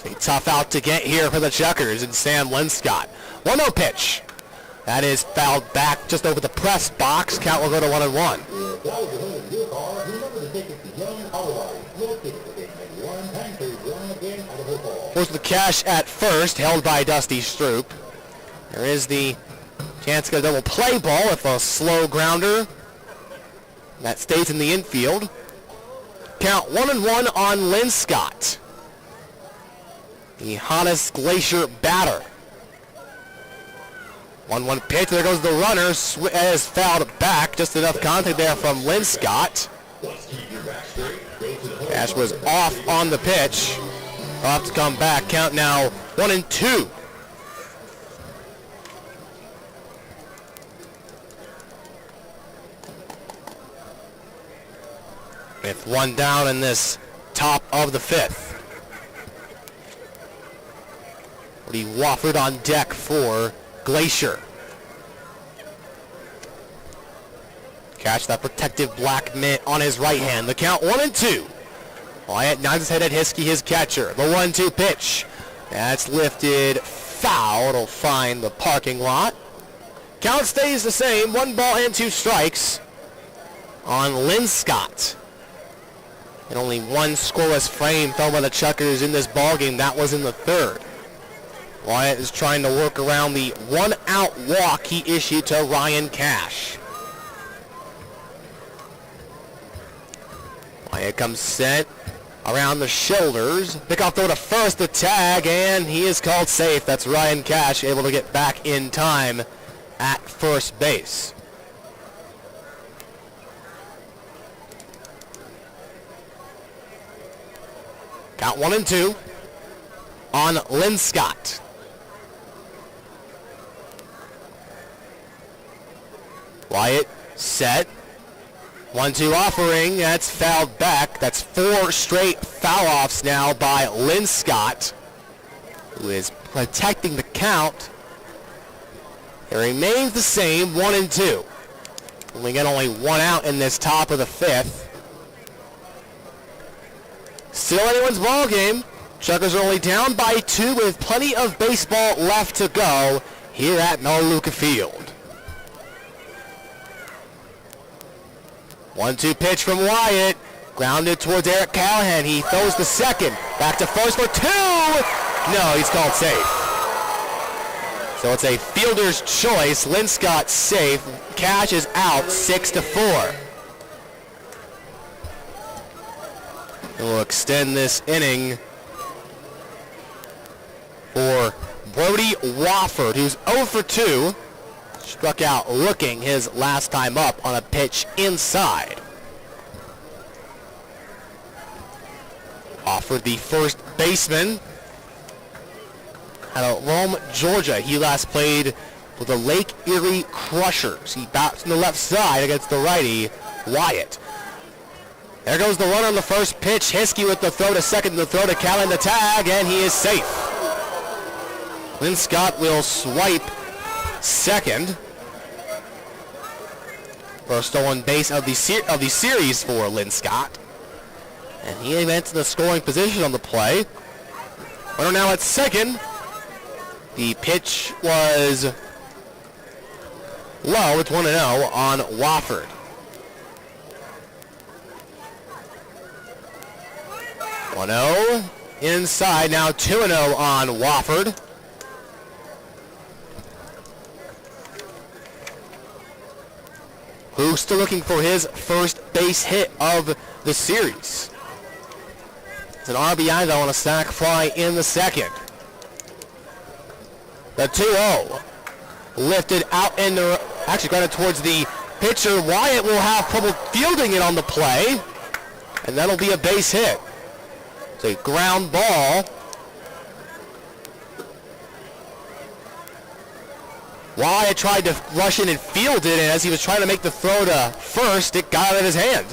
A tough out to get here for the Chukars and Sam Linscott. 1-0 pitch. That is fouled back just over the press box. Count will go to 1-1. Goes the cash at first, held by Dusty Stroop. There is the chance to get a double play ball with a slow grounder. That stays in the infield. Count 1-1 on Linscott, the hottest Glacier batter. 1-1 pitch. There goes the runner. Is fouled back. Just enough contact there from Linscott. Cash was off on the pitch. Off to come back. Count now 1-2. With one down in this top of the fifth. Woody Wofford on deck for Glacier. Catch that protective black mitt on his right hand. The count 1-2. Wyatt nods his head at Hiskey, his catcher. The 1-2 pitch. That's lifted foul. It'll find the parking lot. Count stays the same. 1 ball and 2 strikes on Linscott. And only one scoreless frame thrown by the Chukars in this ballgame. That was in the third. Wyatt is trying to work around the 1-out walk he issued to Ryan Cash. Wyatt comes set around the shoulders. Pickoff throw to first, the tag, and he is called safe. That's Ryan Cash able to get back in time at first base. Count 1-2 on Linscott. Wyatt set. 1-2 offering. That's fouled back. That's 4 straight foul-offs now by Linscott, who is protecting the count. It remains the same, 1-2. We get only 1 out in this top of the fifth. Still anyone's ball game. Chukars are only down by 2 with plenty of baseball left to go here at Melaleuca Field. 1-2 pitch from Wyatt. Grounded towards Eric Callahan. He throws the second. Back to first for 2. No, he's called safe. So it's a fielder's choice. Linscott safe. Cash is out 6-4. And we'll extend this inning for Brody Wofford, who's 0 for 2. Struck out looking his last time up on a pitch inside. Wofford, the first baseman out of Rome, Georgia. He last played with the Lake Erie Crushers. He bats on the left side against the righty, Wyatt. There goes the runner on the first pitch. Hiskey with the throw to second, the throw to Callan, the tag, and he is safe. Linscott will swipe second. First stolen base of the series for Linscott. And he advanced in the scoring position on the play. Runner now at second. The pitch was low. It's 1-0 on Wofford. 1-0 inside. Now 2-0 on Wofford. Who's still looking for his first base hit of the series. It's an RBI though on a sac fly in the second. The 2-0 lifted out into, actually grounded towards the pitcher. Wyatt will have trouble fielding it on the play, and that'll be a base hit. It's a ground ball. Wyatt tried to rush in and field it, and as he was trying to make the throw to first, it got out of his hand.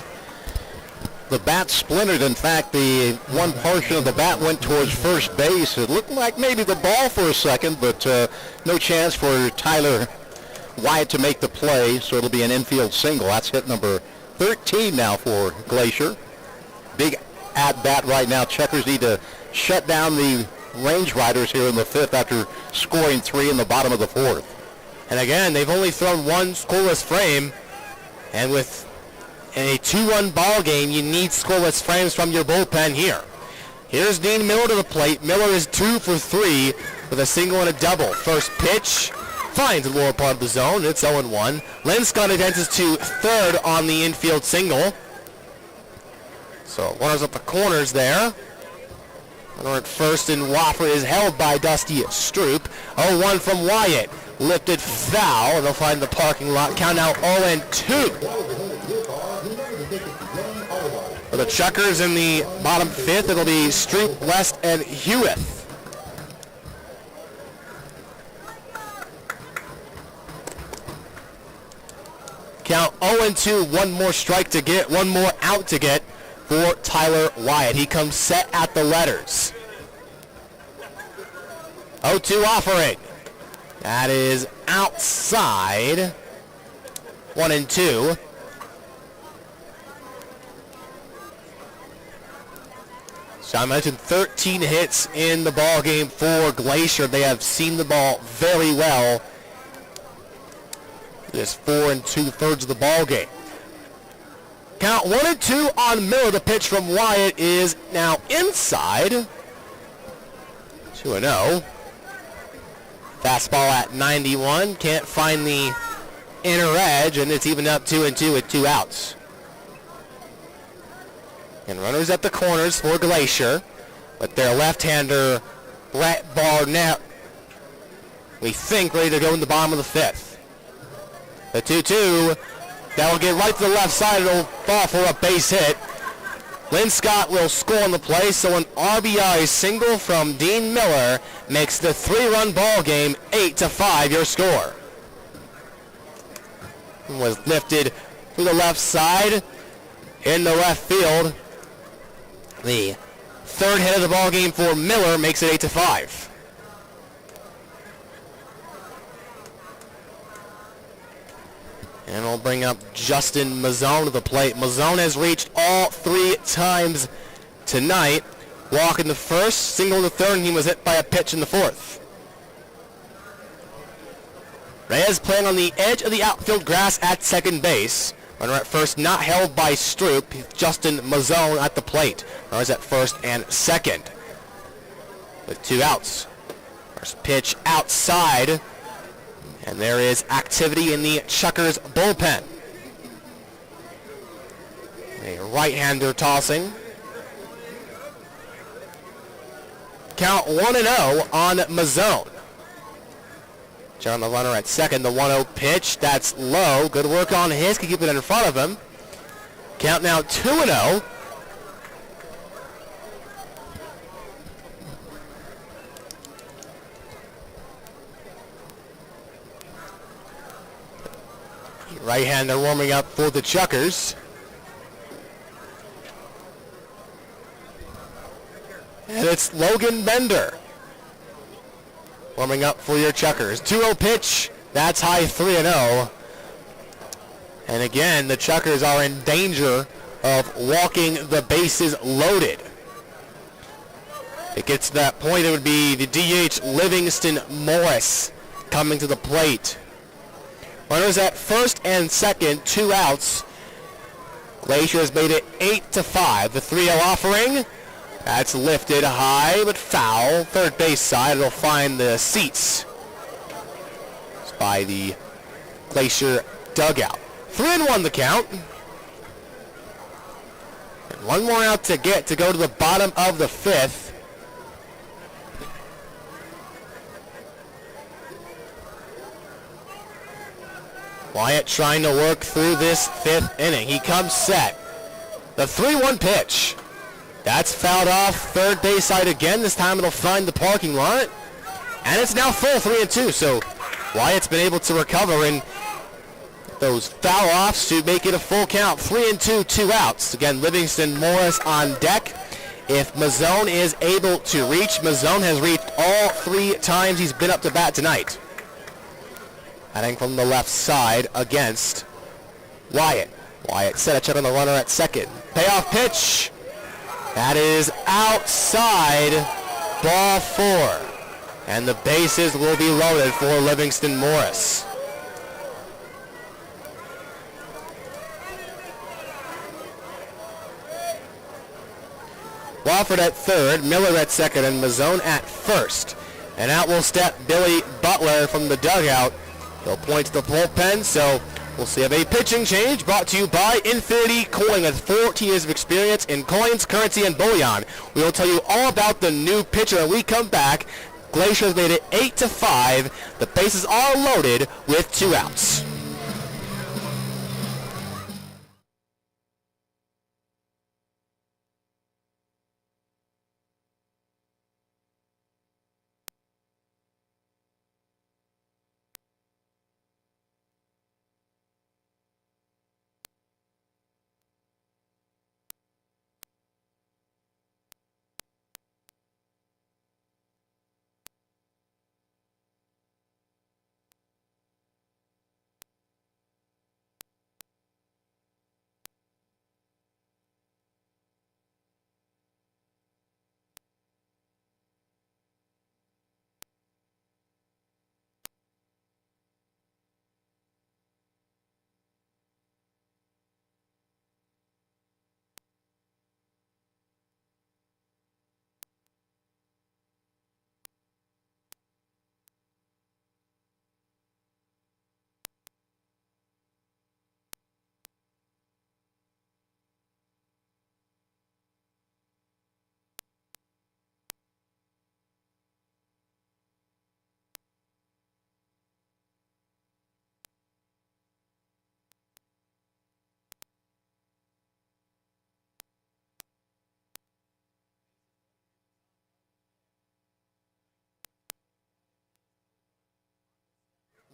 The bat splintered. In fact, the one portion of the bat went towards first base. It looked like maybe the ball for a second, but no chance for Tyler Wyatt to make the play, so it'll be an infield single. That's hit number 13 now for Glacier. Big at-bat right now. Chukars need to shut down the Range Riders here in the fifth after scoring 3 in the bottom of the fourth. And again, they've only thrown one scoreless frame, and with a 2-run ball game, you need scoreless frames from your bullpen here. Here's Dean Miller to the plate. Miller is 2 for 3 with a single and a double. First pitch finds the lower part of the zone. It's 0-1. Linscott advances to third on the infield single. So runners up the corners there. Runner at first, and Wofford is held by Dusty Stroop. 0-1 from Wyatt. Lifted foul, and they'll find the parking lot. Count now 0-2. For the Chukars in the bottom fifth, it'll be Stroop, West, and Hewitt. Count 0-2, one more strike to get, one more out to get for Tyler Wyatt. He comes set at the letters. 0-2 offering. That is outside. 1-2. So I mentioned 13 hits in the ball game for Glacier. They have seen the ball very well. It is 4 2/3 of the ball game. Count 1-2 on Miller. The pitch from Wyatt is now inside. 2-0. Fastball at 91. Can't find the inner edge, and it's even up 2-2 with 2 outs. And runners at the corners for Glacier, but their left-hander, Brett Barnett, we think ready to go in the bottom of the fifth. The 2-2, that'll get right to the left side. It'll fall for a base hit. Linscott will score on the play, so an RBI single from Dean Miller makes the 3-run ball game 8-5 your score. Was lifted to the left side in the left field. The third hit of the ball game for Miller makes it 8-5. And we'll bring up Justin Mazzone to the plate. Mazzone has reached all 3 times tonight. Walk in the first, single in the third, and he was hit by a pitch in the fourth. Reyes playing on the edge of the outfield grass at second base. Runner at first not held by Stroop. Justin Mazzone at the plate. Runners at first and second with 2 outs. First pitch outside. And there is activity in the Chukars bullpen. A right-hander tossing. Count 1-0 on Mazzone. John the runner at second, the 1-0 pitch. That's low. Good work on his. Can keep it in front of him. Count now 2-0. Right-hander warming up for the Chukars. And it's Logan Bender warming up for your Chukars. 2-0 pitch. That's high 3-0. And again, the Chukars are in danger of walking the bases loaded. If it gets to that point, it would be the DH Livingston Morris coming to the plate. Runners at first and second, 2 outs. Glacier has made it 8-5. The 3-0 offering. That's lifted high, but foul. Third base side, it'll find the seats. It's by the Glacier dugout. 3-1 the count. And one more out to get to go to the bottom of the fifth. Wyatt trying to work through this 5th inning. He comes set. The 3-1 pitch. That's fouled off third base side again. This time it'll find the parking lot. And it's now full 3-2. So Wyatt's been able to recover and those foul-offs to make it a full count. 3-2, 2 outs. Again, Livingston Morris on deck. If Mazzone is able to reach, Mazzone has reached all 3 times he's been up to bat tonight. Heading from the left side against Wyatt. Wyatt set a check on the runner at second. Payoff pitch. That is outside, ball 4. And the bases will be loaded for Livingston Morris. Wofford at third, Miller at second, and Mazzone at first. And out will step Billy Butler from the dugout. He'll point to the bullpen, so we'll see a pitching change brought to you by Infinity Coin with 14 years of experience in coins, currency, and bullion. We will tell you all about the new pitcher when we come back. Glacier has made it 8-5. The bases are loaded with 2 outs.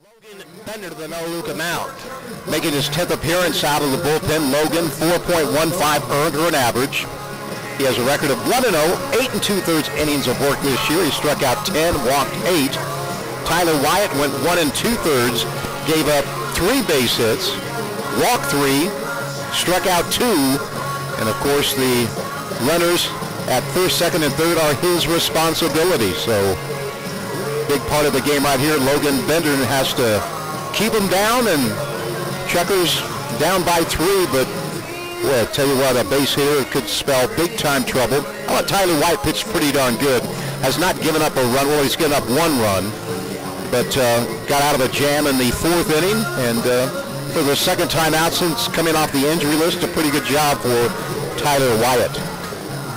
Logan Bender to the Melaleuca mound. Making his 10th appearance out of the bullpen, Logan, 4.15 earned run average. He has a record of 1-0, 8 2/3 innings of work this year. He struck out 10, walked 8. Tyler Wyatt went 1 2/3, gave up 3 base hits, walked 3, struck out 2, and of course the runners at first, second, and third are his responsibility. So big part of the game right here. Logan Bender has to keep him down, and Chukars down by 3, but boy, I tell you what, a base hitter could spell big time trouble. I thought Tyler White pitched pretty darn good. Has not given up a run. Well, he's given up 1 run, but got out of a jam in the 4th inning, and for the second time out since coming off the injury list, a pretty good job for Tyler Wyatt.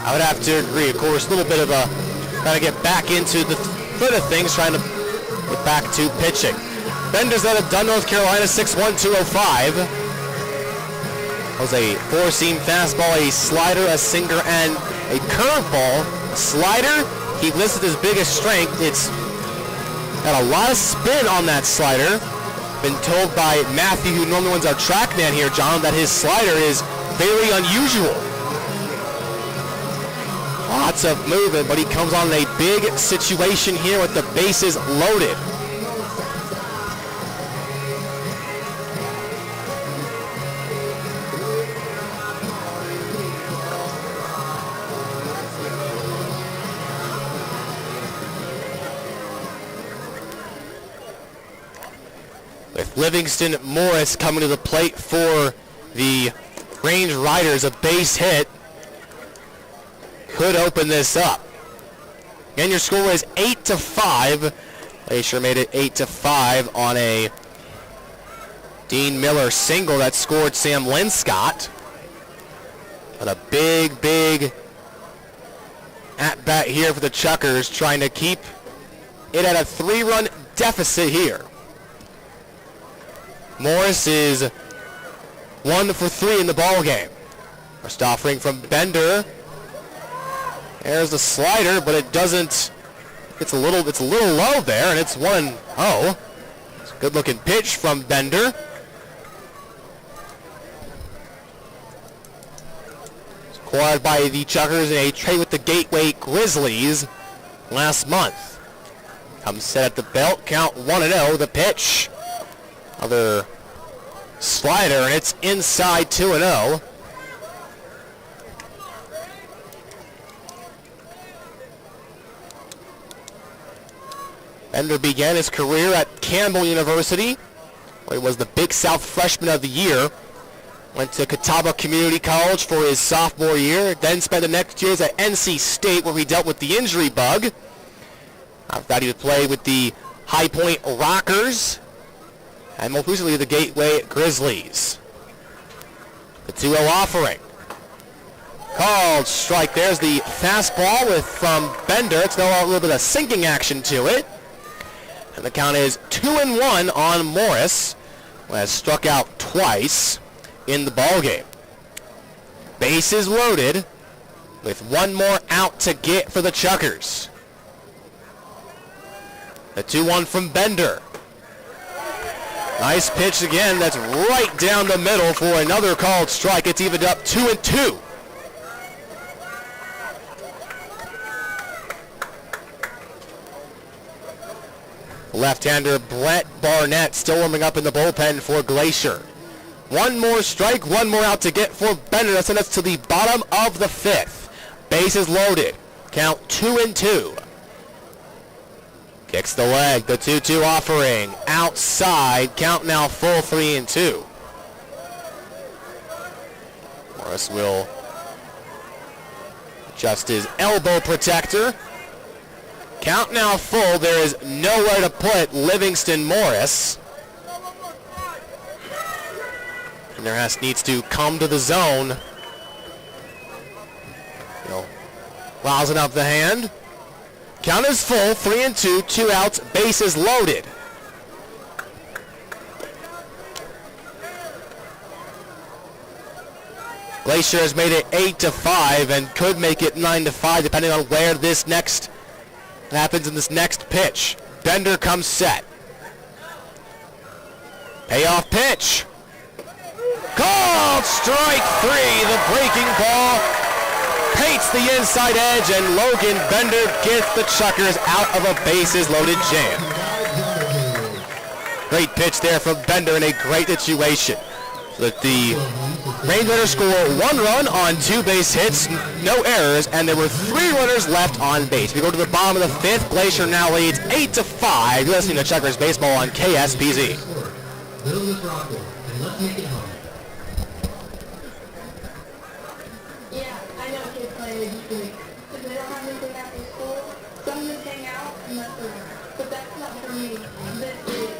I would have to agree. Of course, a little bit of a trying to get back into the foot of things, trying to get back to pitching. Bender's out of Dunn, North Carolina, 6'1", 205. That was a 4-seam fastball, a slider, a sinker, and a curveball. Slider, he listed his biggest strength. It's got a lot of spin on that slider. Been told by Matthew, who normally runs our track man here, John, that his slider is very unusual. Lots of movement, but he comes on in a big situation here with the bases loaded. With Livingston Morris coming to the plate for the Range Riders, a base hit could open this up. Again, your score is 8-5. Glacier made it 8-5 on a Dean Miller single that scored Sam Linscott. But a big at-bat here for the Chukars, trying to keep it at a 3-run deficit here. Morris is 1 for 3 in the ball game. First offering from Bender. There's the slider, but it doesn't. It's a little low there, and it's 1-0. Good-looking pitch from Bender. Acquired by the Chukars in a trade with the Gateway Grizzlies last month. Comes set at the belt, count 1-0, the pitch. Another slider, and it's inside 2-0. Bender began his career at Campbell University, where he was the Big South Freshman of the Year. Went to Catawba Community College for his sophomore year, then spent the next years at NC State, where he dealt with the injury bug. After that, he would play with the High Point Rockers, and most recently the Gateway Grizzlies. The 2-0 offering. Called strike. There's the fastball from Bender. It's now a little bit of sinking action to it. And the count is 2-1 on Morris, who has struck out twice in the ballgame. Bases loaded with one more out to get for the Chukars. The 2-1 from Bender. Nice pitch again. That's right down the middle for another called strike. It's evened up 2-2. Left-hander Brett Barnett still warming up in the bullpen for Glacier. One more strike, one more out to get for Bender. That sends us to the bottom of the fifth. Bases loaded. Count 2-2. Kicks the leg. The 2-2 offering. Outside. Count now full 3-2. Morris will adjust his elbow protector. Count now full. There is nowhere to put Livingston Morris. And there needs to come to the zone. Rousing up the hand. Count is full. 3-2. 2 outs. Bases loaded. Glacier has made it 8-5 and could make it 9-5 depending on where this next happens in this next pitch. Bender comes set. Payoff pitch. Called strike 3. The breaking ball paints the inside edge, and Logan Bender gets the Chukars out of a bases loaded jam. Great pitch there from Bender in a great situation. So that the Range Runners score 1 run on 2 base hits, no errors, and there were 3 runners left on base. We go to the bottom of the 5th. Glacier now leads 8-5. You're listening to Chukars Baseball on KSPZ. Yeah, I know kids play this week. Because they don't have anything after school, some just hang out and that's it. But that's not for me. This is.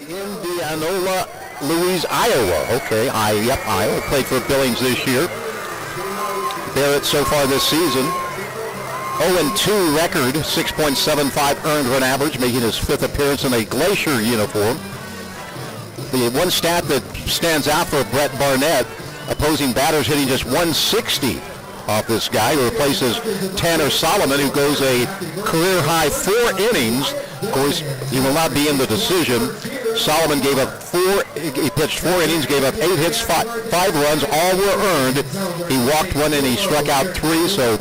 Indianola, Louise, Iowa. Okay, Iowa played for Billings this year. Barrett so far this season, 0-2 record, 6.75 earned run average, making his 5th appearance in a Glacier uniform. The one stat that stands out for Brett Barnett, opposing batters hitting just 160 off this guy, who replaces Tanner Solomon, who goes a career-high 4 innings. Of course, he will not be in the decision. Solomon gave up he pitched 4 innings, gave up 8 hits, 5 runs, all were earned. He walked 1 and he struck out 3, so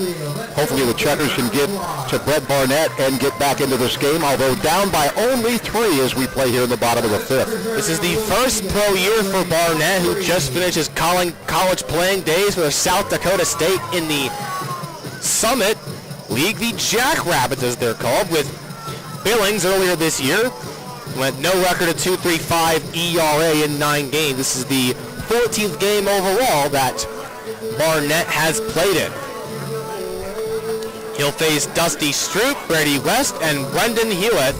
hopefully the Chukars can get to Brett Barnett and get back into this game, although down by only 3 as we play here in the bottom of the 5th. This is the first pro year for Barnett, who just finished his college playing days for South Dakota State in the Summit League, the Jackrabbits as they're called, with Billings earlier this year. Went no record of 2.35 ERA in 9 games. This is the 14th game overall that Barnett has played in. He'll face Dusty Stroop, Brady West, and Brendan Hewitt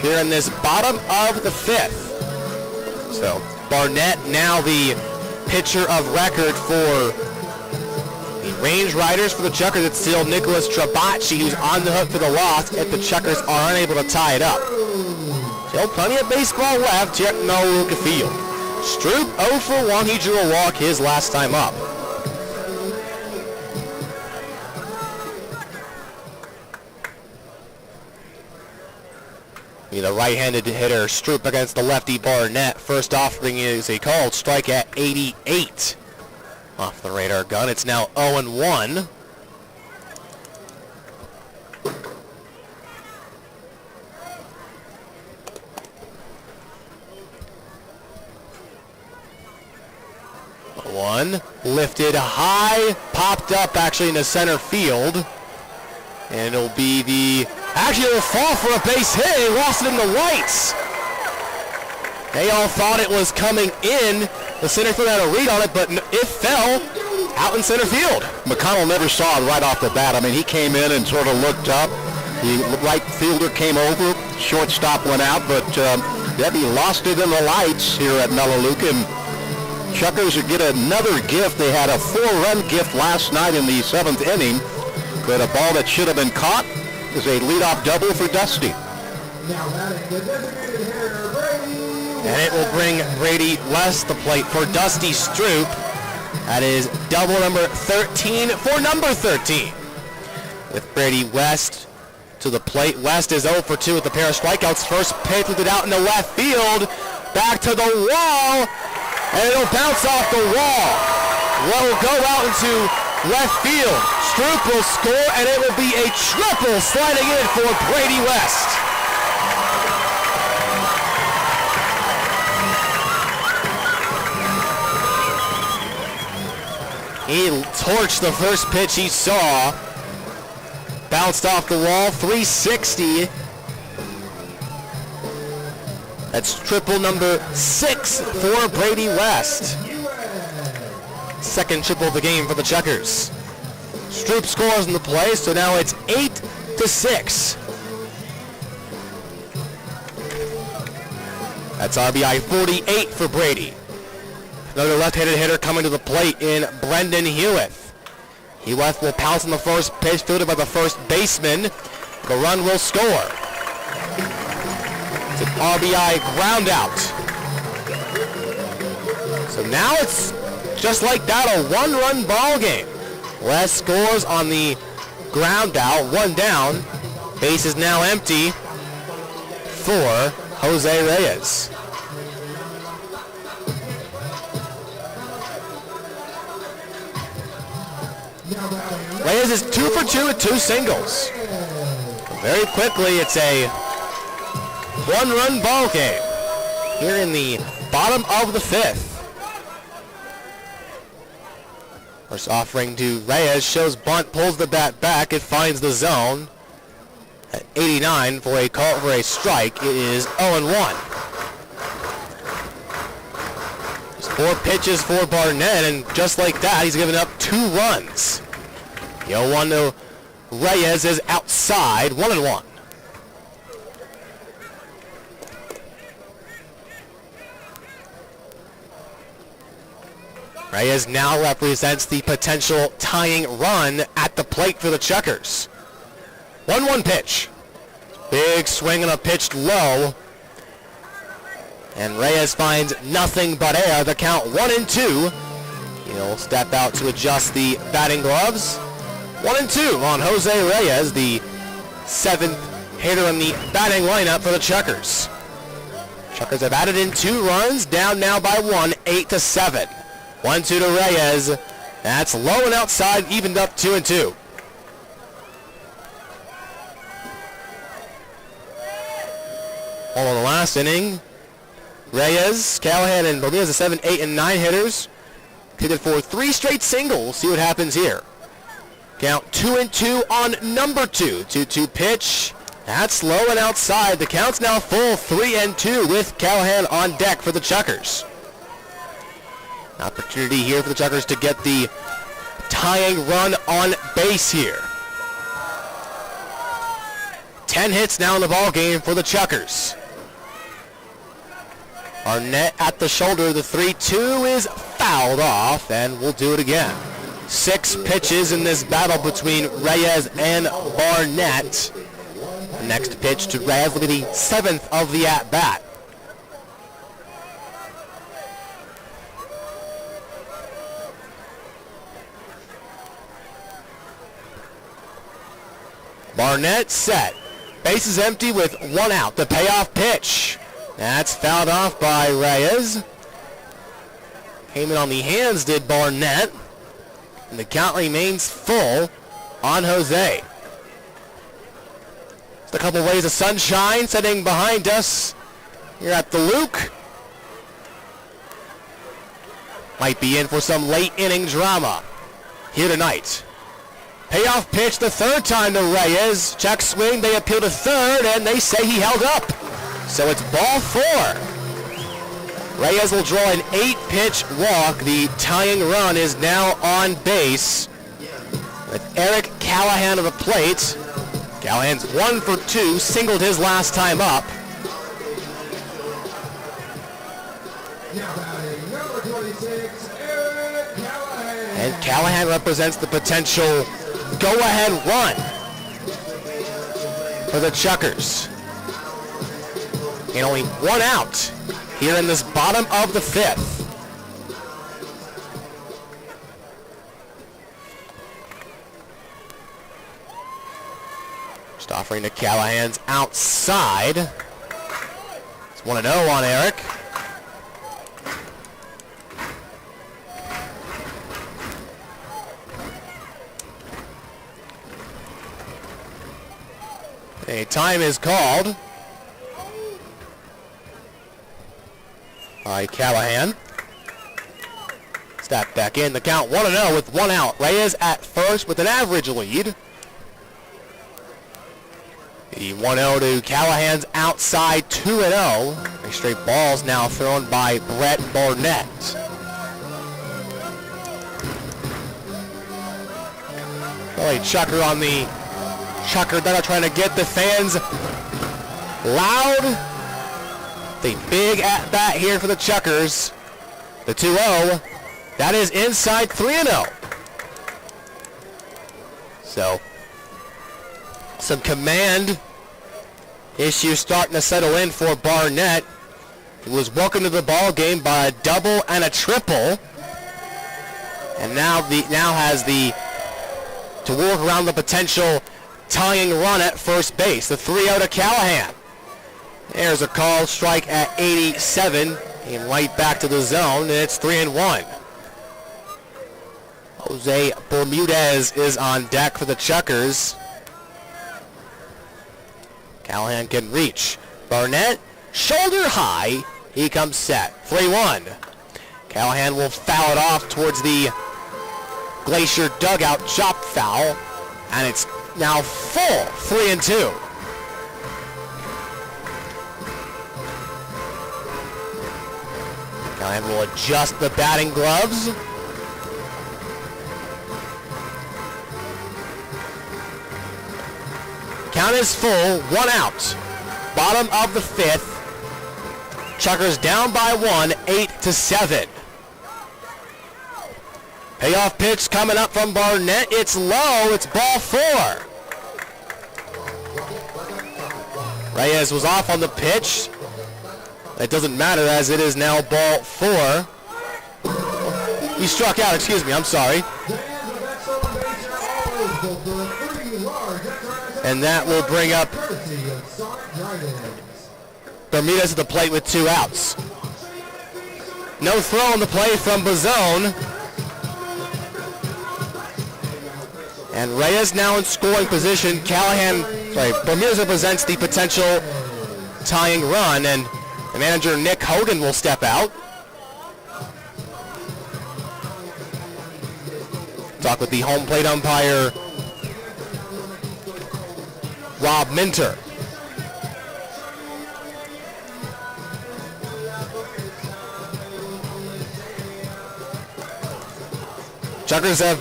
here in this bottom of the 5th. So Barnett now the pitcher of record for the range riders for the Chukars. It's still Nicholas Trabacci who's on the hook for the loss if the Chukars are unable to tie it up. Still plenty of baseball left here at Melaleuca Field. Stroop 0 for 1. He drew a walk his last time up. The right-handed hitter Stroop against the lefty Barnett. First offering is a called strike at 88. Off the radar gun. It's now 0-1. One lifted high, popped up actually into center field. And it'll be it'll fall for a base hit. They lost it in the lights. They all thought it was coming in. The center field had a read on it, but it fell out in center field. McConnell never saw it right off the bat. I mean, he came in and sort of looked up. The right fielder came over. Shortstop went out, but Debbie lost it in the lights here at Melaleuca. And Chukars get another gift. They had a 4-run gift last night in the 7th inning, but a ball that should have been caught is a leadoff double for Dusty. And it will bring Brady West the plate for Dusty Stroop. That is double number 13 for number 13. With Brady West to the plate. West is 0 for 2 with a pair of strikeouts. First pitch with it out in the left field. Back to the wall. And it'll bounce off the wall. Well, will go out into left field. Stroop will score, and it will be a triple sliding in for Brady West. He torched the first pitch he saw. Bounced off the wall, 360. That's triple number 6 for Brady West. Second triple of the game for the Chukars. Stroop scores in the play, so now it's 8-6. That's RBI 48 for Brady. Another left-handed hitter coming to the plate in Brendan Hewitt. Hewitt will pounce on the first pitch, fielded by the first baseman. The run will score. It's an RBI ground out. So now it's just like that, a 1-run ball game. West scores on the ground out, 1 down. Base is now empty for Jose Reyes. Reyes is 2 for 2 with 2 singles. Very quickly, it's a 1-run ball game here in the bottom of the 5th. First offering to Reyes, shows bunt, pulls the bat back. It finds the zone at 89 for a call for a strike. It is 0-1. There's 4 pitches for Barnett, and just like that, he's given up 2 runs. The 0-1 to Reyes is outside, 1-1. Reyes now represents the potential tying run at the plate for the Chukars. 1-1 pitch. Big swing and a pitched low. And Reyes finds nothing but air. The count 1-2. He'll step out to adjust the batting gloves. 1-2 on Jose Reyes, the 7th hitter in the batting lineup for the Chukars. Chukars have added in 2 runs, down now by 1, 8-7. 1-2 to Reyes. That's low and outside, evened up 2-2. All in the last inning. Reyes, Callahan, and Bonilla, the 7, 8, and 9 hitters. Hitted for 3 straight singles. See what happens here. Count 2-2 on number 2. 2-2 pitch. That's low and outside. The count's now full, 3-2 with Callahan on deck for the Chukars. Opportunity here for the Chukars to get the tying run on base here. 10 hits now in the ball game for the Chukars. Barnett at the shoulder. The 3-2 is fouled off, and we'll do it again. 6 pitches in this battle between Reyes and Barnett. The next pitch to Reyes will be the 7th of the at-bat. Barnett set. Bases empty with 1 out. The payoff pitch. That's fouled off by Reyes. Came in on the hands, did Barnett. And the count remains full on Jose. Just a couple waves of sunshine setting behind us here at the Luke. Might be in for some late inning drama here tonight. Payoff pitch the 3rd time to Reyes. Check swing, they appeal to 3rd, and they say he held up. So it's ball 4. Reyes will draw an 8-pitch walk. The tying run is now on base with Eric Callahan at the plate. Callahan's 1 for 2, singled his last time up. And Callahan represents the potential go-ahead run for the Chukars. And only 1 out here in this bottom of the 5th. Just offering to Callahan's outside. It's 1-0 on Eric. A time is called by Callahan. Step back in. The count 1-0 with 1 out. Reyes at first with an average lead. The 1-0 to Callahan's outside 2-0. A straight balls now thrown by Brett Barnett. Really Chukar on the Chukar that are trying to get the fans loud. The big at-bat here for the Chukars. The 2-0. That is inside 3-0. So, some command issues starting to settle in for Barnett. He was welcomed to the ball game by a double and a triple. And now has to work around the potential tying run at first base. The 3-0 to Callahan. There's a call, strike at 87. And right back to the zone, and it's 3-1. Jose Bermudez is on deck for the Chukars. Callahan can reach. Barnett, shoulder high. He comes set. 3-1. Callahan will foul it off towards the Glacier dugout, chop foul. And it's now full, 3-2. Callahan will adjust the batting gloves. Count is full, 1 out. Bottom of the 5th. Chukars down by 1, 8-7. Payoff pitch coming up from Barnett. It's low. It's ball 4. Reyes was off on the pitch. It doesn't matter as it is now ball 4. He struck out. Excuse me. I'm sorry. And that will bring up Bermudez at the plate with 2 outs. No throw on the play from Bazone. And Reyes now in scoring position. Bermudez represents the potential tying run, and the manager Nick Hogan will step out. Talk with the home plate umpire, Rob Minter. Chukars have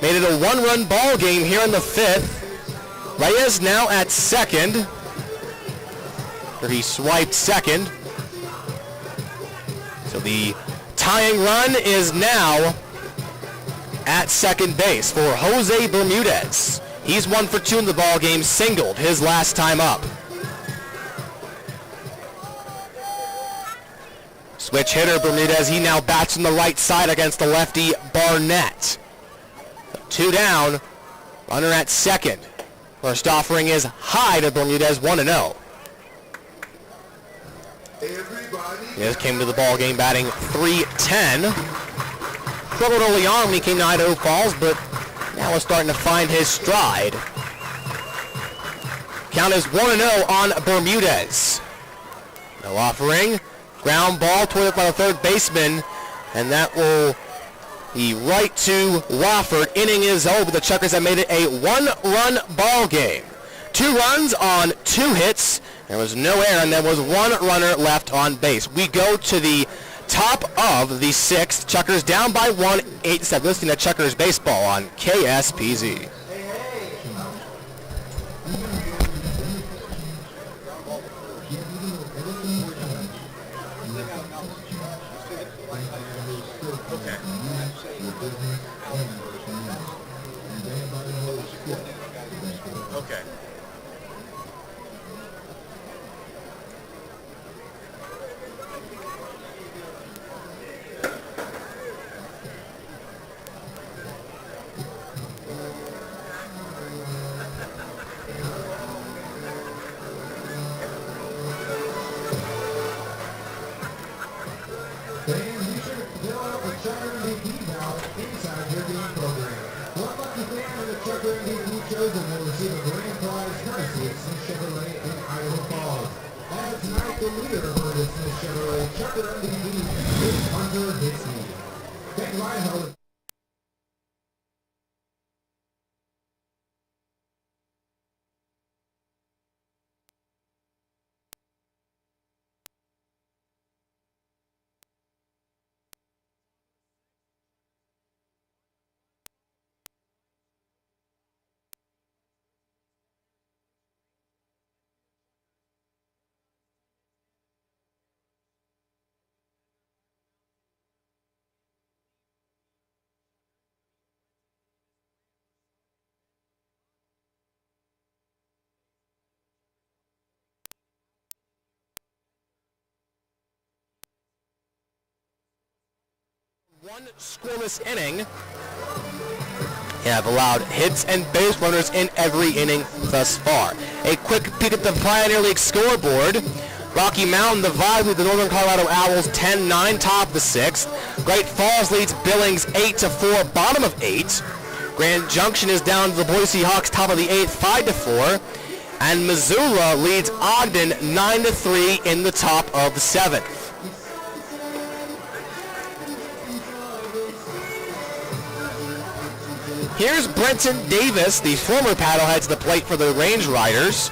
made it a 1-run ball game here in the 5th. Reyes now at second. Or he swiped second. So the tying run is now at second base for Jose Bermudez. He's 1 for 2 in the ball game, singled his last time up. Switch hitter Bermudez, he now bats on the right side against the lefty Barnett. 2 down, runner at second. First offering is high to Bermudez, 1-0. He came to the ball game batting .310. Struggled early on when he came to Idaho Falls, but now is starting to find his stride. Count is 1-0 on Bermudez. No offering. Ground ball toward by the third baseman, and that will be right to Wofford. Inning is over. The Chukars have made it a 1-run ball game. 2 runs on 2 hits. There was no error, and there was 1 runner left on base. We go to the top of the 6th. Chukars down by 1, 8-7. Listening to Chukars baseball on KSPZ. Okay. Chosen will receive a grand prize courtesy of Smith Chevrolet in Idaho Falls. As of tonight, the leader for the Smith Chevrolet Chucker MVP is Hunter Hitzke. Ben Idaho. One scoreless inning. They have allowed hits and base runners in every inning thus far. A quick peek at the Pioneer League scoreboard. Rocky Mountain, the Vibe lead the Northern Colorado Owls 10-9, top of the 6th. Great Falls leads Billings 8-4, bottom of 8. Grand Junction is down to the Boise Hawks, top of the 8th, 5-4. And Missoula leads Ogden 9-3 in the top of the 7th. Here's Brenton Davis, the former paddlehead, to the plate for the Range Riders.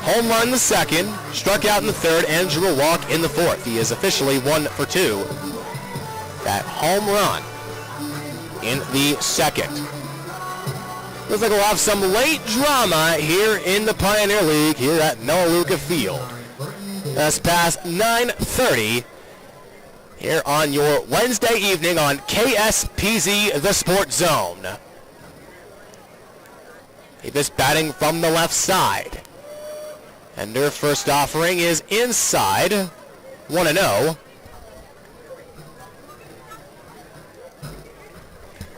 Home run in the 2nd, struck out in the 3rd, and drew a walk in the 4th. He is officially 1 for 2. That home run in the 2nd. Looks like we'll have some late drama here in the Pioneer League here at Melaleuca Field. That's past 9:30 here on your Wednesday evening on KSPZ, the Sports Zone. Davis batting from the left side. And their first offering is inside, 1-0.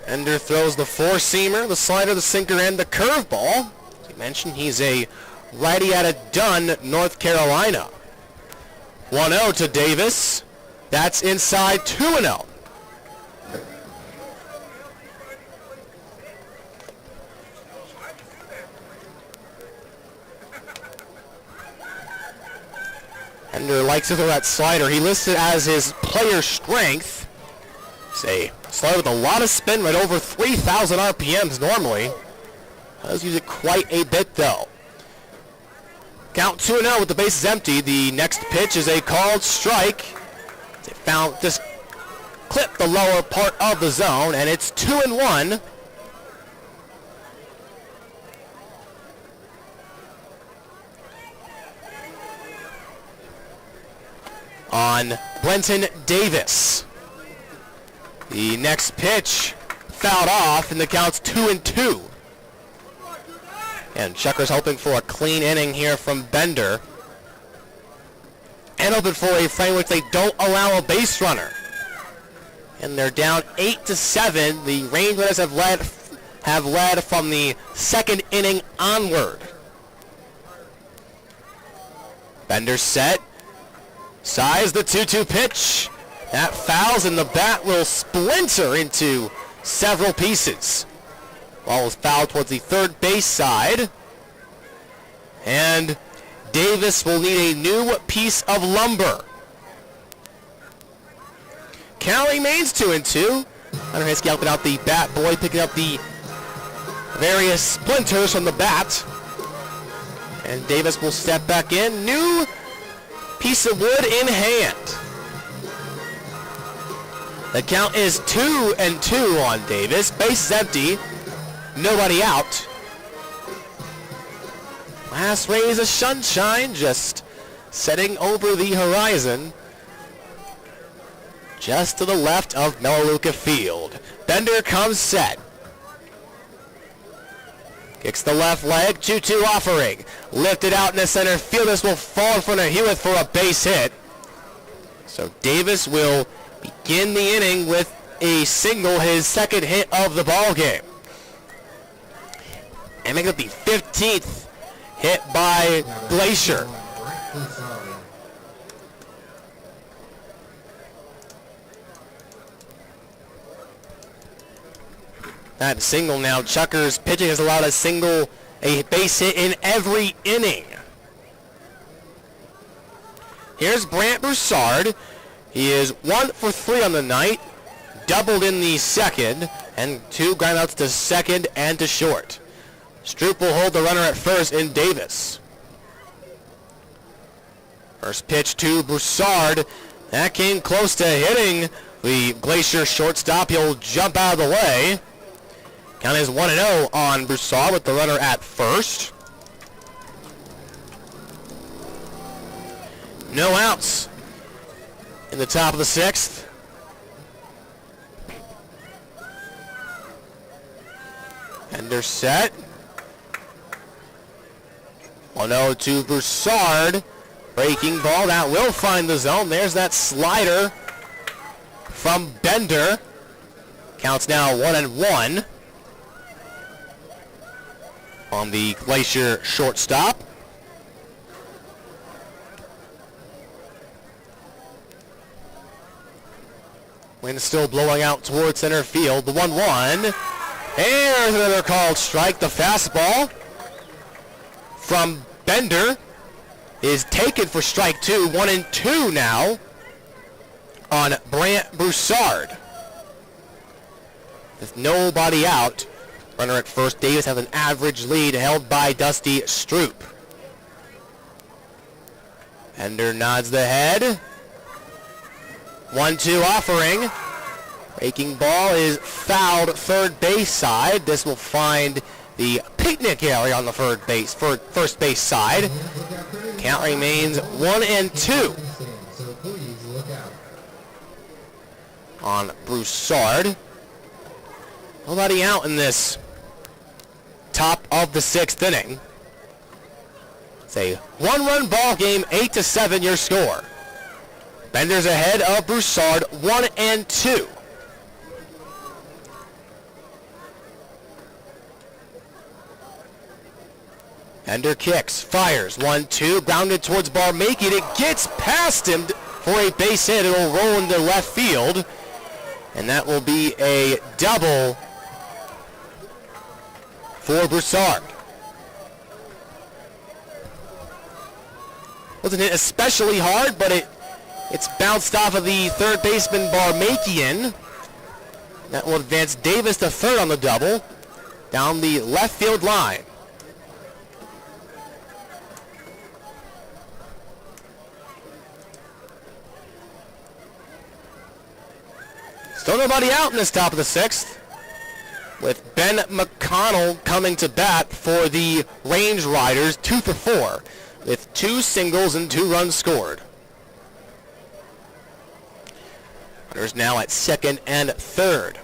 Ender throws the 4-seamer, the slider, the sinker, and the curveball. As you mentioned, he's a righty out of Dunn, North Carolina. 1-0 to Davis. That's inside 2-0. Bender likes to throw that slider. He listed as his player strength. It's a slider with a lot of spin, right over 3,000 RPMs normally. Does use it quite a bit though. Count 2-0 with the bases empty. The next pitch is a called strike. They found just clipped the lower part of the zone, and it's 2-1. On Brenton Davis. The next pitch fouled off, and the count's 2-2. And Chukars hoping for a clean inning here from Bender. And hoping for a frame which they don't allow a base runner. And they're down 8-7. The Rangers have led from the second inning onward. Bender set. Size the 2-2 pitch. That fouls, and the bat will splinter into several pieces. Ball was fouled towards the third base side. And Davis will need a new piece of lumber. Count remains 2-2. Hunter Hiskey helping out the bat boy, picking up the various splinters from the bat. And Davis will step back in. New piece of wood in hand. The count is 2-2 on Davis. Base is empty. Nobody out. Last rays of sunshine just setting over the horizon. Just to the left of Melaleuca Field. Bender comes set. Kicks the left leg, 2-2 offering. Lifted out in the center field. This will fall in front of Hewitt for a base hit. So Davis will begin the inning with a single, his second hit of the ball game. And make it the 15th hit by Glacier. That single now. Chukars pitching has allowed a base hit in every inning. Here's Brant Broussard. He is 1 for 3 on the night, doubled in the second, and 2 groundouts to second and to short. Stroop will hold the runner at first in Davis. First pitch to Broussard. That came close to hitting the Glacier shortstop. He'll jump out of the way. Count is 1-0 on Broussard with the runner at first. No outs in the top of the 6th. Bender set. 1-0 to Broussard. Breaking ball. That will find the zone. There's that slider from Bender. Counts now 1-1 on the Glacier shortstop. Wind still blowing out towards center field. The 1-1. There's another called strike. The fastball from Bender is taken for strike 2. 1-2 now on Brant Broussard. With nobody out, runner at first. Davis has an average lead held by Dusty Stroop. Bender nods the head. 1-2 offering. Breaking ball is fouled third base side. This will find the picnic area on the first base side. Count remains 1-2 on Broussard. Nobody out in this top of the 6th inning. It's a 1-run ball game, 8-7 your score. Bender's ahead of Broussard, 1-2. Ender kicks, fires, 1-2, grounded towards Barmakian. It gets past him for a base hit. It'll roll into left field, and that will be a double for Broussard. Wasn't hit especially hard, but it's bounced off of the third baseman Barmakian. That will advance Davis to third on the double, down the left field line. Still nobody out in this top of the sixth, with Ben McConnell coming to bat for the Range Riders, 2 for 4, with 2 singles and 2 runs scored. Runners now at second and third.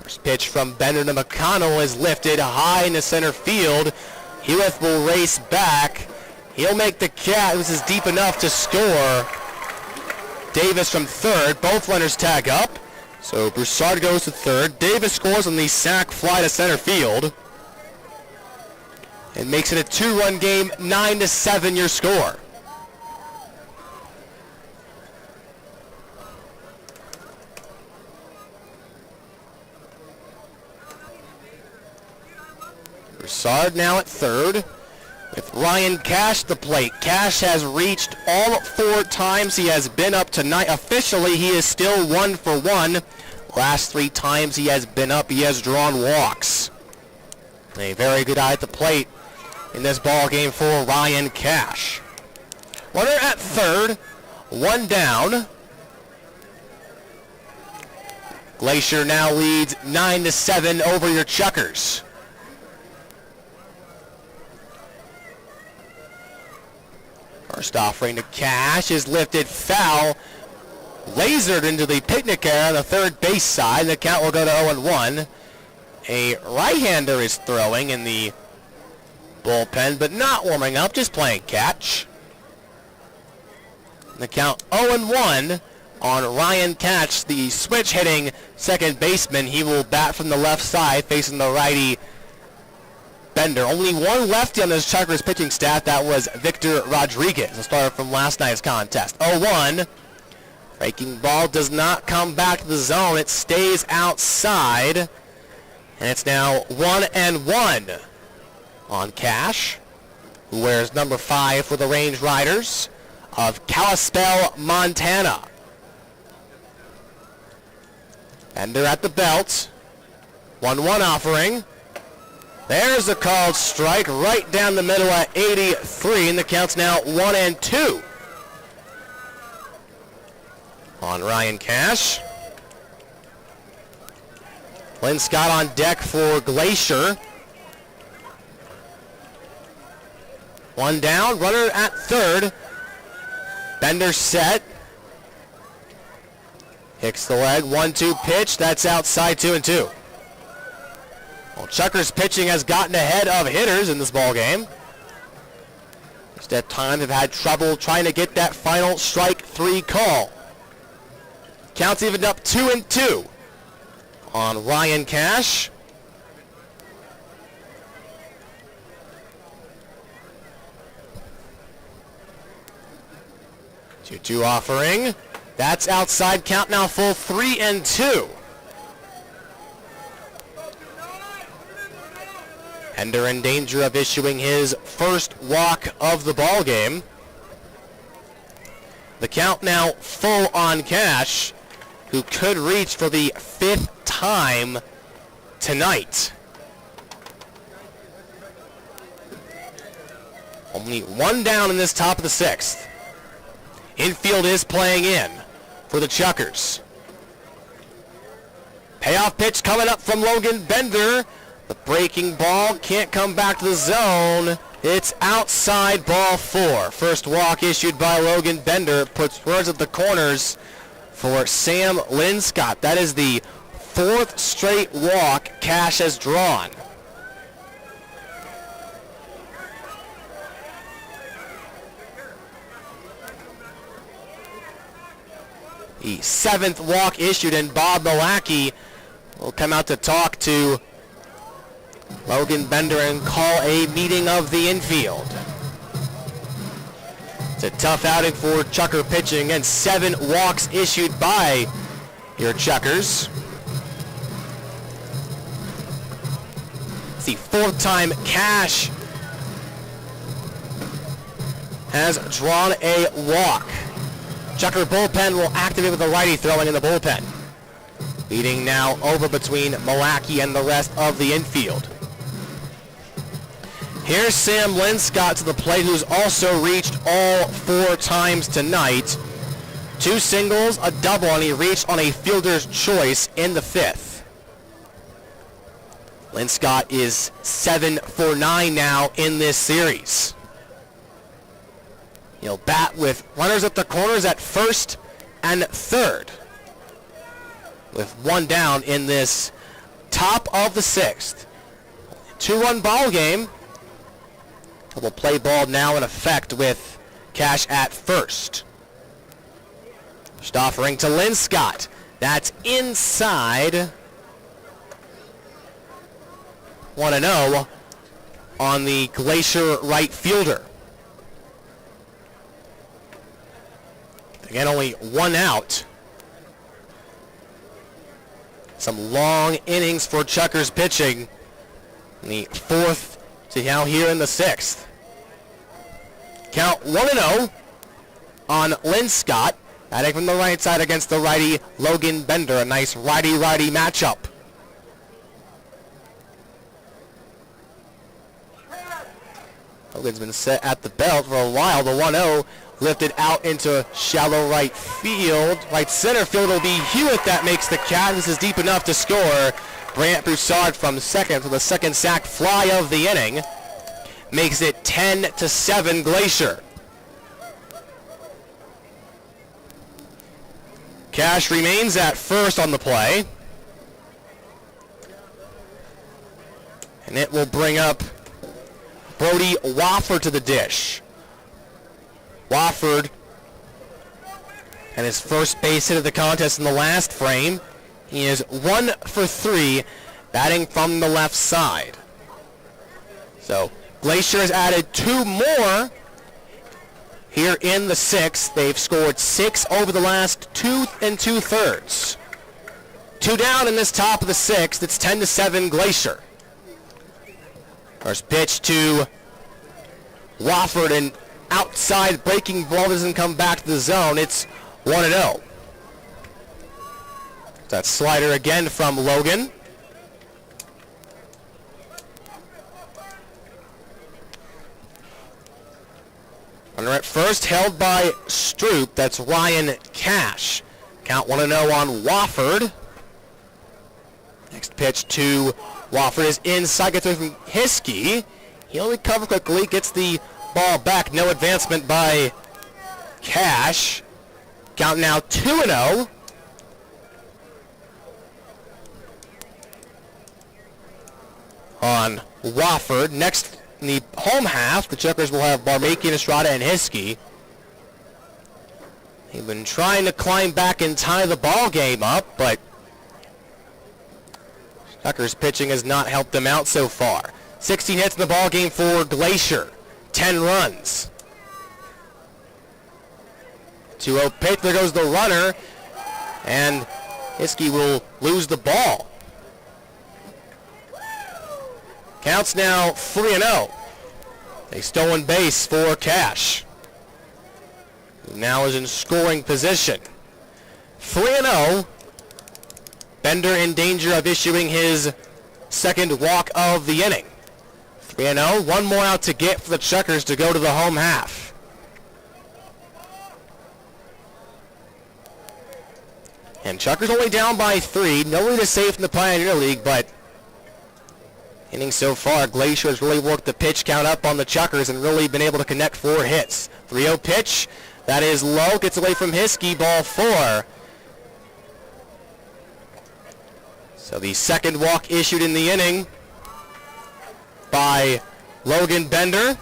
First pitch from Bender to McConnell is lifted high into center field. Hewitt will race back. He'll make the catch. This is deep enough to score. Davis from third. Both runners tag up. So Broussard goes to third. Davis scores on the sac fly to center field. And makes it a 2-run game, 9-7 your score. Broussard now at third with Ryan Cash at the plate. Cash has reached all 4 times he has been up tonight. Officially, he is still 1 for 1. Last 3 times he has been up, he has drawn walks. A very good eye at the plate in this ball game for Ryan Cash. Runner at third, 1 down. Glacier now leads 9-7 over your Chukars. First offering to Cash is lifted foul, lasered into the picnic area on the third base side. The count will go to 0-1. A right-hander is throwing in the bullpen, but not warming up, just playing catch. The count 0-1 on Ryan Cash, the switch-hitting second baseman. He will bat from the left side, facing the righty Bender. Only one lefty on this Chukars pitching staff. That was Victor Rodriguez, a starter from last night's contest. 0-1. Breaking ball does not come back to the zone. It stays outside. And it's now 1-1 on Cash, who wears number 5 for the Range Riders of Kalispell, Montana. Bender at the belt. 1-1 offering. There's a called strike right down the middle at 83, and the count's now 1-2 on Ryan Cash. Lynn Scott on deck for Glacier. 1 down, runner at third. Bender set. Hicks the leg, 1-2 pitch. That's outside, 2-2. Well, Chukars pitching has gotten ahead of hitters in this ball game. Just at times have had trouble trying to get that final strike 3 call. Counts evened up 2-2 on Ryan Cash. Two offering. That's outside, count now full, 3-2. Ender in danger of issuing his first walk of the ball game. The count now full on Cash, who could reach for the 5th time tonight. Only 1 down in this top of the 6th. Infield is playing in for the Chukars. Payoff pitch coming up from Logan Bender. The breaking ball can't come back to the zone. It's outside, ball 4. First walk issued by Logan Bender. Puts runners at the corners for Sam Linscott. That is the 4th straight walk Cash has drawn. The 7th walk issued, and Bob Milwaukee will come out to talk to Logan Bender and call a meeting of the infield. It's a tough outing for Chucker pitching, and 7 walks issued by your Chuckers. It's the 4th time Cash has drawn a walk. Chucker bullpen will activate with the righty throwing in the bullpen. Leading now over between Milwaukee and the rest of the infield. Here's Sam Linscott to the plate, who's also reached all 4 times tonight. 2 singles, a double, and he reached on a fielder's choice in the 5th. Linscott is 7 for 9 now in this series. He'll bat with runners at the corners at first and third, with 1 down in this top of the 6th. 2-1 ball game. Double play ball now in effect with Cash at first. Just offering to Linscott. That's inside. 1-0 on the Glacier right fielder. Again, only 1 out. Some long innings for Chuckers pitching. In the 4th to now here in the 6th. Count 1-0 on Linscott. Batting from the right side against the righty Logan Bender. A nice righty-righty matchup. Logan's been set at the belt for a while. The 1-0 lifted out into shallow right field. Right center field will be Hewitt that makes the catch. This is deep enough to score. Brant Broussard from second for the 2nd sack fly of the inning. Makes it 10-7 Glacier. Cash remains at first on the play. And it will bring up Brody Wofford to the dish. Wofford and his first base hit of the contest in the last frame. He is 1 for 3, batting from the left side. So Glacier has added 2 more here in the 6th. They've scored 6 over the last 2 2/3. 2 down in this top of the 6th. It's 10-7 Glacier. First pitch to Wofford, and outside breaking ball doesn't come back to the zone. It's 1-0. That slider again from Logan. Runner at first held by Stroop. That's Ryan Cash. Count 1-0 on Wofford. Next pitch to Wofford is inside. Gets away from Hiskey. He'll recover quickly. Gets the ball back. No advancement by Cash. Count now 2-0. On Wofford. Next in the home half, the Chuckers will have Barmakian, Estrada, and Hiskey. They've been trying to climb back and tie the ball game up, but Chuckers pitching has not helped them out so far. 16 hits in the ball game for Glacier. 10 runs. 2-0 pitch. There goes the runner, and Hiskey will lose the ball. Counts now 3-0. A stolen base for Cash, who now is in scoring position. 3-0. Bender in danger of issuing his 2nd walk of the inning. 3-0. 1 more out to get for the Chuckers to go to the home half. And Chuckers only down by 3. No lead is safe in the Pioneer League, but inning so far, Glacier has really worked the pitch count up on the Chuckers and really been able to connect 4 hits. 3-0 pitch. That is low. Gets away from Hiskey. Ball 4. So the 2nd walk issued in the inning by Logan Bender.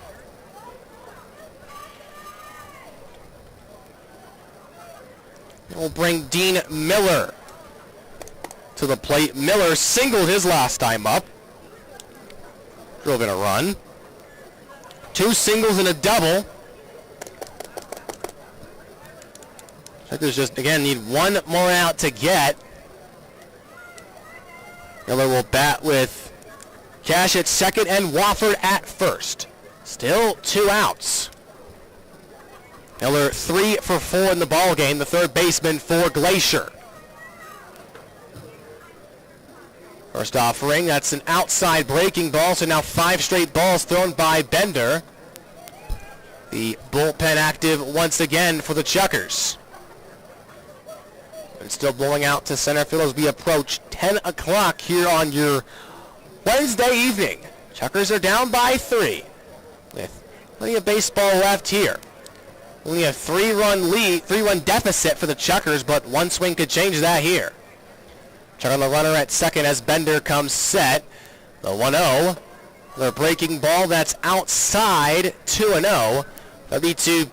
We'll bring Dean Miller to the plate. Miller singled his last time up. Drove in a run. 2 singles and a double. Checkers just, again, need 1 more out to get. Miller will bat with Cash at second and Wofford at first. Still 2 outs. Miller 3 for 4 in the ball game, the third baseman for Glacier. First offering, that's an outside breaking ball, so now 5 straight balls thrown by Bender. The bullpen active once again for the Chukars. And still blowing out to center field as we approach 10 o'clock here on your Wednesday evening. Chukars are down by 3 with plenty of baseball left here. Only a 3-run lead, 3-run deficit for the Chukars, but 1 swing could change that here. Check on the runner at second as Bender comes set. The 1-0. The breaking ball that's outside 2-0. 32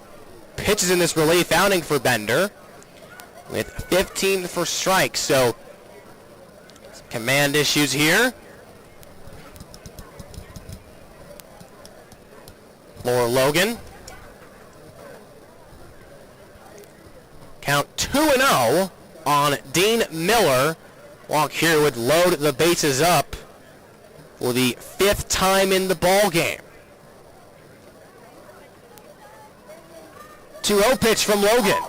pitches in this relief outing for Bender with 15 for strikes. So some command issues here. For Logan. Count 2-0 on Dean Miller. Walk here would load the bases up for the 5th time in the ball game. 2-0 pitch from Logan.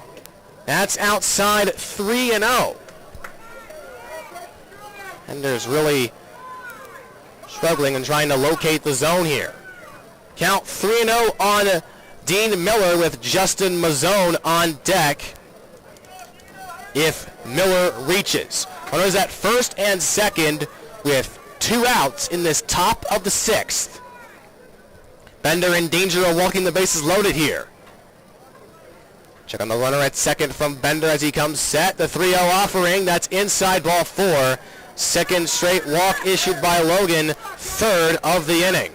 That's outside 3-0. Bender's really struggling and trying to locate the zone here. Count 3-0 on Dean Miller with Justin Mazzone on deck. If Miller reaches. Runners at first and second with 2 outs in this top of the 6th. Bender in danger of walking the bases loaded here. Check on the runner at second from Bender as he comes set. The 3-0 offering, that's inside ball 4. Second straight walk issued by Logan, 3rd of the inning.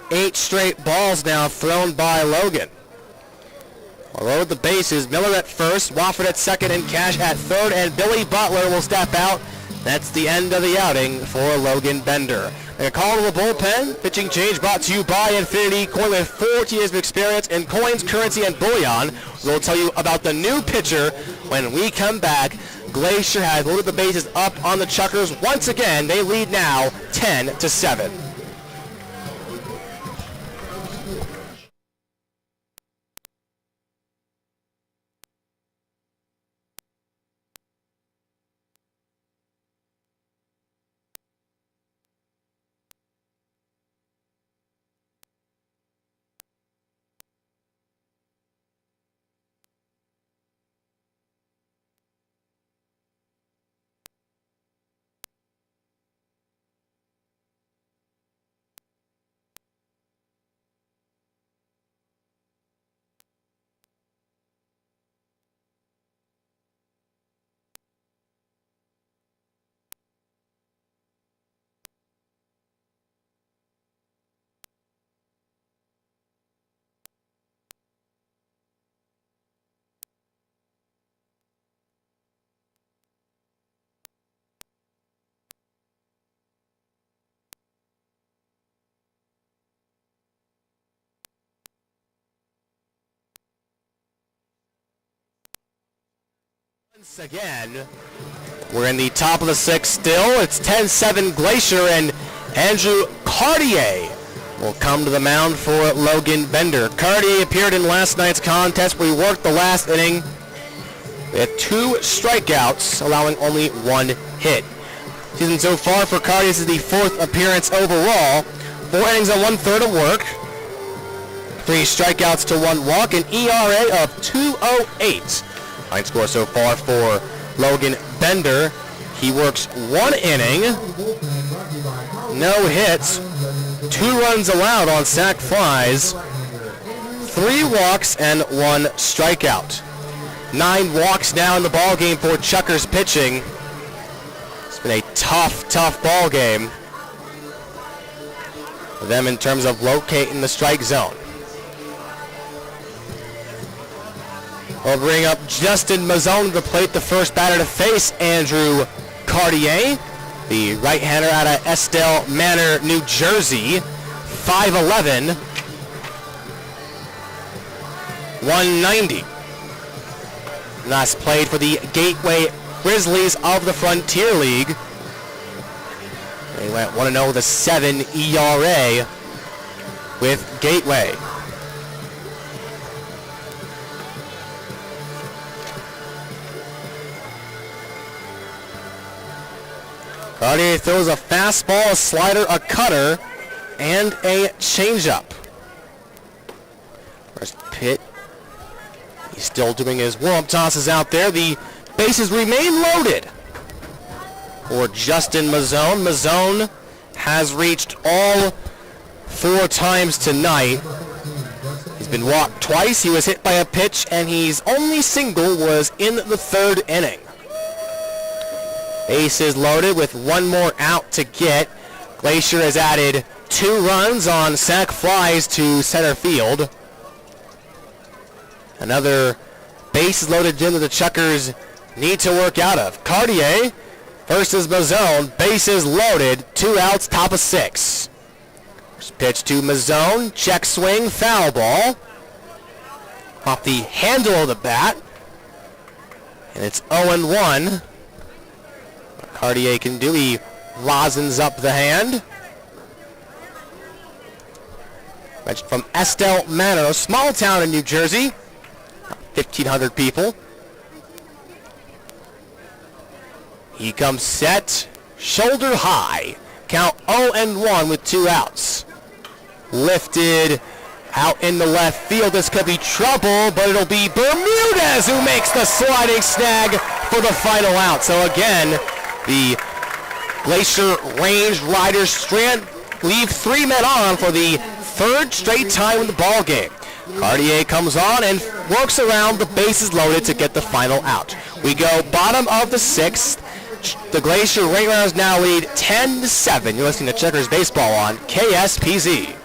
8 straight balls now thrown by Logan. Load the bases, Miller at first, Wofford at second, and Cash at third, and Billy Butler will step out. That's the end of the outing for Logan Bender. And a call to the bullpen. Pitching change brought to you by Infinity Coin with 40 years of experience in coins, currency, and bullion. We'll tell you about the new pitcher when we come back. Glacier has loaded the bases up on the Chukars once again. They lead now 10-7. Once again, we're in the top of the 6th still. It's 10-7 Glacier, and Andrew Cartier will come to the mound for Logan Bender. Cartier appeared in last night's contest where he worked the last inning with 2 strikeouts, allowing only 1 hit. Season so far for Cartier, this is the 4th appearance overall. 4 innings and 1/3 of work. 3 strikeouts to 1 walk, an ERA of 2.08. Line score so far for Logan Bender. He works 1 inning, no hits, 2 runs allowed on sac flies, 3 walks, and 1 strikeout. 9 walks now in the ball game for Chukars pitching. It's been a tough ball game for them in terms of locating the strike zone. We'll bring up Justin Mazzone to the plate, the first batter to face Andrew Cartier, the right-hander out of Estelle Manor, New Jersey, 5'11", 190. And that's played for the Gateway Grizzlies of the Frontier League. They went 1-0 with a 7 ERA with Gateway. Cartier throws a fastball, a slider, a cutter, and a changeup. First pitch. He's still doing his warm tosses out there. The bases remain loaded for Justin Mazzone. Mazzone has reached all 4 times tonight. He's been walked twice. He was hit by a pitch, and his only single was in the 3rd inning. Bases loaded with 1 more out to get. Glacier has added 2 runs on sac flies to center field. Another bases loaded gym that the Chukars need to work out of. Cartier versus Mazzone. Bases loaded. 2 outs, top of 6. First pitch to Mazzone. Check swing, foul ball. Off the handle of the bat. And it's 0-1. Cartier can do. He rosins up the hand. From Estelle Manor, a small town in New Jersey. 1,500 people. He comes set, shoulder high. Count 0-1 with 2 outs. Lifted out in the left field. This could be trouble, but it'll be Bermudez who makes the sliding snag for the final out. So again, the Glacier Range Riders leave 3 men on for the 3rd straight time in the ball game. Cartier comes on and works around the bases loaded to get the final out. We go bottom of the 6th. The Glacier Range Riders now lead 10-7. You're listening to Chukars Baseball on KSPZ.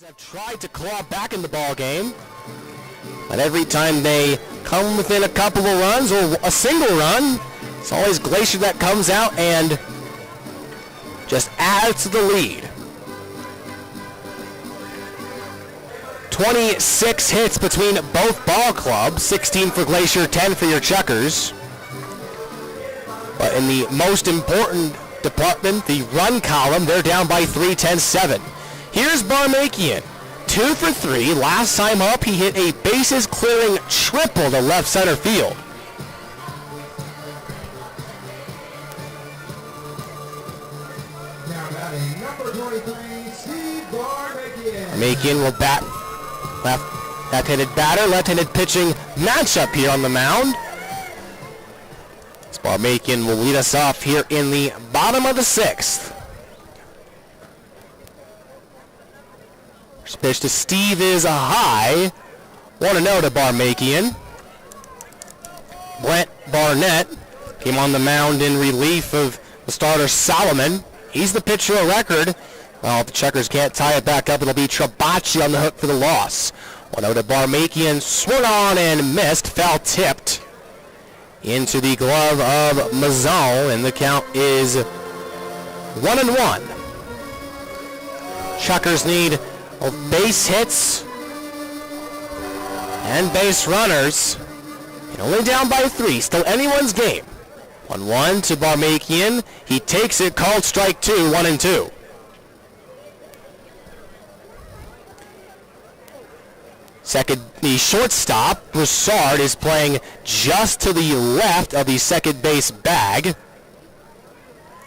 Have tried to claw back in the ball game, but every time they come within a couple of runs or a single run, it's always Glacier that comes out and just adds to the lead. 26 hits between both ball clubs, 16 for Glacier, 10 for your Chukars. But in the most important department, the run column, they're down by 3, 10-7. Here's Barmakian, 2 for 3. Last time up, he hit a bases-clearing triple to left center field. Now batting number 23, Steve Barmakian. Barmakian will bat left-handed batter, left-handed pitching matchup here on the mound. Barmakian will lead us off here in the bottom of the 6th. First pitch to Steve is a high. 1-0 to Barmakian. Brent Barnett came on the mound in relief of the starter Solomon. He's the pitcher of record. Well, if the Chukars can't tie it back up, it'll be Trabachi on the hook for the loss. 1-0 to Barmakian, swung on and missed, foul tipped into the glove of Mazal, and the count is 1-1. Chukars need base hits and base runners, and only down by 3, still anyone's game. 1-1 to Barmakian, he takes it, called strike 2, 1-2. Second, the shortstop, Broussard, is playing just to the left of the second base bag.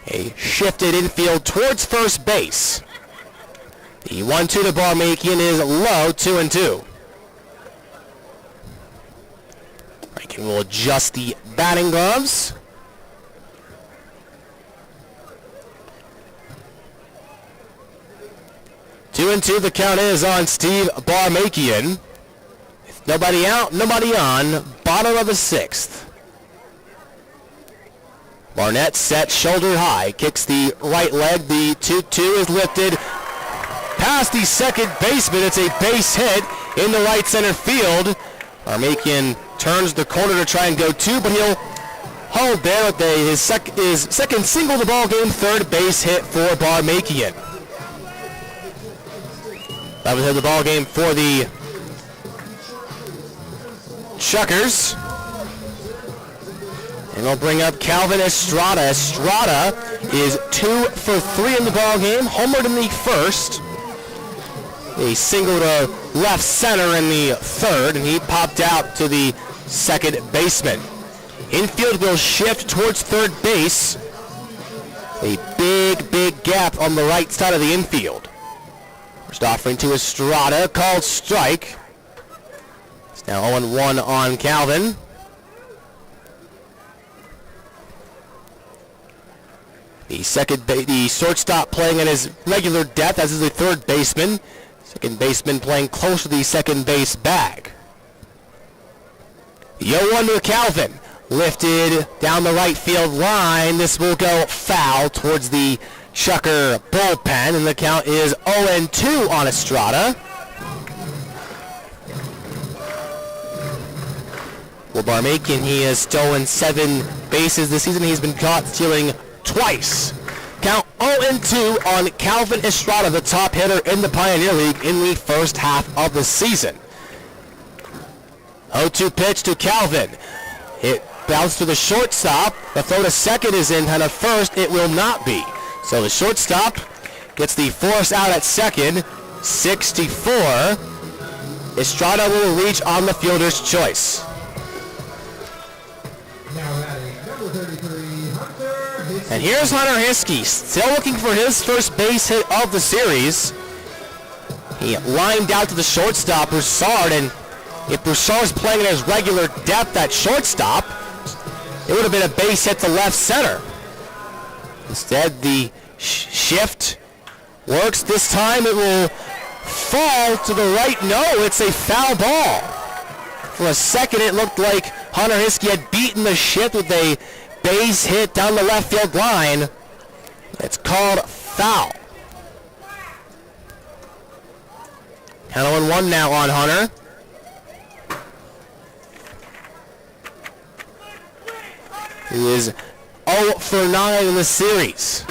A shifted infield towards first base. The 1-2 to Barmakian is low, 2-2. Rankin will adjust the batting gloves. Two and 2, the count is on Steve Barmakian. Nobody out, nobody on, bottom of the 6th. Barnett set, shoulder high, kicks the right leg, the 2-2 is lifted past the second baseman. It's a base hit in the right center field. Barmakian turns the corner to try and go 2, but he'll hold there with his second single of the ball game, third base hit for Barmakian. That was the ball game for the Chukars. And we'll bring up Calvin Estrada. Estrada is 2 for 3 in the ball game. Homered in the first. A single to left center in the third, and he popped out to the second baseman. Infield will shift towards third base. A big gap on the right side of the infield. First offering to Estrada, called strike. It's now 0-1 on Calvin. The shortstop playing at his regular depth, as is the third baseman. Second baseman playing close to the second base bag. The 0-1 to Calvin. Lifted down the right field line. This will go foul towards the Chukar bullpen, and the count is 0-2 on Estrada. Well, Barmakian, he has stolen 7 bases this season. He's been caught stealing twice. Count 0-2 on Calvin Estrada, the top hitter in the Pioneer League in the first half of the season. 0-2 pitch to Calvin. It bounced to the shortstop. The throw to second is in, and at first it will not be. So the shortstop gets the force out at second. 64. Estrada will reach on the fielder's choice. And here's Hunter Hiskey, still looking for his first base hit of the series. He lined out to the shortstop, Broussard, and if Broussard's playing at his regular depth at shortstop, it would have been a base hit to left center. Instead, the shift works. This time it will fall to the right. No, it's a foul ball. For a second, it looked like Hunter Hiskey had beaten the shift with a base hit down the left field line. It's called foul. Count 0-1 now on Hunter. He is 0 for 9 in the series.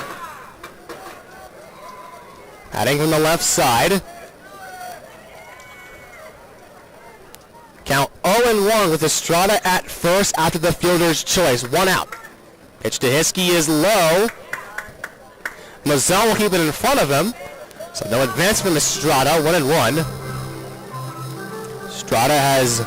Batting from the left side. Count 0-1 with Estrada at first after the fielder's choice. 1 out. Pitch to Hiskey is low. Mazal will keep it in front of him. So no advance from Estrada. 1-1. Estrada has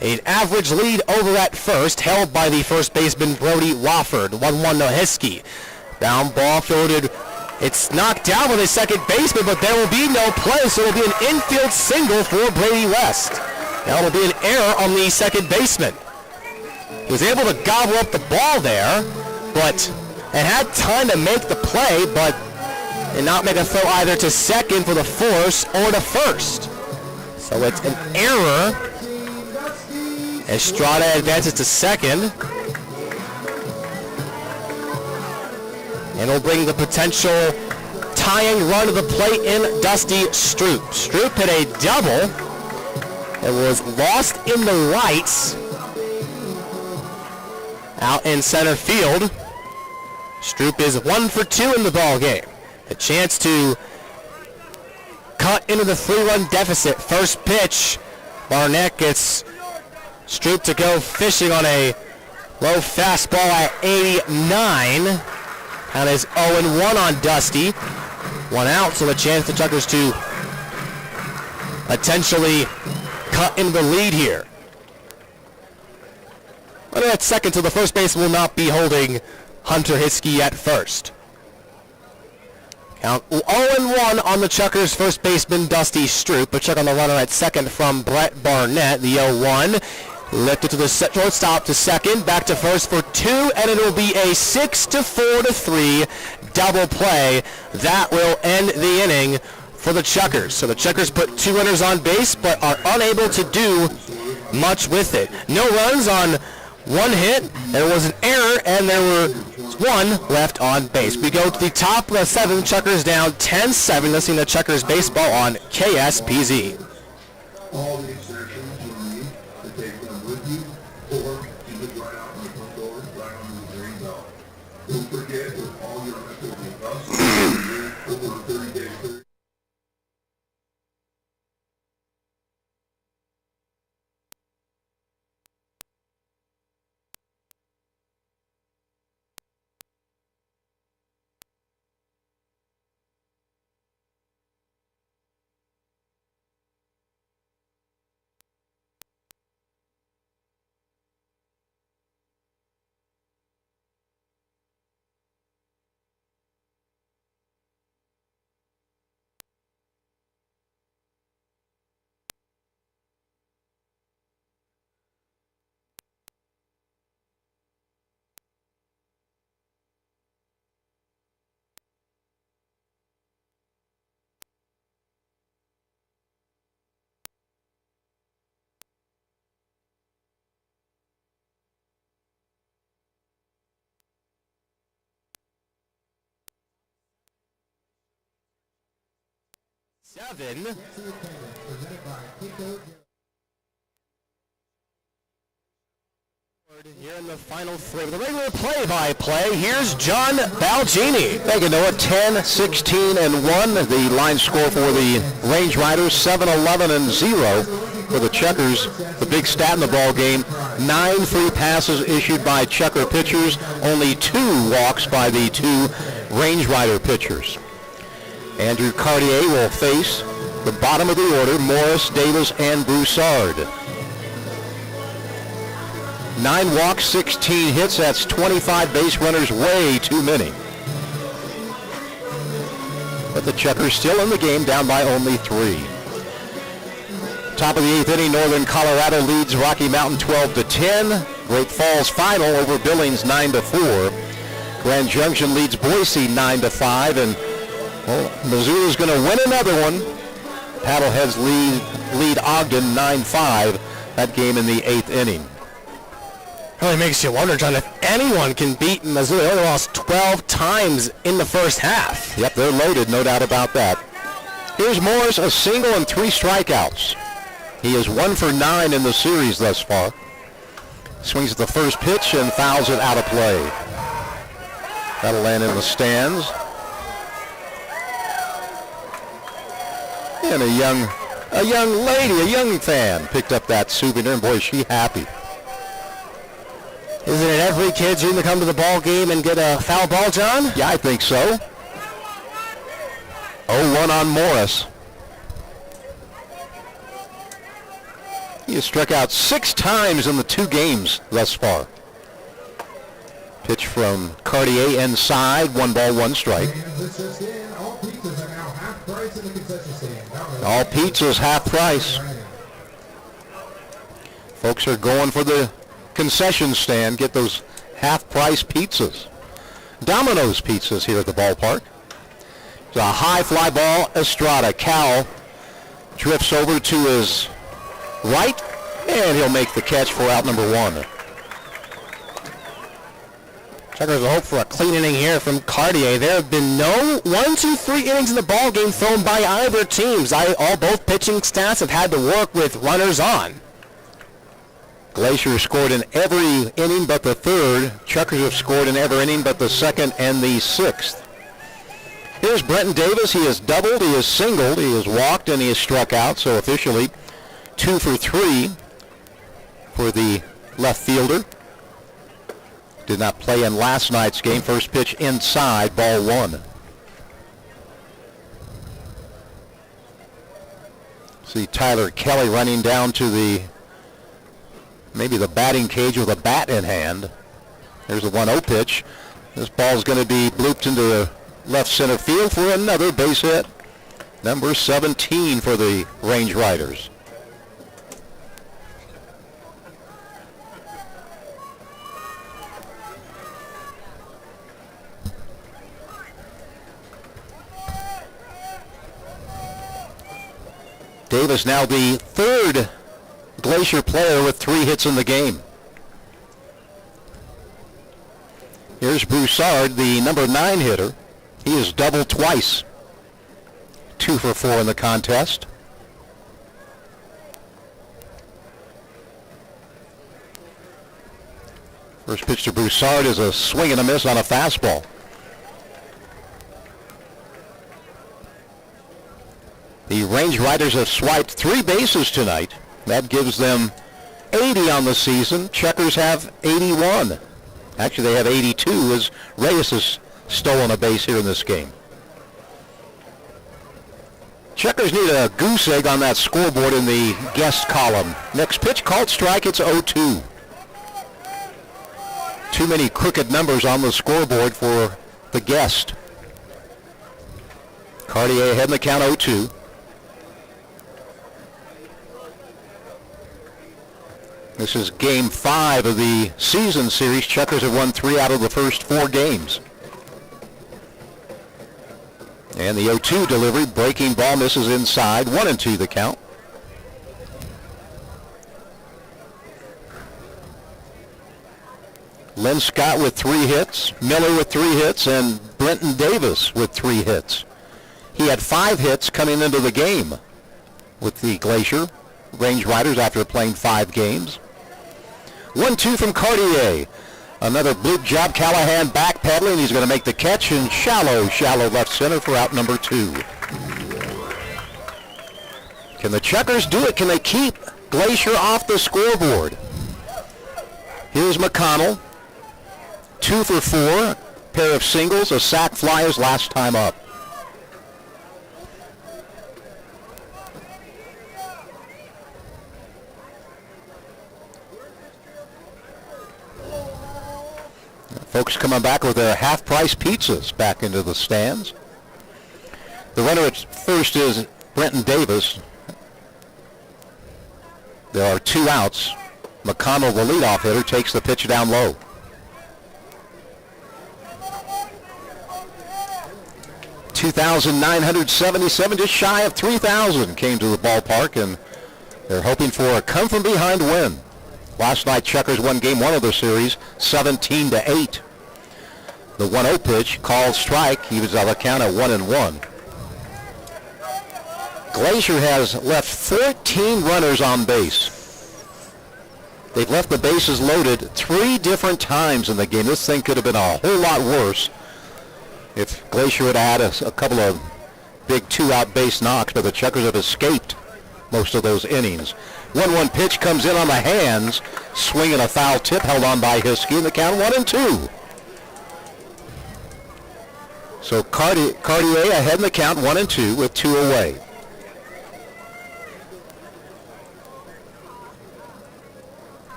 an average lead over at first, held by the first baseman Brody Wofford. 1-1 to Hiskey. Down ball fielded It's knocked down by the second baseman, but there will be no play, so it will be an infield single for Brady West. Now it will be an error on the second baseman. He was able to gobble up the ball there, but and had time to make the play, but did not make a throw either to second for the force or to first. So it's an error. Estrada advances to second. And will bring the potential tying run to the plate in Dusty Stroop. Stroop hit a double. It was lost in the rights. Out in center field. Stroop is 1 for 2 in the ball game. A chance to cut into the 3-run deficit. First pitch. Barnett gets Stroop to go fishing on a low fastball at 89. And is 0-1 on Dusty. 1 out, so a chance for Chukars to potentially cut into the lead here. But at second, so the first baseman will not be holding Hunter Hiskey at first. Count 0-1 on the Chukars first baseman Dusty Stroop. A check on the runner at second from Brett Barnett. The 0-1. Lifted to the shortstop to second, back to first for 2, and it will be a 6-4-3 double play. That will end the inning for the Chukars. So the Chukars put 2 runners on base, but are unable to do much with it. No runs on 1 hit. There was an error, and there were 1 left on base. We go to the top of the 7th. Chukars down 10-7. Listening to Chukars baseball on KSPZ. All the exertions you need to take them with you, or you look right out my front door, right on the green belt. Don't forget, with all your methods with us, over 30 days. Here in the final 3 with the regular play-by-play, here's John Balgini. Thank you, Noah. 10, 16, and 1. The line score for the Range Riders, 7, 11, and 0 for the Chukars. The big stat in the ball game, 9 free passes issued by Chukar pitchers, only 2 walks by the 2 Range Rider pitchers. Andrew Cartier will face the bottom of the order, Morris, Davis, and Broussard. 9 walks, 16 hits. That's 25 base runners, way too many. But the Chukars still in the game, down by only 3. Top of the 8th inning, Northern Colorado leads Rocky Mountain 12-10. Great Falls final over Billings 9-4. Grand Junction leads Boise 9-5, and Missoula's going to win another one. Paddleheads lead Ogden 9-5. That game in the 8th inning. Really makes you wonder, John, if anyone can beat Missoula. They only lost 12 times in the first half. Yep, they're loaded, no doubt about that. Here's Morris, a single and 3 strikeouts. He is 1 for 9 in the series thus far. Swings at the first pitch and fouls it out of play. That'll land in the stands. And a young lady, a young fan, picked up that souvenir, and boy, is she happy. Isn't it every kid's dream to come to the ball game and get a foul ball, John? Yeah, I think so. 0-1 on Morris. He has struck out 6 times in the 2 games thus far. Pitch from Cartier inside, 1 ball, 1 strike. And this just in, all pizzas are now half price in the concession stand. All pizzas half price. Folks are going for the concession stand, get those half price pizzas. Domino's Pizzas here at the ballpark. It's a high fly ball, Estrada. Cal drifts over to his right, and he'll make the catch for out number 1. Chukars will hope for a clean inning here from Cartier. There have been no 1, 2, 3 innings in the ball game thrown by either teams. Both pitching staffs have had to work with runners on. Glacier scored in every inning but the 3rd. Chukars have scored in every inning but the 2nd and the 6th. Here's Brenton Davis. He has doubled, he has singled, he has walked, and he has struck out. So officially 2 for 3 for the left fielder. Did not play in last night's game. First pitch inside, ball 1. See Tyler Kelly running down to maybe the batting cage with a bat in hand. There's a 1-0 pitch. This ball's going to be blooped into the left center field for another base hit. Number 17 for the Range Riders. Davis now the 3rd Glacier player with 3 hits in the game. Here's Broussard, the number 9 hitter. He has doubled twice. 2 for 4 in the contest. First pitch to Broussard is a swing and a miss on a fastball. The Range Riders have swiped 3 bases tonight. That gives them 80 on the season. Chukars have 81. Actually, they have 82 as Reyes has stolen a base here in this game. Chukars need a goose egg on that scoreboard in the guest column. Next pitch called strike. It's 0-2. Too many crooked numbers on the scoreboard for the guest. Cartier ahead in the count 0-2. This is game 5 of the season series. Chukars have won 3 out of the first 4 games. And the 0-2 delivery, breaking ball, misses inside. 1-2 the count. Lynn Scott with 3 hits, Miller with 3 hits, and Brenton Davis with 3 hits. He had 5 hits coming into the game with the Glacier Range Riders after playing 5 games. 1-2 from Cartier. Another bloop job. Callahan backpedaling. He's going to make the catch in shallow left center for out number 2. Can the Chukars do it? Can they keep Glacier off the scoreboard? Here's McConnell. 2 for 4. Pair of singles, a sac fly his last time up. Folks coming back with their half-price pizzas back into the stands. The runner at first is Brenton Davis. There are 2 outs. McConnell, the leadoff hitter, takes the pitch down low. $2,977, just shy of 3,000 came to the ballpark, and they're hoping for a come-from-behind win. Last night, Chukars won game 1 of the series, 17-8. The 1-0 pitch, called strike. He was on the count at 1-1. Glacier has left 14 runners on base. They've left the bases loaded 3 different times in the game. This thing could have been a whole lot worse if Glacier had had a couple of big 2-out base knocks, but the Chukars have escaped most of those innings. 1-1 pitch comes in on the hands, swinging a foul tip held on by Hiskey, and the count 1-2. So Cartier ahead in the count 1-2 with 2 away.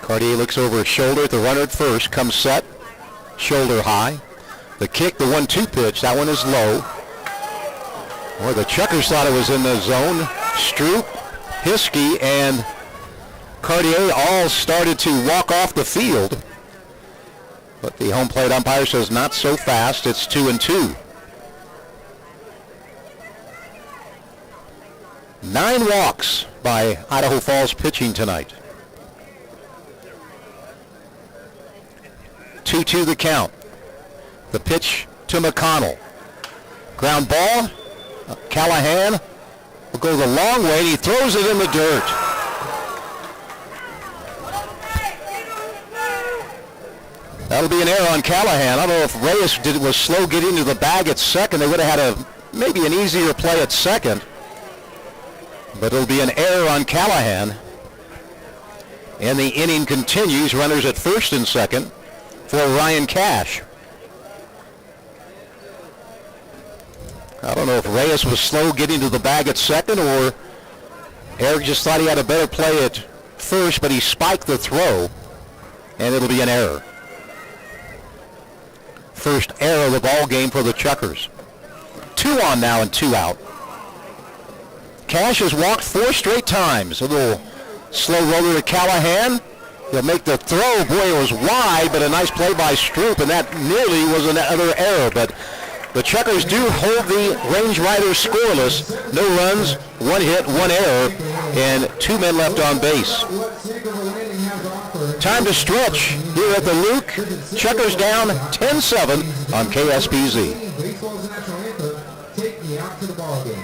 Cartier looks over his shoulder at the runner at first, comes set, shoulder high. The kick, the 1-2 pitch, that one is low. Boy, the Chukars thought it was in the zone. Stroop, Hiskey, and Cartier all started to walk off the field. But the home plate umpire says not so fast. It's 2-2. 9 walks by Idaho Falls pitching tonight. 2-2 the count. The pitch to McConnell. Ground ball. Callahan will go the long way, and he throws it in the dirt. That'll be an error on Callahan. I don't know if Reyes was slow getting to the bag at second. They would have had maybe an easier play at second. But it'll be an error on Callahan. And the inning continues. Runners at first and second for Ryan Cash. I don't know if Reyes was slow getting to the bag at second, or Eric just thought he had a better play at first, but he spiked the throw, and it'll be an error. First error of the ball game for the Chukars. 2 on now and 2 out. Cash has walked 4 straight times. A little slow roller to Callahan. He'll make the throw. Boy, it was wide, but a nice play by Stroop, and that nearly was another error. But the Chukars do hold the Range Riders scoreless. No runs, 1 hit, 1 error, and 2 men left on base. Time to stretch here at the Luke. Chukars down 10-7 on KSPZ. Baseball's national anthem, Take Me Out to the Ball Game.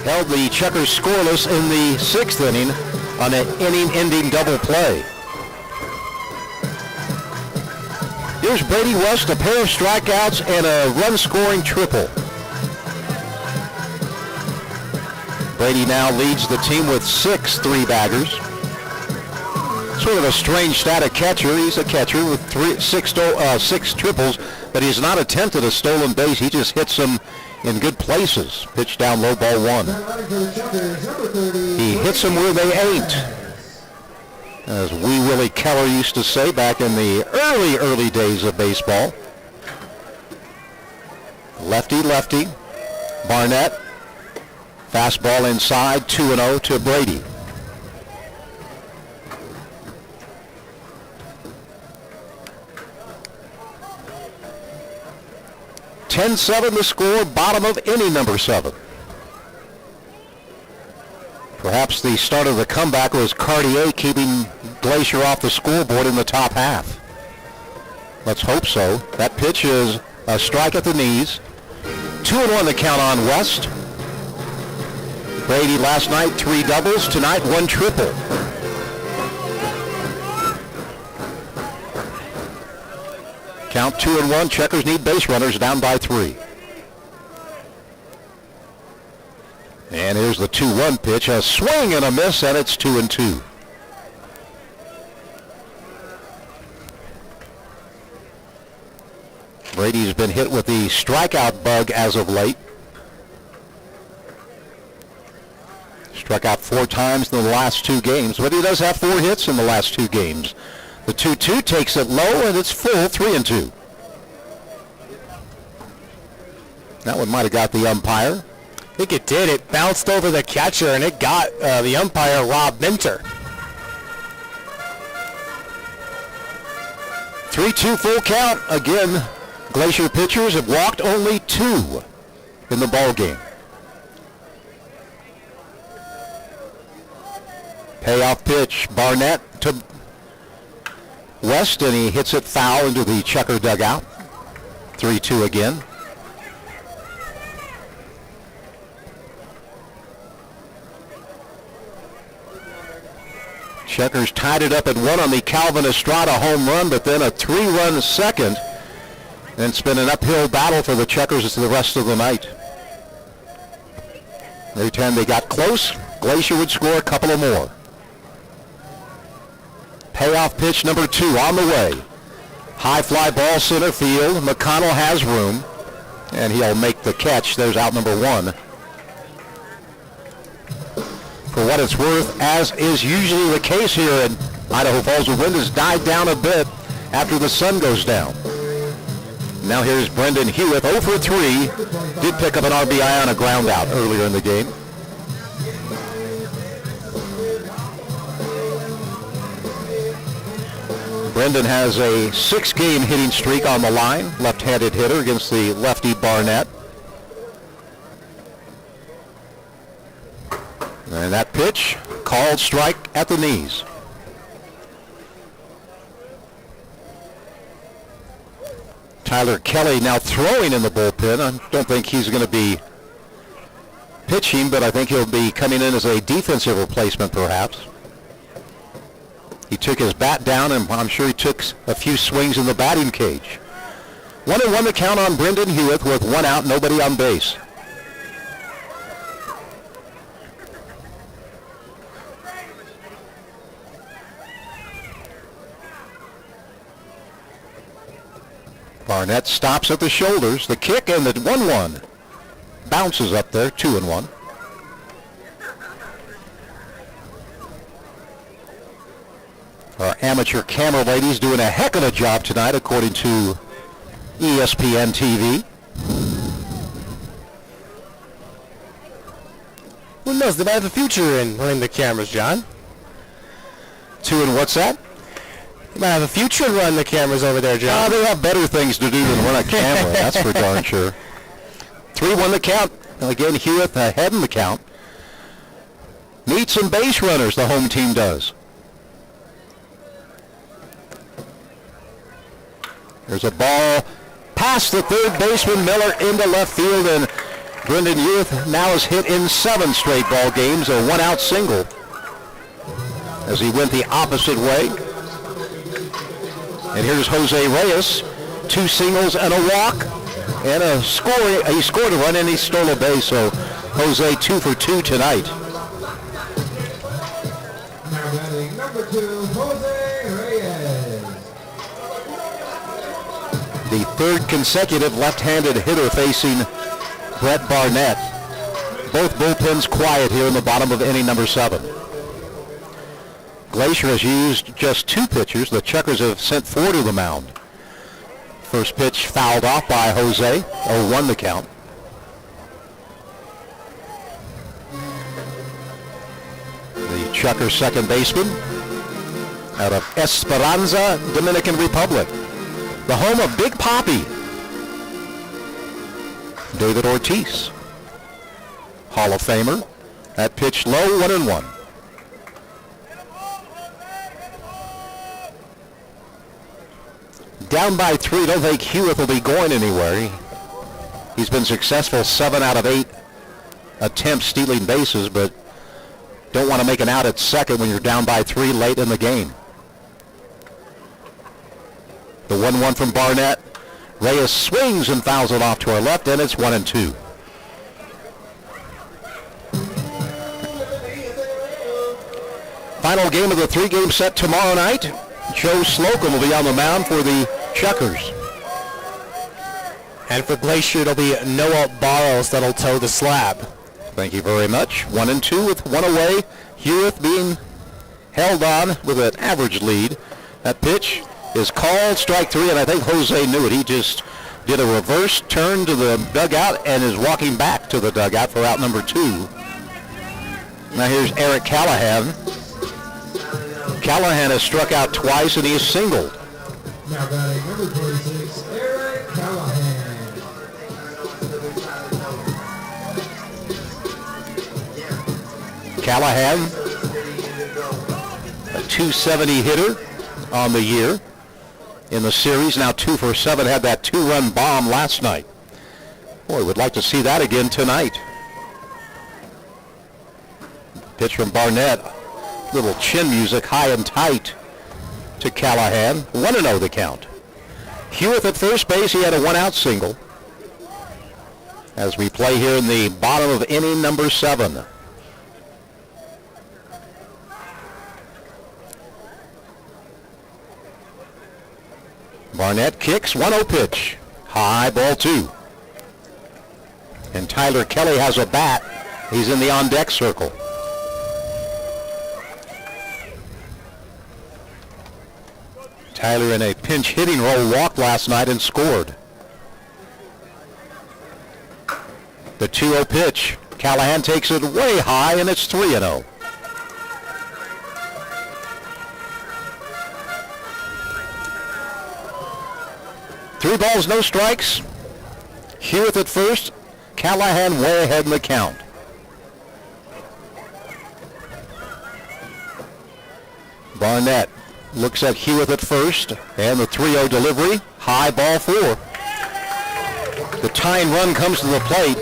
Held the Chukars scoreless in the 6th inning on an inning-ending double play. Here's Brady West, a pair of strikeouts and a run-scoring triple. Brady now leads the team with 6 three-baggers. Sort of a strange stat of catcher. He's a catcher with 6 triples, but he's not attempted a stolen base. He just hits them in good places. Pitch down low, ball 1. He hits them where they ain't, as Wee Willie Keller used to say back in the early days of baseball. Lefty. Barnett. Fastball inside, 2-0 to Brady. (10-7) the score, bottom of inning number 7. Perhaps the start of the comeback was Cartier keeping Glacier off the scoreboard in the top half. Let's hope so. That pitch is a strike at the knees. 2-1 the count on West. Brady last night 3 doubles, tonight 1 triple. Count 2-1. Chukars need base runners, down by 3. And here's the 2-1 pitch, a swing and a miss, and it's 2-2. Brady's been hit with the strikeout bug as of late. Struck out 4 times in the last 2 games, but he does have 4 hits in the last 2 games. The 2-2 takes it low, and it's full 3-2. That one might have got the umpire. I think it did. It bounced over the catcher, and it got the umpire, Rob Minter. 3-2 full count. Again, Glacier pitchers have walked only 2 in the ball game. Payoff pitch, Barnett to West, and he hits it foul into the checker dugout. 3-2 again. Checkers tied it up at 1 on the Calvin Estrada home run, but then a 3-run second. And it's been an uphill battle for the Checkers the rest of the night. Every time they got close, Glacier would score a couple of more. Payoff pitch number 2 on the way. High fly ball center field. McConnell has room, and he'll make the catch. There's out number 1. For what it's worth, as is usually the case here in Idaho Falls, the wind has died down a bit after the sun goes down. Now here's Brendan Hewitt, 0 for 3. Did pick up an RBI on a ground out earlier in the game. Brendan has a 6-game hitting streak on the line, left-handed hitter against the lefty Barnett. And that pitch, called strike at the knees. Tyler Kelly now throwing in the bullpen. I don't think he's going to be pitching, but I think he'll be coming in as a defensive replacement perhaps. He took his bat down, and I'm sure he took a few swings in the batting cage. 1-1 the count on Brendan Hewitt with 1 out, nobody on base. Barnett stops at the shoulders. The kick and the 1-1 bounces up there, 2-1. Our amateur camera ladies doing a heck of a job tonight, according to ESPN TV. Who knows? They might have a future in running the cameras, John. 2 and what's that? You might have a future in running the cameras over there, John. They have better things to do than run a camera, that's for darn sure. 3-1 the count. And again, Hewitt ahead in the count. Needs some base runners, the home team does. There's a ball past the third baseman, Miller, into left field, and Brendan Hewitt now has hit in 7 straight ball games, a 1-out single as he went the opposite way. And here's Jose Reyes, 2 singles and a walk, and a score. He scored a run and he stole a base, so Jose 2 for 2 tonight. Now batting number 2, Jose Reyes. The 3rd consecutive left-handed hitter facing Brett Barnett. Both bullpens quiet here in the bottom of inning number 7. Glacier has used just 2 pitchers. The Checkers have sent 4 to the mound. First pitch fouled off by Jose. 0-1 the count. The Checker second baseman out of Esperanza, Dominican Republic. The home of Big Papi, David Ortiz. Hall of Famer. That pitch low, 1-1. Down by 3, don't think Hewitt will be going anywhere. He's been successful 7 out of 8 attempts stealing bases, but don't want to make an out at second when you're down by 3 late in the game. The 1-1 from Barnett. Reyes swings and fouls it off to our left, and it's 1-2. Final game of the three-game set tomorrow night. Joe Slocum will be on the mound for the Chukars. And for Glacier, it'll be Noah Barrows that'll tow the slab. Thank you very much. 1-2 with one away. Hewitt being held on with an average lead. That pitch is called strike three, and I think Jose knew it. He just did a reverse turn to the dugout and is walking back to the dugout for out number 2. Now here's Eric Callahan. Callahan has struck out twice and he is singled. Now batting number 26, Eric Callahan. Callahan, a .270 hitter on the year in the series. Now 2 for 7, had that 2-run bomb last night. Boy, would like to see that again tonight. Pitch from Barnett. Little chin music, high and tight to Callahan. 1-0 the count. Hewitt at first base. He had a one-out single. As we play here in the bottom of inning number 7. Barnett kicks, 1-0 pitch. High, ball 2. And Tyler Kelly has a bat. He's in the on-deck circle. Tyler in a pinch hitting role walked last night and scored. The 2-0 pitch. Callahan takes it way high and it's 3-0. Three balls, no strikes. Hewitt at first. Callahan way ahead in the count. Barnett looks at Hewitt at first, and the 3-0 delivery, high, ball 4. The tying run comes to the plate.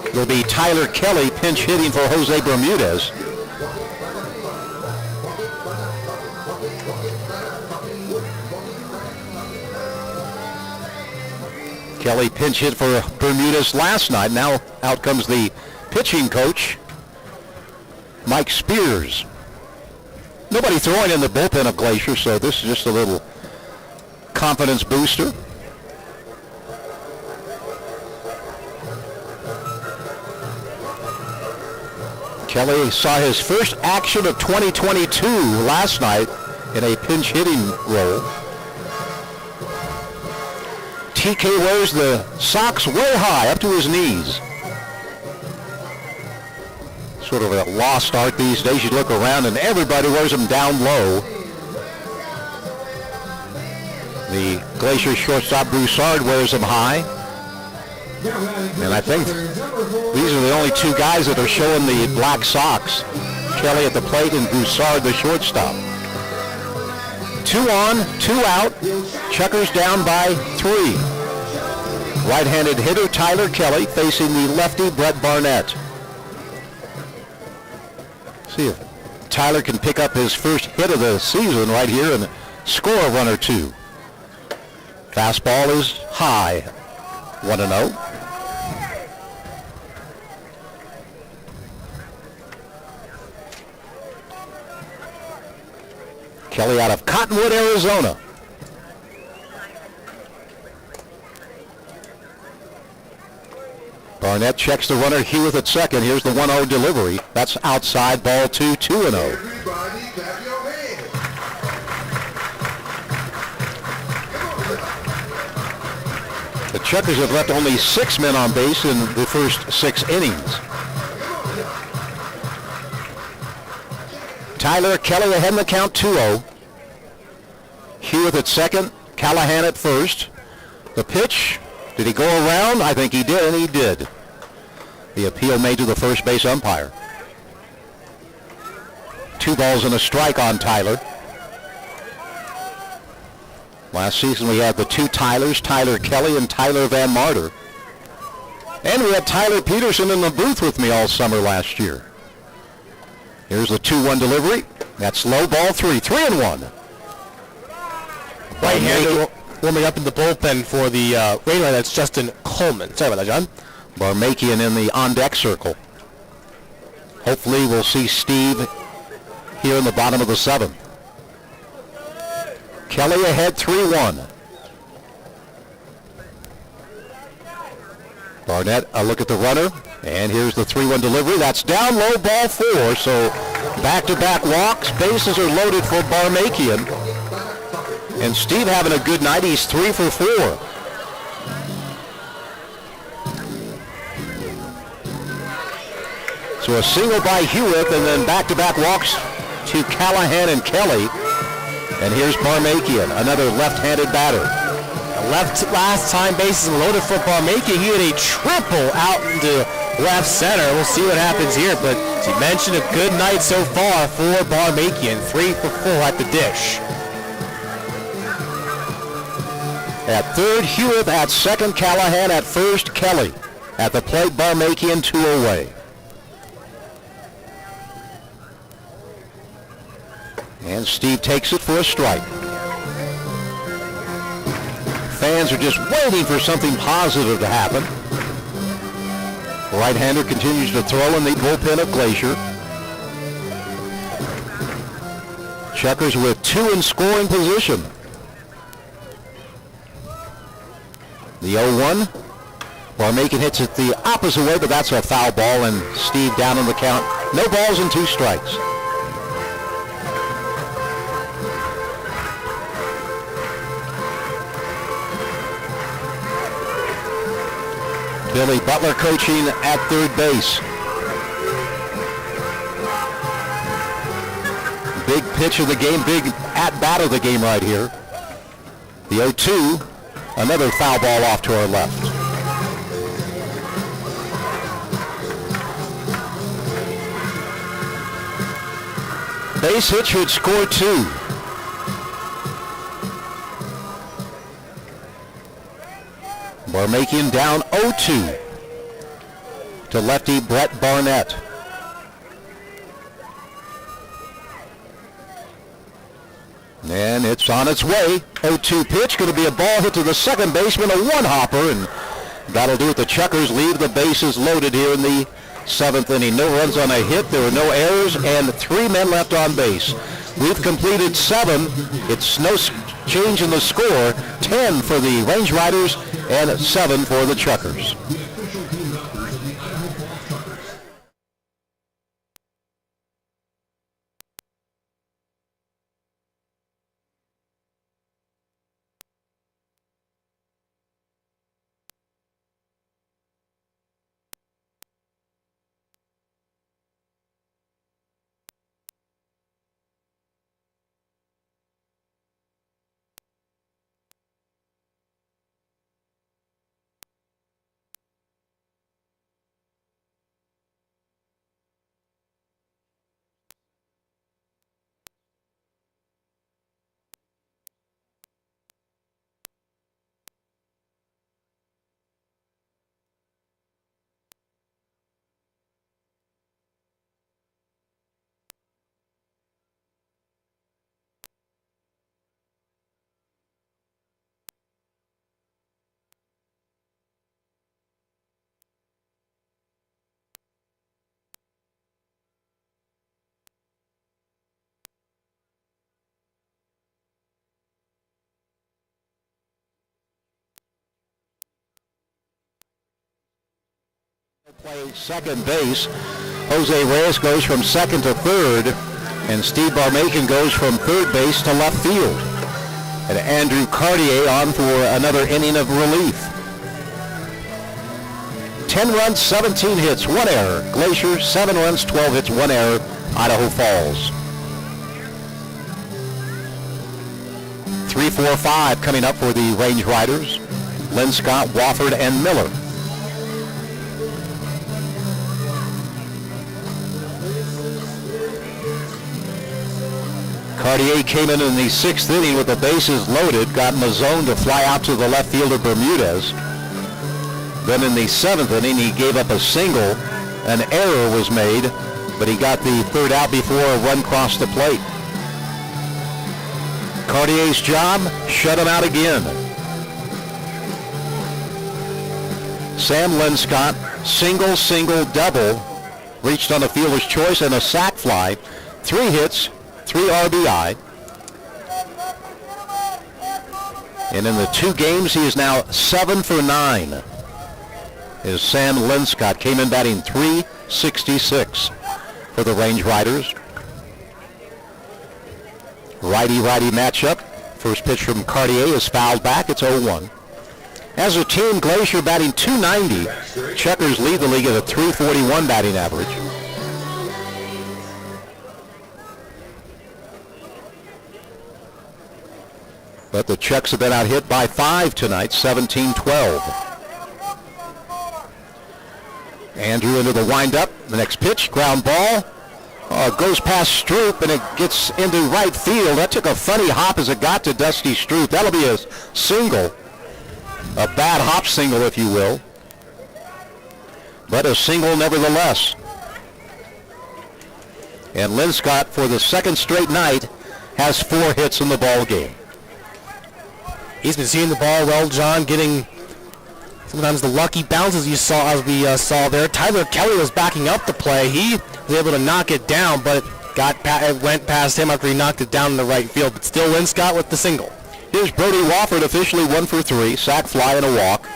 It'll be Tyler Kelly pinch hitting for Jose Bermudez. Kelly pinch hit for Bermudez last night. Now out comes the pitching coach, Mike Spears. Nobody throwing in the bullpen of Glacier, so this is just a little confidence booster. Kelly saw his first action of 2022 last night in a pinch hitting role. TK wears the socks way high, up to his knees. Sort of a lost art these days. You look around and everybody wears them down low. The Glacier shortstop Broussard wears them high. And I think these are the only two guys that are showing the black socks. Kelly at the plate and Broussard the shortstop. 2 on, 2 out. Chukars down by 3. Right-handed hitter Tyler Kelly facing the lefty Brett Barnett. See if Tyler can pick up his first hit of the season right here and score a run or 2. Fastball is high. 1-0. Kelly out of Cottonwood, Arizona. Barnett checks the runner Hewitt at second. Here's the 1-0 delivery. That's outside, ball 2, 2-0. The Chukars have left only 6 men on base in the first 6 innings. Tyler Kelly ahead in the count, 2-0. Hewitt at second, Callahan at first. The pitch, did he go around? I think he did, and he did. The appeal made to the first base umpire. 2 balls and a strike on Tyler. Last season we had the 2 Tylers, Tyler Kelly and Tyler Van Marter. And we had Tyler Peterson in the booth with me all summer last year. Here's the 2-1 delivery. That's low, ball 3, 3-1. Right-hander warming up in the bullpen for the Rainlight. That's Justin Coleman. Sorry about that, John. Barmakian in the on-deck circle. Hopefully we'll see Steve here in the bottom of the 7th. Kelly ahead 3-1. Barnett, a look at the runner, and here's the 3-1 delivery. That's down low, ball 4, so back-to-back walks. Bases are loaded for Barmakian. And Steve having a good night. He's 3 for 4. So a single by Hewitt, and then back-to-back walks to Callahan and Kelly. And here's Barmakian, another left-handed batter. Last time bases were loaded for Barmakian. He had a triple out into left center. We'll see what happens here, but as you mentioned, a good night so far for Barmakian. 3 for 4 at the dish. At third, Hewitt. At second, Callahan. At first, Kelly. At the plate, Barmakian, 2 away. And Steve takes it for a strike. Fans are just waiting for something positive to happen. Right-hander continues to throw in the bullpen of Glacier. Chukars with 2 in scoring position. The 0-1. Barmakian hits it the opposite way, but that's a foul ball, and Steve down on the count. No balls and 2 strikes. Billy Butler coaching at third base. Big pitch of the game, big at-bat of the game right here. The 0-2, another foul ball off to our left. Base hit should score 2. Barmakian down 0-2 to lefty Brett Barnett. And it's on its way. 0-2 pitch, going to be a ball hit to the second baseman, a one-hopper, and that'll do it. The Chukars leave the bases loaded here in the 7th inning. No runs on a hit, there were no errors, and 3 men left on base. We've completed 7. It's no change in the score. 10 for the Range Riders and 7 for the Chukars. The official team numbers of the Idaho Falls Chukars. Play second base. Jose Reyes goes from second to third, and Steve Barmakian goes from third base to left field. And Andrew Cartier on for another inning of relief. 10 runs, 17 hits, 1 error. Glacier, 7 runs, 12 hits, 1 error. Idaho Falls. 3, 4, 5 coming up for the Range Riders. Lynn Scott, Wofford, and Miller. Cartier came in the 6th inning with the bases loaded, got Mazzone to fly out to the left fielder Bermudez. Then in the 7th inning, he gave up a single. An error was made, but he got the third out before a run crossed the plate. Cartier's job, shut him out again. Sam Linscott, single, double, reached on a fielder's choice and a sac fly. 3 hits, 3 RBI. And in the 2 games, he is now 7 for 9. As Sam Linscott came in batting .366 for the Range Riders. Righty-righty matchup. First pitch from Cartier is fouled back. It's 0-1. As a team, Glacier batting .290. Chukars lead the league at a .341 batting average. But the Chucks have been out hit by 5 tonight, 17-12. Andrew into the windup. The next pitch, ground ball. Goes past Stroop, and it gets into right field. That took a funny hop as it got to Dusty Stroop. That'll be a single. A bad hop single, if you will. But a single nevertheless. And Linscott, for the second straight night, has 4 hits in the ball game. He's been seeing the ball well, John, getting sometimes the lucky bounces you saw, as we saw there. Tyler Kelly was backing up the play. He was able to knock it down, but it went past him after he knocked it down in the right field. But still, Linscott with the single. Here's Brody Wofford, officially 1 for 3. Sack fly and a walk.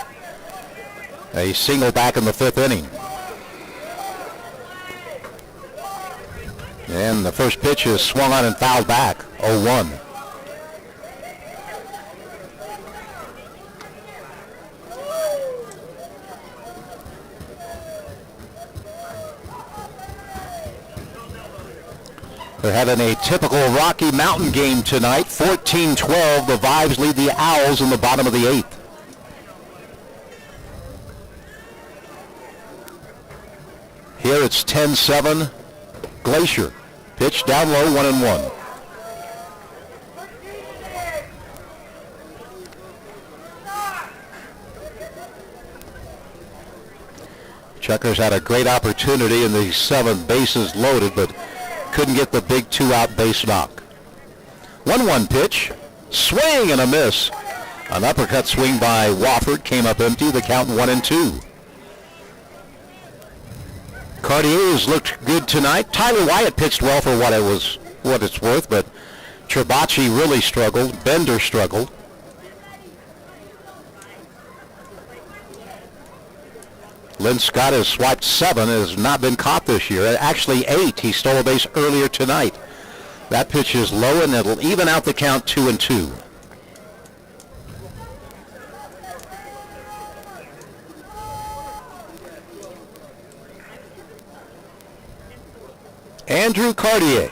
A single back in the 5th inning. And the first pitch is swung on and fouled back. 0-1. They're having a typical Rocky Mountain game tonight. 14-12. The Vibes lead the Owls in the bottom of the 8th. Here it's 10-7. Glacier. Pitch down low, 1-1. Chukars had a great opportunity in the 7th, bases loaded, but couldn't get the big 2-out base knock. 1-1 pitch, swing and a miss. An uppercut swing by Wofford came up empty. The count 1-2. Cartier has looked good tonight. Tyler Wyatt pitched well for what it's worth, but Trabachi really struggled. Bender struggled. Linscott has swiped 7, has not been caught this year. Actually 8. He stole a base earlier tonight. That pitch is low, and it'll even out the count 2-2. Andrew Cartier.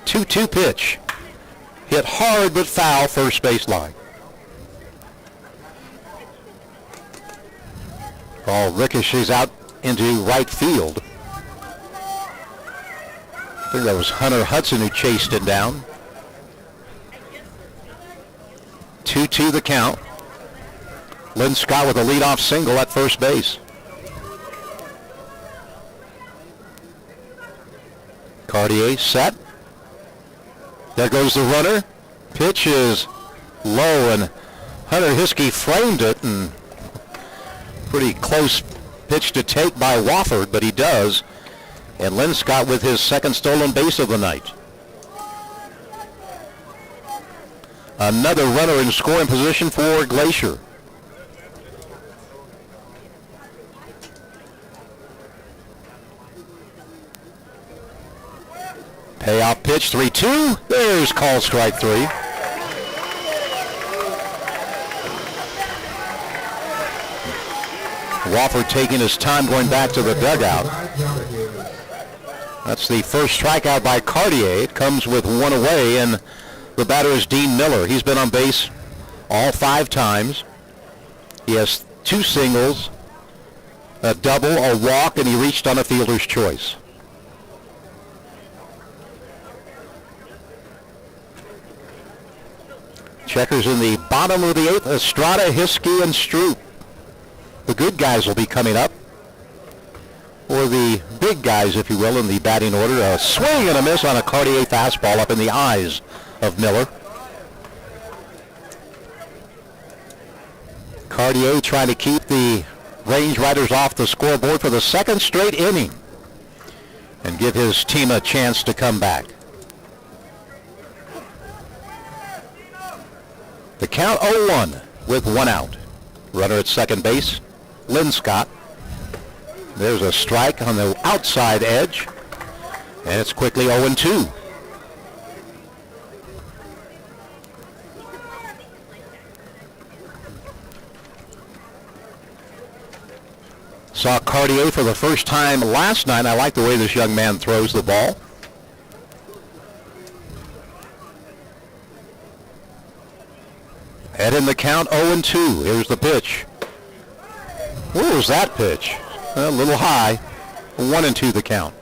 Two pitch. Hit hard but foul, first base line. Ball ricochets out into right field. I think that was Hunter Hudson who chased it down. 2-2 the count. Linscott with a leadoff single at first base. Cartier set. There goes the runner. Pitch is low, and Hunter Hiskey framed it, and pretty close pitch to take by Wofford, but he does. And Linscott with his second stolen base of the night. Another runner in scoring position for Glacier. Payoff pitch, 3-2. There's call strike 3. Wofford taking his time going back to the dugout. That's the first strikeout by Cartier. It comes with 1 away, and the batter is Dean Miller. He's been on base all 5 times. He has 2 singles, a double, a walk, and he reached on a fielder's choice. Checkers in the bottom of the 8th, Estrada, Hiskey, and Stroop. The good guys will be coming up, or the big guys, if you will, in the batting order. A swing and a miss on a Cartier fastball up in the eyes of Miller. Cartier trying to keep the Range Riders off the scoreboard for the second straight inning and give his team a chance to come back. The count 0-1 with one out. Runner at second base, Lynn Scott. There's a strike on the outside edge, and it's quickly 0-2. Saw Cartier for the first time last night. I like the way this young man throws the ball. Head in the count 0-2. Here's the pitch. Where was that pitch? A little high. 1-2 the count.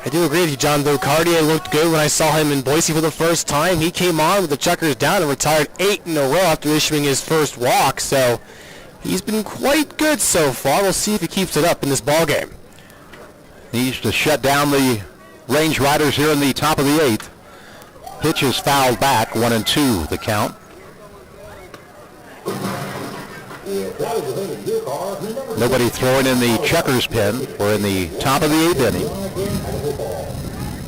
I do agree with you, John, though. Cartier looked good when I saw him in Boise for the first time. He came on with the Chukars down and retired 8 in a row after issuing his first walk, so he's been quite good so far. We'll see if he keeps it up in this ballgame. Needs to shut down the Range Riders here in the top of the 8th. Pitch is fouled back, 1-2 the count. Nobody throwing in the Chukars pen. We're in the top of the 8th inning.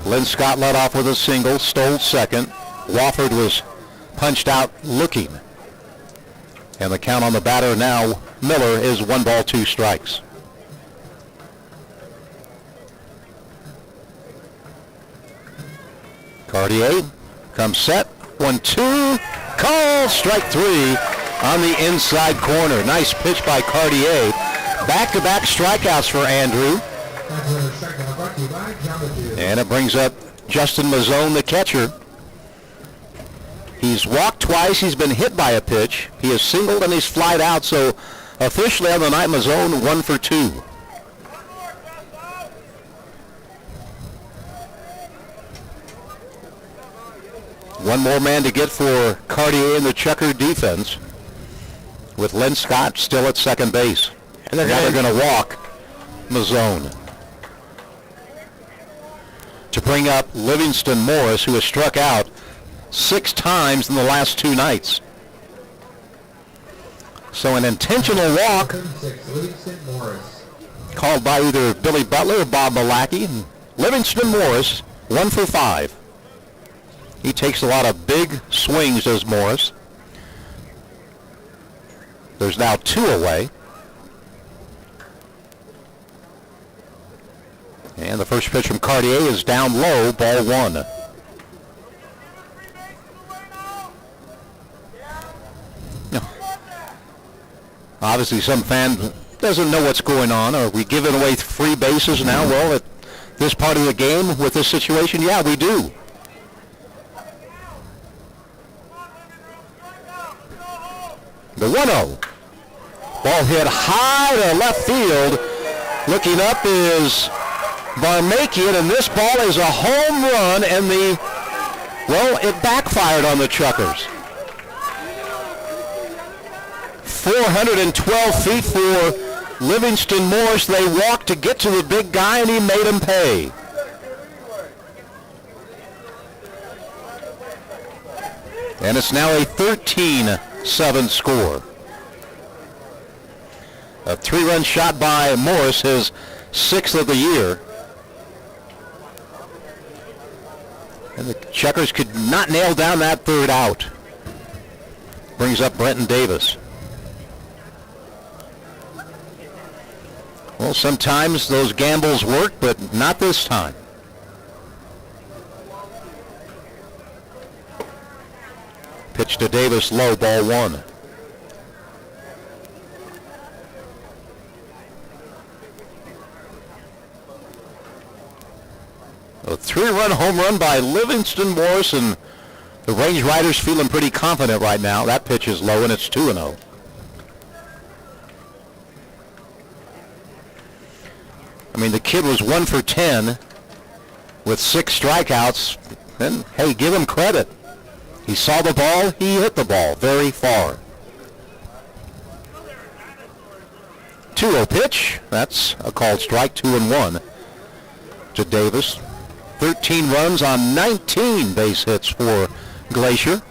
Lynn Scott led off with a single, stole second. Wofford was punched out looking. And the count on the batter now, Miller, is 1 ball, 2 strikes. Cartier comes set, 1-2, call, strike 3 on the inside corner. Nice pitch by Cartier. Back-to-back strikeouts for Andrew. And it brings up Justin Mazzone, the catcher. He's walked twice. He's been hit by a pitch. He has singled and he's flied out. So officially on the night, Mazzone 1 for 2. One more man to get for Cartier in the Chukar defense, with Lynn Scott still at second base. And now they're going to walk Mazzone to bring up Livingston Morris, who has struck out 6 times in the last 2 nights. So an intentional walk called by either Billy Butler or Bob Malacki. Livingston Morris, 1 for 5. He takes a lot of big swings, does Morris. There's now 2 away. And the first pitch from Cartier is down low, ball 1. Obviously some fan doesn't know what's going on. Are we giving away free bases now? Well, at this part of the game with this situation, yeah, we do. The 1-0. Ball hit high to left field. Looking up is Barmakian, and this ball is a home run, and it backfired on the Chukars. 412 feet for Livingston Morris. They walked to get to the big guy, and he made him pay. And it's now a 13-7 score. A 3-run shot by Morris, his 6th of the year. And the Chukars could not nail down that 3rd out. Brings up Brenton Davis. Well, sometimes those gambles work, but not this time. Pitch to Davis, low, ball 1. A 3-run home run by Livingston Morris, and the Range Riders feeling pretty confident right now. That pitch is low, and it's 2-0. I mean, the kid was 1 for 10 with 6 strikeouts. And, hey, give him credit. He saw the ball. He hit the ball very far. 2-0 pitch. That's a called strike, 2-1 to Davis. 13 runs on 19 base hits for Glacier.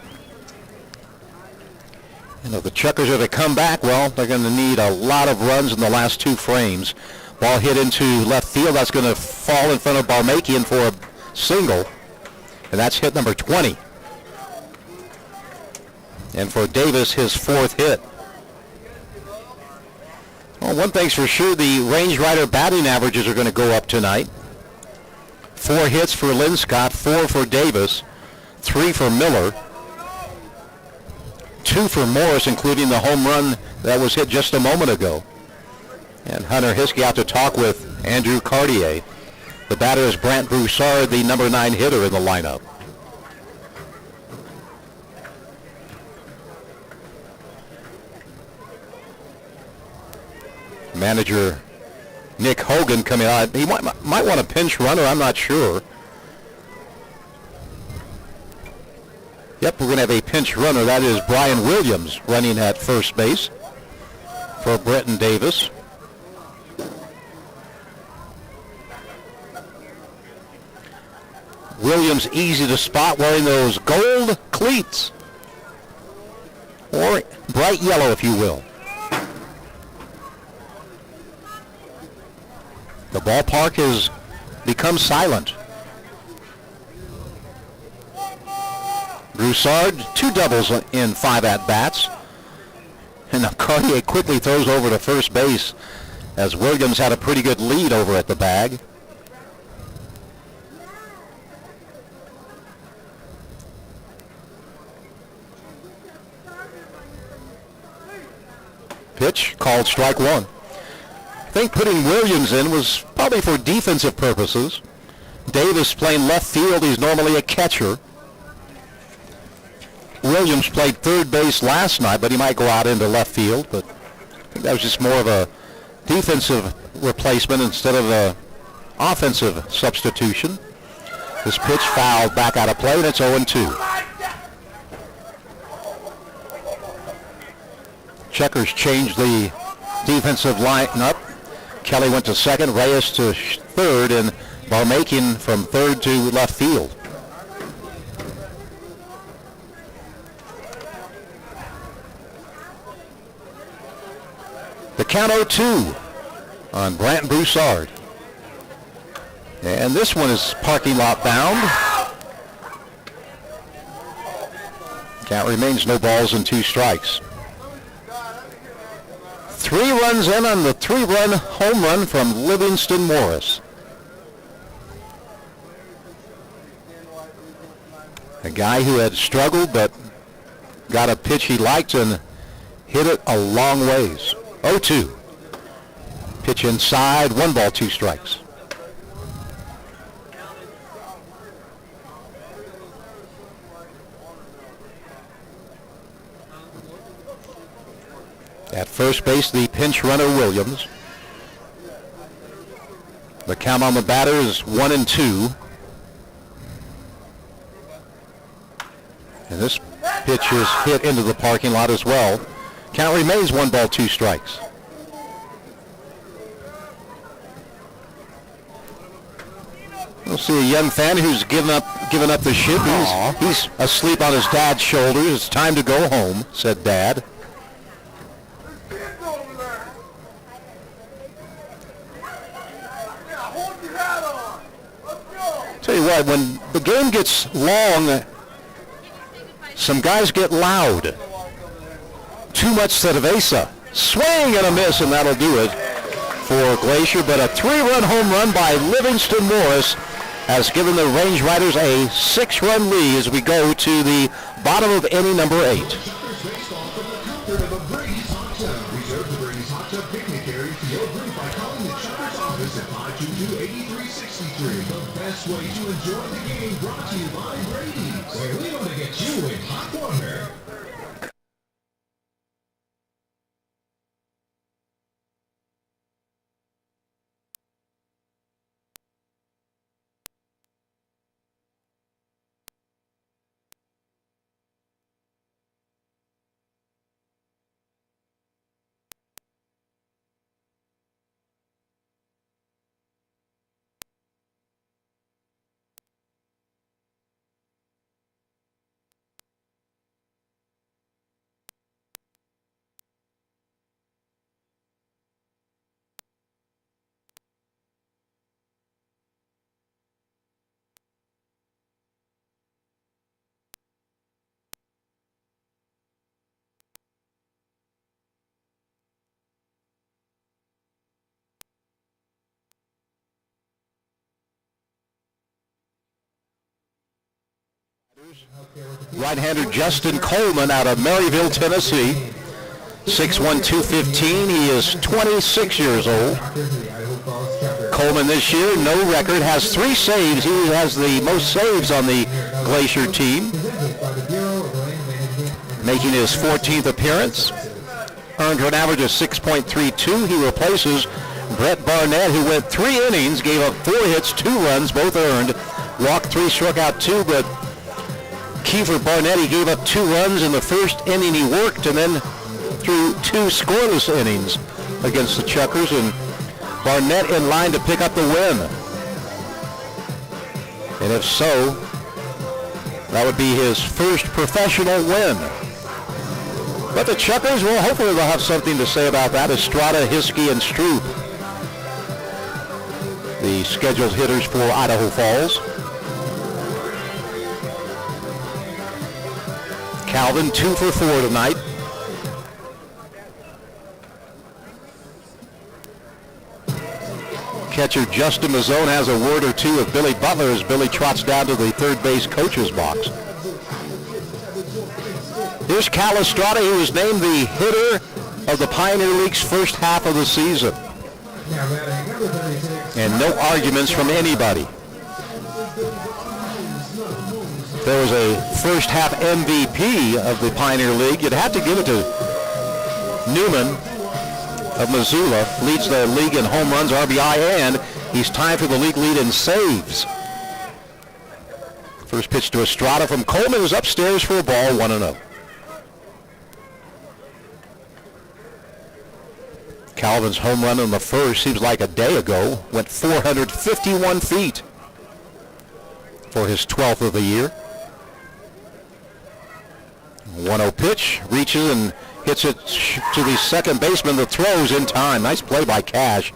And if the Chukars are to come back, well, they're going to need a lot of runs in the last 2 frames. Ball hit into left field. That's going to fall in front of Barmakian for a single. And that's hit number 20. And for Davis, his 4th hit. Well, one thing's for sure, the range rider batting averages are going to go up tonight. 4 hits for Linscott, 4 for Davis, 3 for Miller, 2 for Morris, including the home run that was hit just a moment ago. And Hunter Hiskey out to talk with Andrew Cartier. The batter is Brant Broussard, the number 9 hitter in the lineup. Manager Nick Hogan coming out. He might want a pinch runner, I'm not sure. Yep, we're going to have a pinch runner. That is Brian Williams running at first base for Brenton Davis. Williams easy to spot, wearing those gold cleats, or bright yellow if you will. The ballpark has become silent. Broussard, 2 doubles in 5 at-bats. And now Cartier quickly throws over to first base as Williams had a pretty good lead over at the bag. Pitch called strike 1. I think putting Williams in was probably for defensive purposes. Davis playing left field. He's normally a catcher. Williams played third base last night, but he might go out into left field. But I think that was just more of a defensive replacement instead of a offensive substitution. This pitch fouled back out of play, and it's 0-2. Chukars changed the defensive lineup. Kelly went to second, Reyes to third, and Barmakian from third to left field. The count 0-2 on Brant Broussard. And this one is parking lot bound. Count remains no balls and 2 strikes. 3 runs in on the 3-run home run from Livingston Morris. A guy who had struggled but got a pitch he liked and hit it a long ways. 0-2. Pitch inside, 1 ball, 2 strikes. At first base, the pinch runner Williams. The count on the batter is 1-2. And this pitch is hit into the parking lot as well. Count remains 1 ball, 2 strikes. We'll see a young fan who's given up the ship. He's asleep on his dad's shoulder. It's time to go home, said Dad. Tell you what, when the game gets long, some guys get loud. Too much cerveza. Swing and a miss, and that'll do it for Glacier. But a 3-run home run by Livingston Morris has given the Range Riders a 6-run lead as we go to the bottom of inning number 8. Reserve the Brady's Hot Tub Picnic Area for your group by calling the Chukars office at 522-8363. The best way to enjoy the game brought to you by Brady's, where we want to get you in hot water. Right-hander Justin Coleman out of Maryville, Tennessee. 6'1", 215. He is 26 years old. Coleman this year, no record, has 3 saves. He has the most saves on the Glacier team, making his 14th appearance. Earned an average of 6.32. He replaces Brett Barnett, who went 3 innings, gave up 4 hits, 2 runs, both earned. Walked 3, struck out 2, but Kiefer Barnett, he gave up 2 runs in the first inning he worked, and then threw 2 scoreless innings against the Chukars, and Barnett in line to pick up the win. And if so, that would be his first professional win. But the Chukars, well, hopefully they'll have something to say about that. Estrada, Hiskey, and Stroop, the scheduled hitters for Idaho Falls. Calvin 2 for 4 tonight. Catcher Justin Mazzone has a word or two with Billy Butler as Billy trots down to the third base coach's box. Here's Cal Estrada, who was named the hitter of the Pioneer League's first half of the season. And no arguments from anybody. There was a first half MVP of the Pioneer League. You'd have to give it to Newman of Missoula. Leads the league in home runs, RBI, and he's tied for the league lead in saves. First pitch to Estrada from Coleman is upstairs for a ball, 1-0. Calvin's home run in the first seems like a day ago. Went 451 feet for his 12th of the year. 1-0 pitch, reaches and hits it to the second baseman. The throw's in time. Nice play by Cash.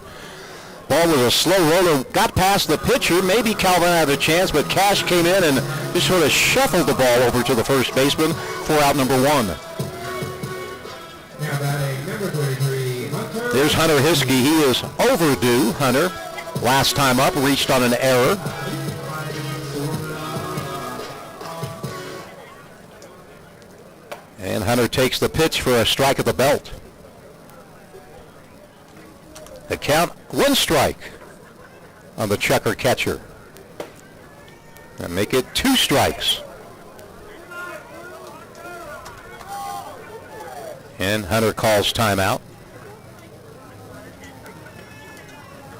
Ball was a slow roller, got past the pitcher. Maybe Calvin had a chance, but Cash came in and just sort of shuffled the ball over to the first baseman for out number 1. Now batting number 33, Hunter. There's Hunter Hiskey. He is overdue. Hunter, last time up, reached on an error. And Hunter takes the pitch for a strike at the belt. The count, 1 strike on the Chukar catcher. And make it 2 strikes. And Hunter calls timeout.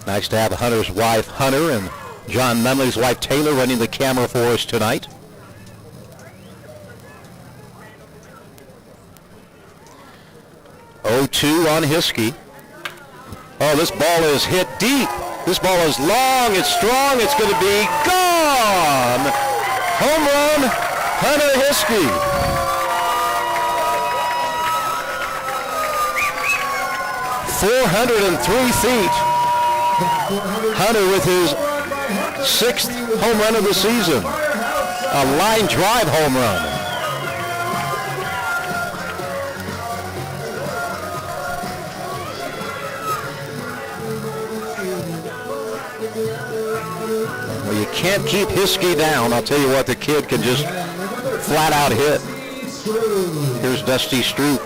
Nice to have Hunter's wife, Hunter, and John Nunley's wife, Taylor, running the camera for us tonight. Oh-2 on Hiskey. Oh, this ball is hit deep. This ball is long. It's strong. It's going to be gone. Home run, Hunter Hiskey. .403 feet. Hunter with his 6th home run of the season. A line drive home run. Well, you can't keep Hiskey down. I'll tell you what, the kid can just flat out hit. Here's Dusty Stroop.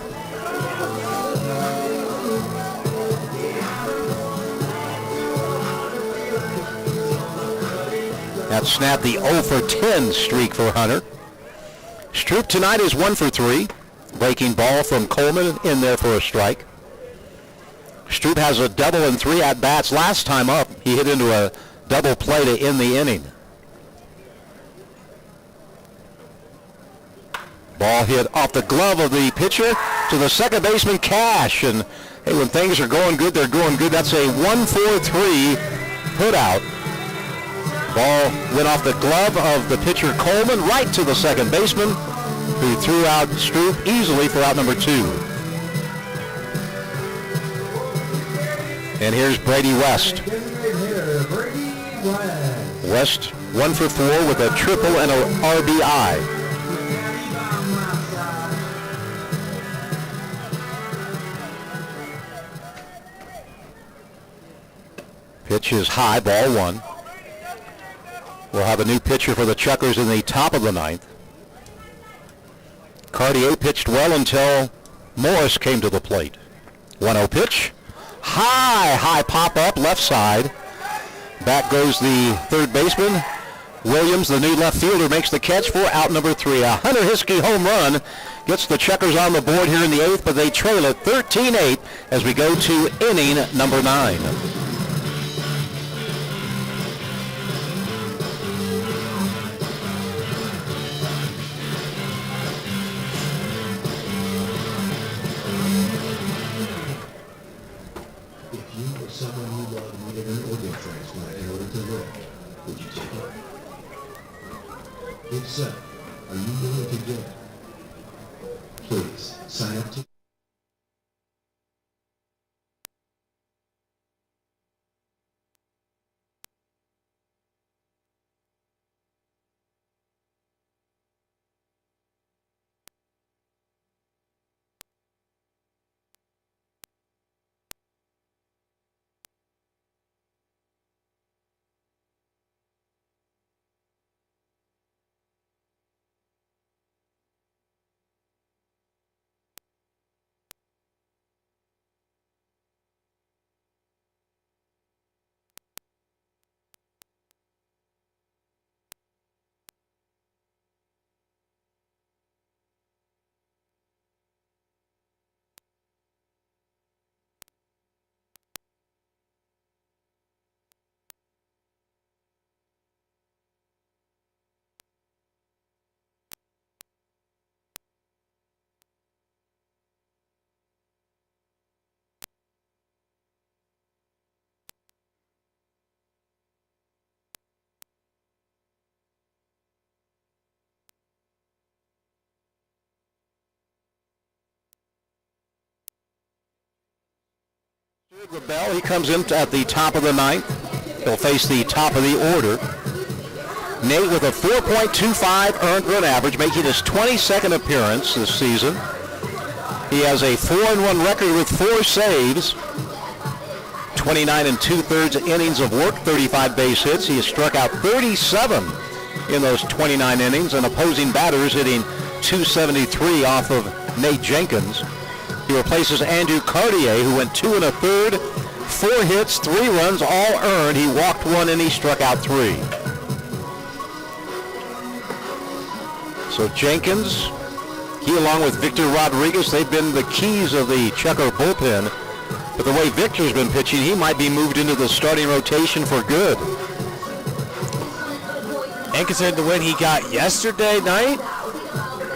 That snapped the 0 for 10 streak for Hunter. Stroop tonight is 1 for 3. Breaking ball from Coleman in there for a strike. Stroop has a double and 3 at-bats. Last time up, he hit into a double play to end the inning. Ball hit off the glove of the pitcher to the second baseman, Cash. And hey, when things are going good, they're going good. That's a 1-4-3 put out. Ball went off the glove of the pitcher, Coleman, right to the second baseman, who threw out Stroop easily for out number 2. And here's Brady West. West 1 for 4 with a triple and an RBI. Pitch is high, ball 1. We'll have a new pitcher for the Chukars in the top of the 9th. Cartier pitched well until Morris came to the plate. 1-0 pitch. High pop up left side. Back goes the third baseman. Williams, the new left fielder, makes the catch for out number 3. A Hunter Hiskey home run gets the Chukars on the board here in the 8th, but they trail it 13-8 as we go to inning number 9. If you or someone you love needed an organ transplant in order to live, would you take it? If so, are you willing to give it? Please, sign up to... Bell, he comes in at the top of the 9th. He'll face the top of the order. Nate with a 4.25 earned run average, making his 22nd appearance this season. He has a 4-1 record with 4 saves, 29 2/3 innings of work, 35 base hits. He has struck out 37 in those 29 innings, and opposing batters hitting 273 off of Nate Jenkins. He replaces Andrew Cartier, who went 2 1/3, 4 hits, 3 runs, all earned. He walked 1 and he struck out 3. So Jenkins, he along with Victor Rodriguez, they've been the keys of the Chukar bullpen. But the way Victor's been pitching, he might be moved into the starting rotation for good. And considering the win he got yesterday night,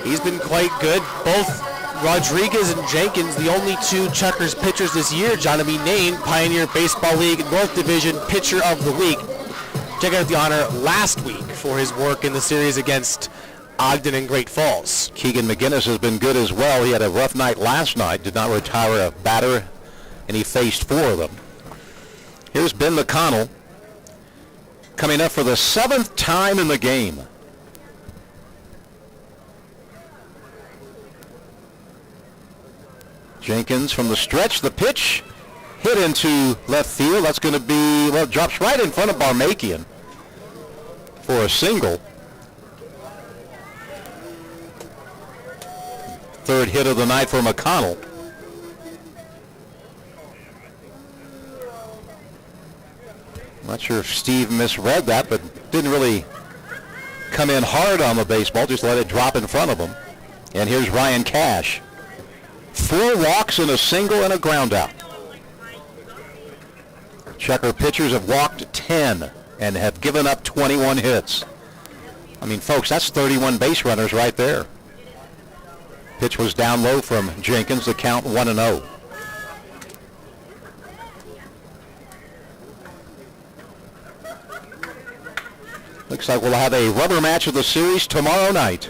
he's been quite good. Both Rodriguez and Jenkins, the only 2 Chukars pitchers this year, John to be named Pioneer Baseball League North Division Pitcher of the Week. Check out the honor last week for his work in the series against Ogden and Great Falls. Keegan McGinnis has been good as well. He had a rough night last night, did not retire a batter, and he faced 4 of them. Here's Ben McConnell coming up for the 7th time in the game. Jenkins from the stretch, the pitch hit into left field. That's going to be, well, drops right in front of Barmakian for a single. 3rd hit of the night for McConnell. I'm not sure if Steve misread that, but didn't really come in hard on the baseball, just let it drop in front of him. And here's Ryan Cash. 4 walks and a single and a ground out. Chukar pitchers have walked 10 and have given up 21 hits. I mean, folks, that's 31 base runners right there. Pitch was down low from Jenkins, the count 1-0. Looks like we'll have a rubber match of the series tomorrow night.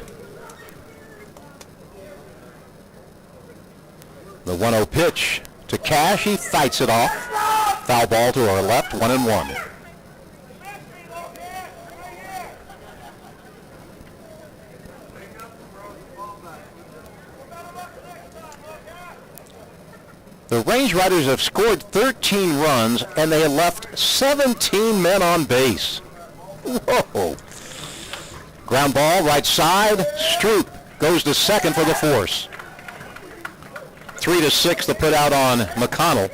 The 1-0 pitch to Cash. He fights it off. Foul ball to our left, 1-1. The Range Riders have scored 13 runs, and they have left 17 men on base. Whoa. Ground ball, right side. Stroop goes to second for the force. 3-6 the put out on McConnell.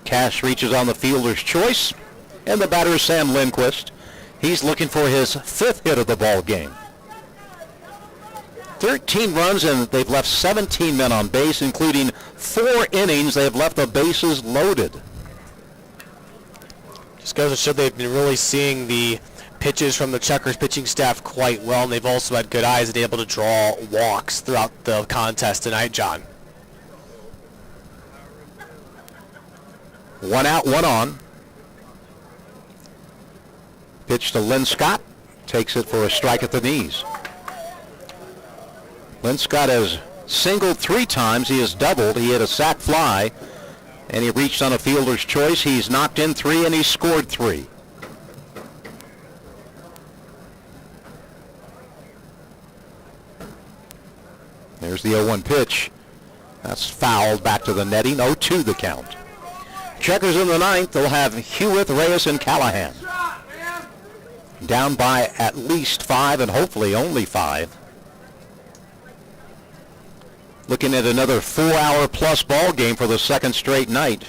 Cash reaches on the fielder's choice, and the batter is Sam Lindquist. He's looking for his 5th hit of the ball game. 13 runs, and they've left 17 men on base, including 4 innings. They've left the bases loaded. Just goes to show they've been really seeing the pitches from the Chukars pitching staff quite well, and they've also had good eyes and able to draw walks throughout the contest tonight, John. 1 out, 1 on. Pitch to Lynn Scott. Takes it for a strike at the knees. Lynn Scott has singled 3 times. He has doubled. He hit a sac fly, and he reached on a fielder's choice. He's knocked in 3, and he scored 3. There's the 0-1 pitch. That's fouled back to the netting. 0-2 the count. Chukars in the 9th. They'll have Hewitt, Reyes, and Callahan. Down by at least 5 and hopefully only 5. Looking at another 4-hour plus ball game for the 2nd straight night.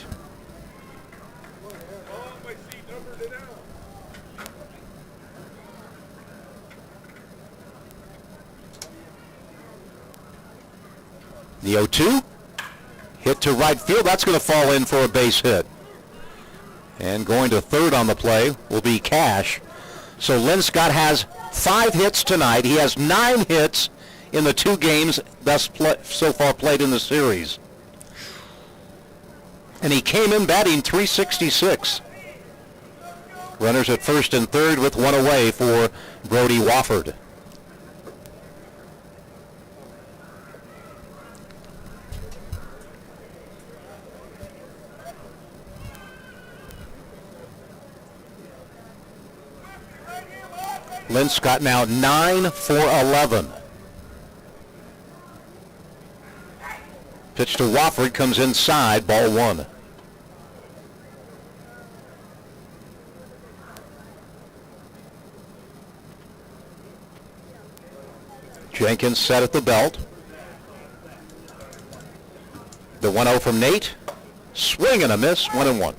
The 0-2 hit to right field. That's going to fall in for a base hit. And going to third on the play will be Cash. So Lynn Scott has 5 hits tonight. He has 9 hits in the 2 games so far played in the series. And he came in batting .366. Runners at first and third with 1 away for Brody Wofford. Lynn Scott now 9 for 11. Pitch to Wofford comes inside, ball 1. Jenkins set at the belt. The 1-0 from Nate. Swing and a miss, 1-1.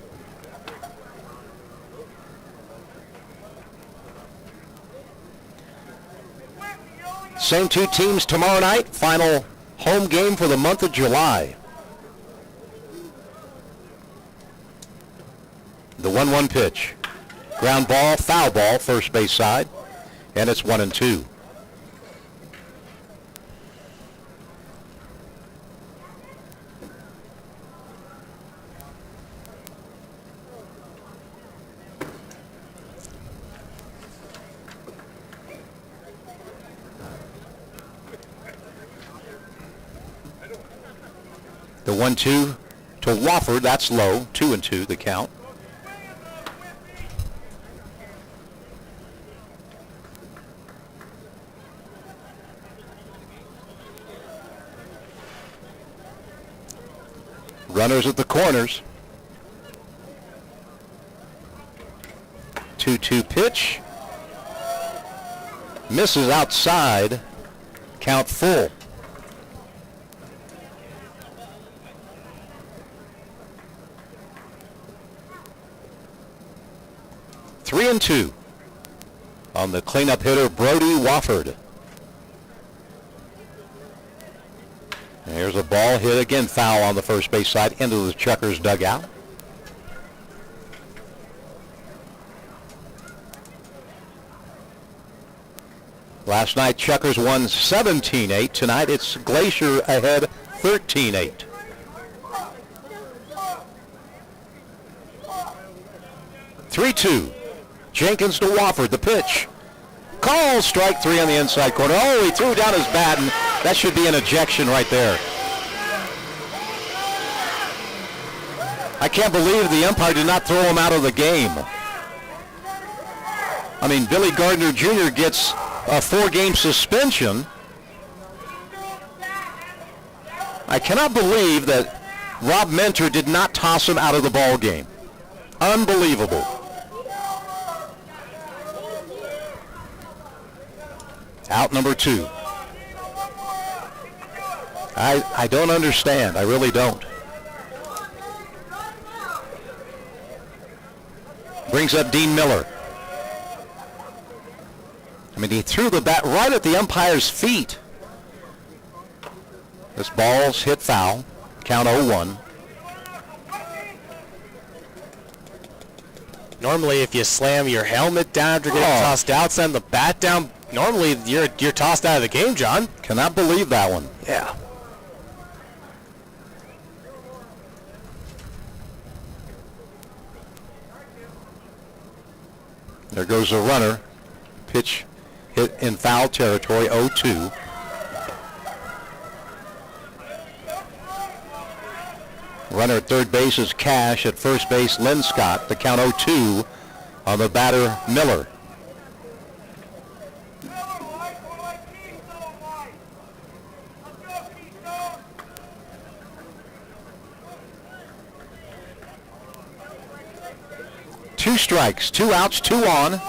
Same 2 teams tomorrow night. Final home game for the month of July. The 1-1 pitch. Ground ball, foul ball, first base side. And it's 1-2. The 1-2 to Wofford, that's low, 2-2 the count. Runners at the corners. 2-2 pitch. Misses outside. Count full. Three and 2 on the cleanup hitter, Brody Wofford. There's a ball hit again, foul on the first base side into the Chukars dugout. Last night, Chukars won 17-8. Tonight, it's Glacier ahead 13-8. Three-two. Jenkins to Wofford, the pitch. Call, strike 3 on the inside corner. Oh, he threw down his bat, and that should be an ejection right there. I can't believe the umpire did not throw him out of the game. I mean, Billy Gardner Jr. gets a 4-game suspension. I cannot believe that Rob Mentor did not toss him out of the ball game. Unbelievable. Out number 2. I don't understand. I really don't. Brings up Dean Miller. I mean, he threw the bat right at the umpire's feet. This ball's hit foul. Count 0-1. Normally, if you slam your helmet down after getting tossed out, send the bat down, normally you're tossed out of the game, John. Cannot believe that one. Yeah. There goes a runner. Pitch hit in foul territory, 0-2. Runner at third base is Cash. At first base, Lynn Scott. The count 0-2 on the batter, Miller. Two strikes, 2 outs, 2 on.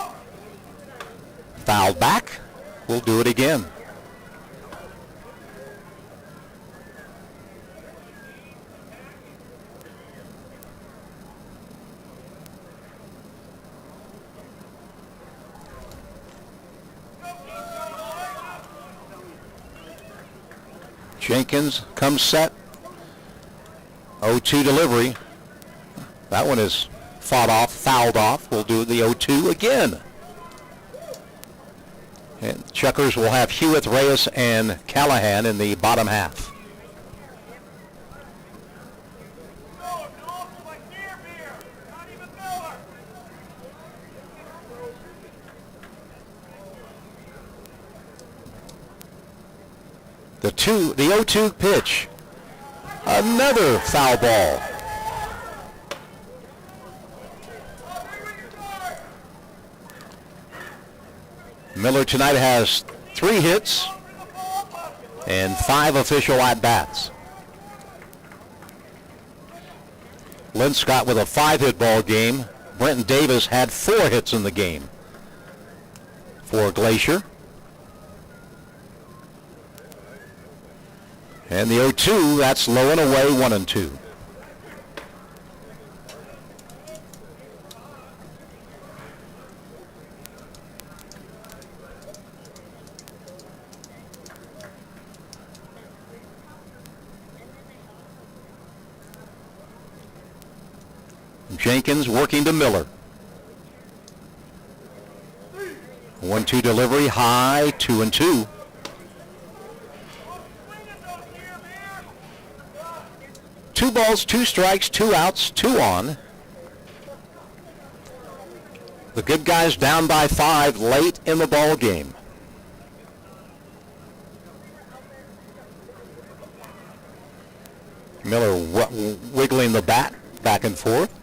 Fouled back. We'll do it again. Jenkins comes set. 0-2 delivery. That one is fouled off. We'll do the 0-2 again. And Chukars will have Hewitt, Reyes, and Callahan in the bottom half. The 0-2 pitch. Another foul ball. Miller tonight has 3 hits and 5 official at-bats. Lynn Scott with a 5-hit ball game. Brenton Davis had 4 hits in the game for Glacier. And the 0-2, that's low and away, 1-2. Jenkins working to Miller. 1-2 delivery, high, 2-2. Two balls, 2 strikes, 2 outs, 2 on. The good guys down by 5 late in the ball game. Miller wiggling the bat back and forth.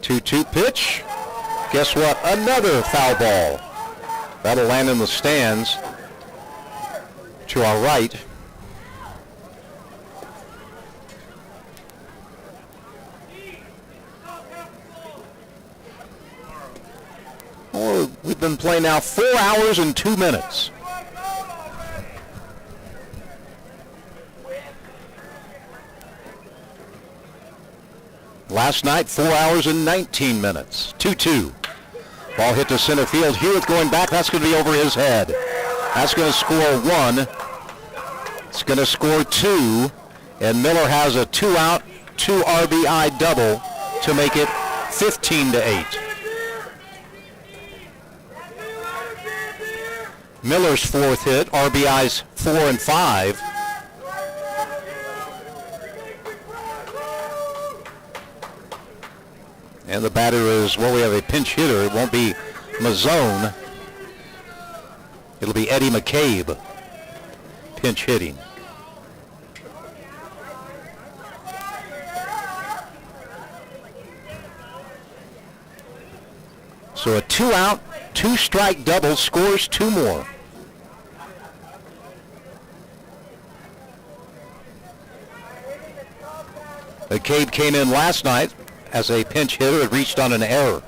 2-2 pitch. Guess what? Another foul ball. That'll land in the stands to our right. Oh, we've been playing now 4 hours and 2 minutes. Last night, 4 hours and 19 minutes. 2-2. Ball hit to center field. Hewitt going back. That's going to be over his head. That's going to score 1. It's going to score 2. And Miller has a 2-out, 2 RBI double to make it 15-8. Miller's 4th hit, RBIs 4 and 5. And the batter is, well, we have a pinch hitter. It won't be Mazzone. It'll be Eddie McCabe pinch hitting. So a 2-out, 2-strike double scores 2 more. McCabe came in last night as a pinch hitter. It reached on an error.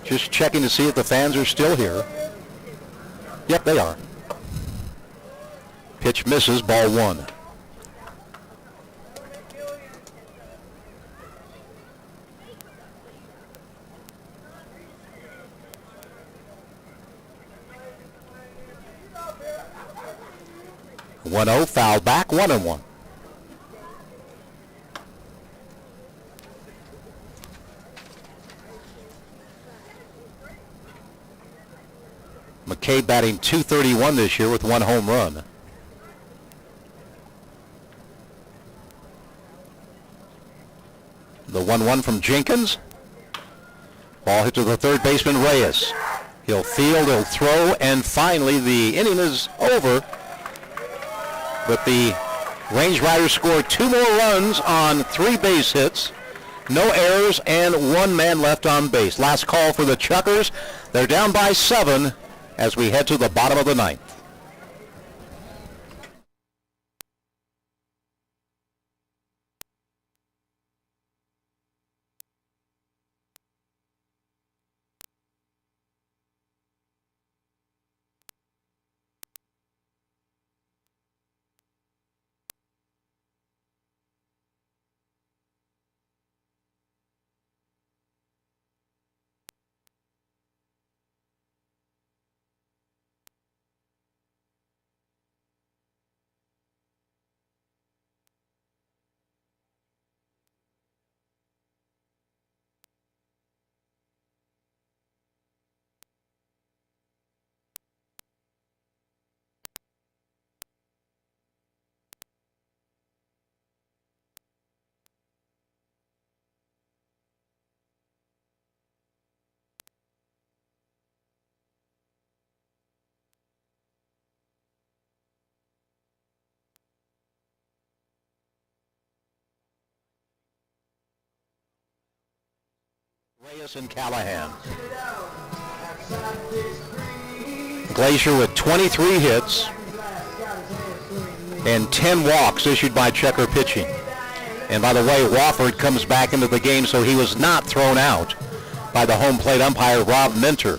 Just checking to see if the fans are still here. Yep, they are. Pitch misses, ball one. One-0, foul back, 1-1. McKay batting .231 this year with 1 home run. The 1-1 from Jenkins. Ball hit to the third baseman, Reyes. He'll field, he'll throw, and finally the inning is over. But the Range Riders scored 2 more runs on 3 base hits, no errors, and 1 man left on base. Last call for the Chukars. They're down by 7 as we head to the bottom of the 9th. Reyes and Callahan. Glacier with 23 hits and 10 walks issued by Checker pitching. And by the way, Wofford comes back into the game, so he was not thrown out by the home plate umpire, Rob Minter.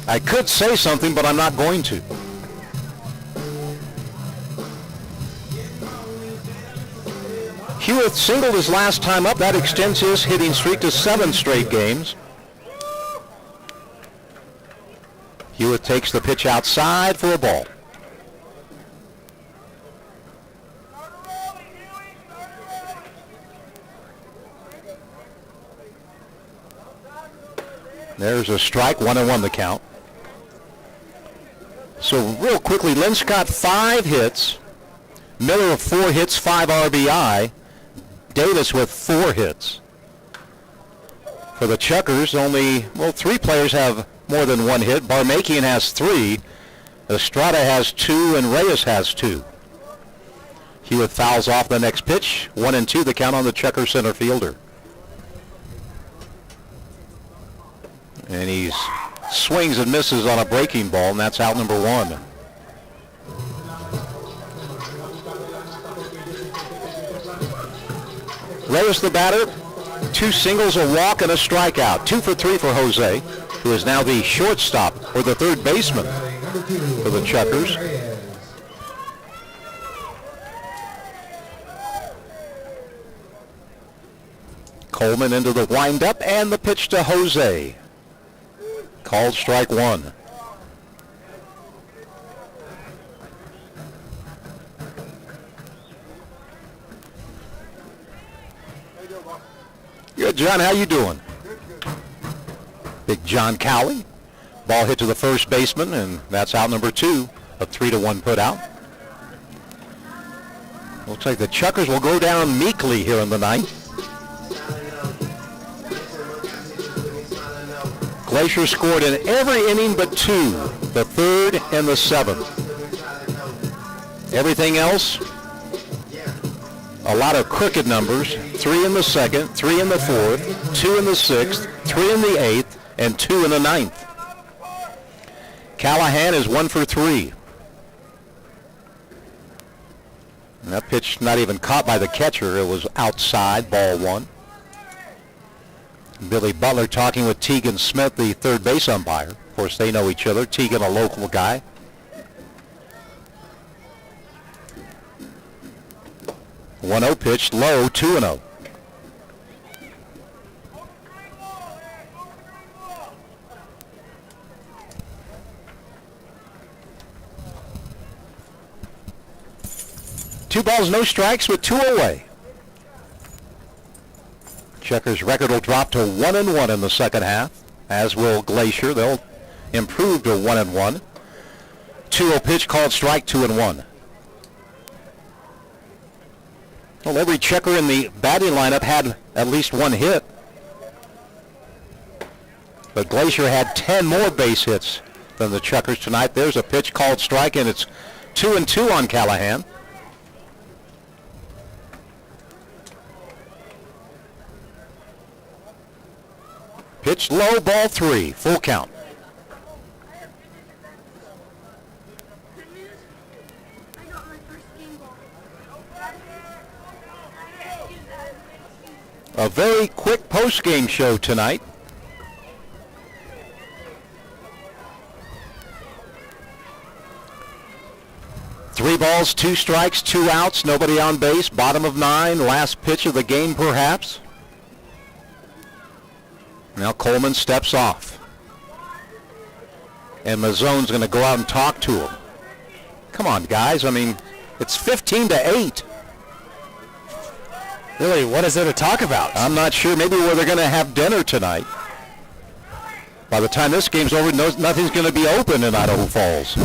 I could say something, but I'm not going to. Hewitt singled his last time up. That extends his hitting streak to 7 straight games. Hewitt takes the pitch outside for a ball. There's a strike, 1-1 the count. So real quickly, Linscott 5 hits, Miller with 4 hits, 5 RBI, Davis with 4 hits. For the Chukars, only, 3 players have more than 1 hit. Barmakian has 3, Estrada has 2, and Reyes has 2. Hewitt fouls off the next pitch, 1-2 the count on the Chukar center fielder. And he swings and misses on a breaking ball, and that's out number 1. Reyes the batter, 2 singles, a walk, and a strikeout. 2 for 3 for Jose, who is now the shortstop or the third baseman for the Chukars. Coleman into the windup, and the pitch to Jose. Called strike 1. Good, John. How you doing? Big John Cowley. Ball hit to the first baseman, and that's out number 2. A 3-1 put out. Looks like the Chukars will go down meekly here in the 9th. Glacier scored in every inning but 2, the 3rd and the 7th. Everything else, a lot of crooked numbers. 3 in the 2nd, 3 in the 4th, 2 in the 6th, 3 in the 8th, and 2 in the 9th. Callahan is 1 for 3. And that pitch not even caught by the catcher. It was outside, ball 1. Billy Butler talking with Tegan Smith, the third base umpire. Of course, they know each other. Tegan, a local guy. One 0 pitch, low, 2-0. Two balls, no strikes with 2 away. Chukars' record will drop to 1-1 in the second half, as will Glacier. They'll improve to 1-1. 2-0 pitch called strike, 2-1. Well, every Chukar in the batting lineup had at least one hit. But Glacier had 10 more base hits than the Chukars tonight. There's a pitch called strike, and it's 2-2 on Callahan. Pitch low, ball 3, full count. A very quick post-game show tonight. Three balls, 2 strikes, 2 outs, nobody on base, bottom of 9, last pitch of the game perhaps. Now Coleman steps off. And Mazzone's going to go out and talk to him. Come on, guys. I mean, it's 15-8. Really, what is there to talk about? I'm not sure. Maybe where they're going to have dinner tonight. By the time this game's over, nothing's going to be open in Idaho Falls.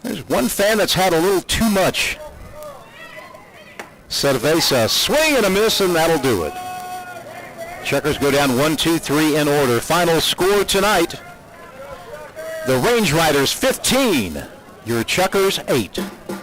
There's one fan that's had a little too much Cerveza. Swing and a miss, and that'll do it. Chukars go down 1-2-3 in order. Final score tonight, the Range Riders 15, your Chukars 8.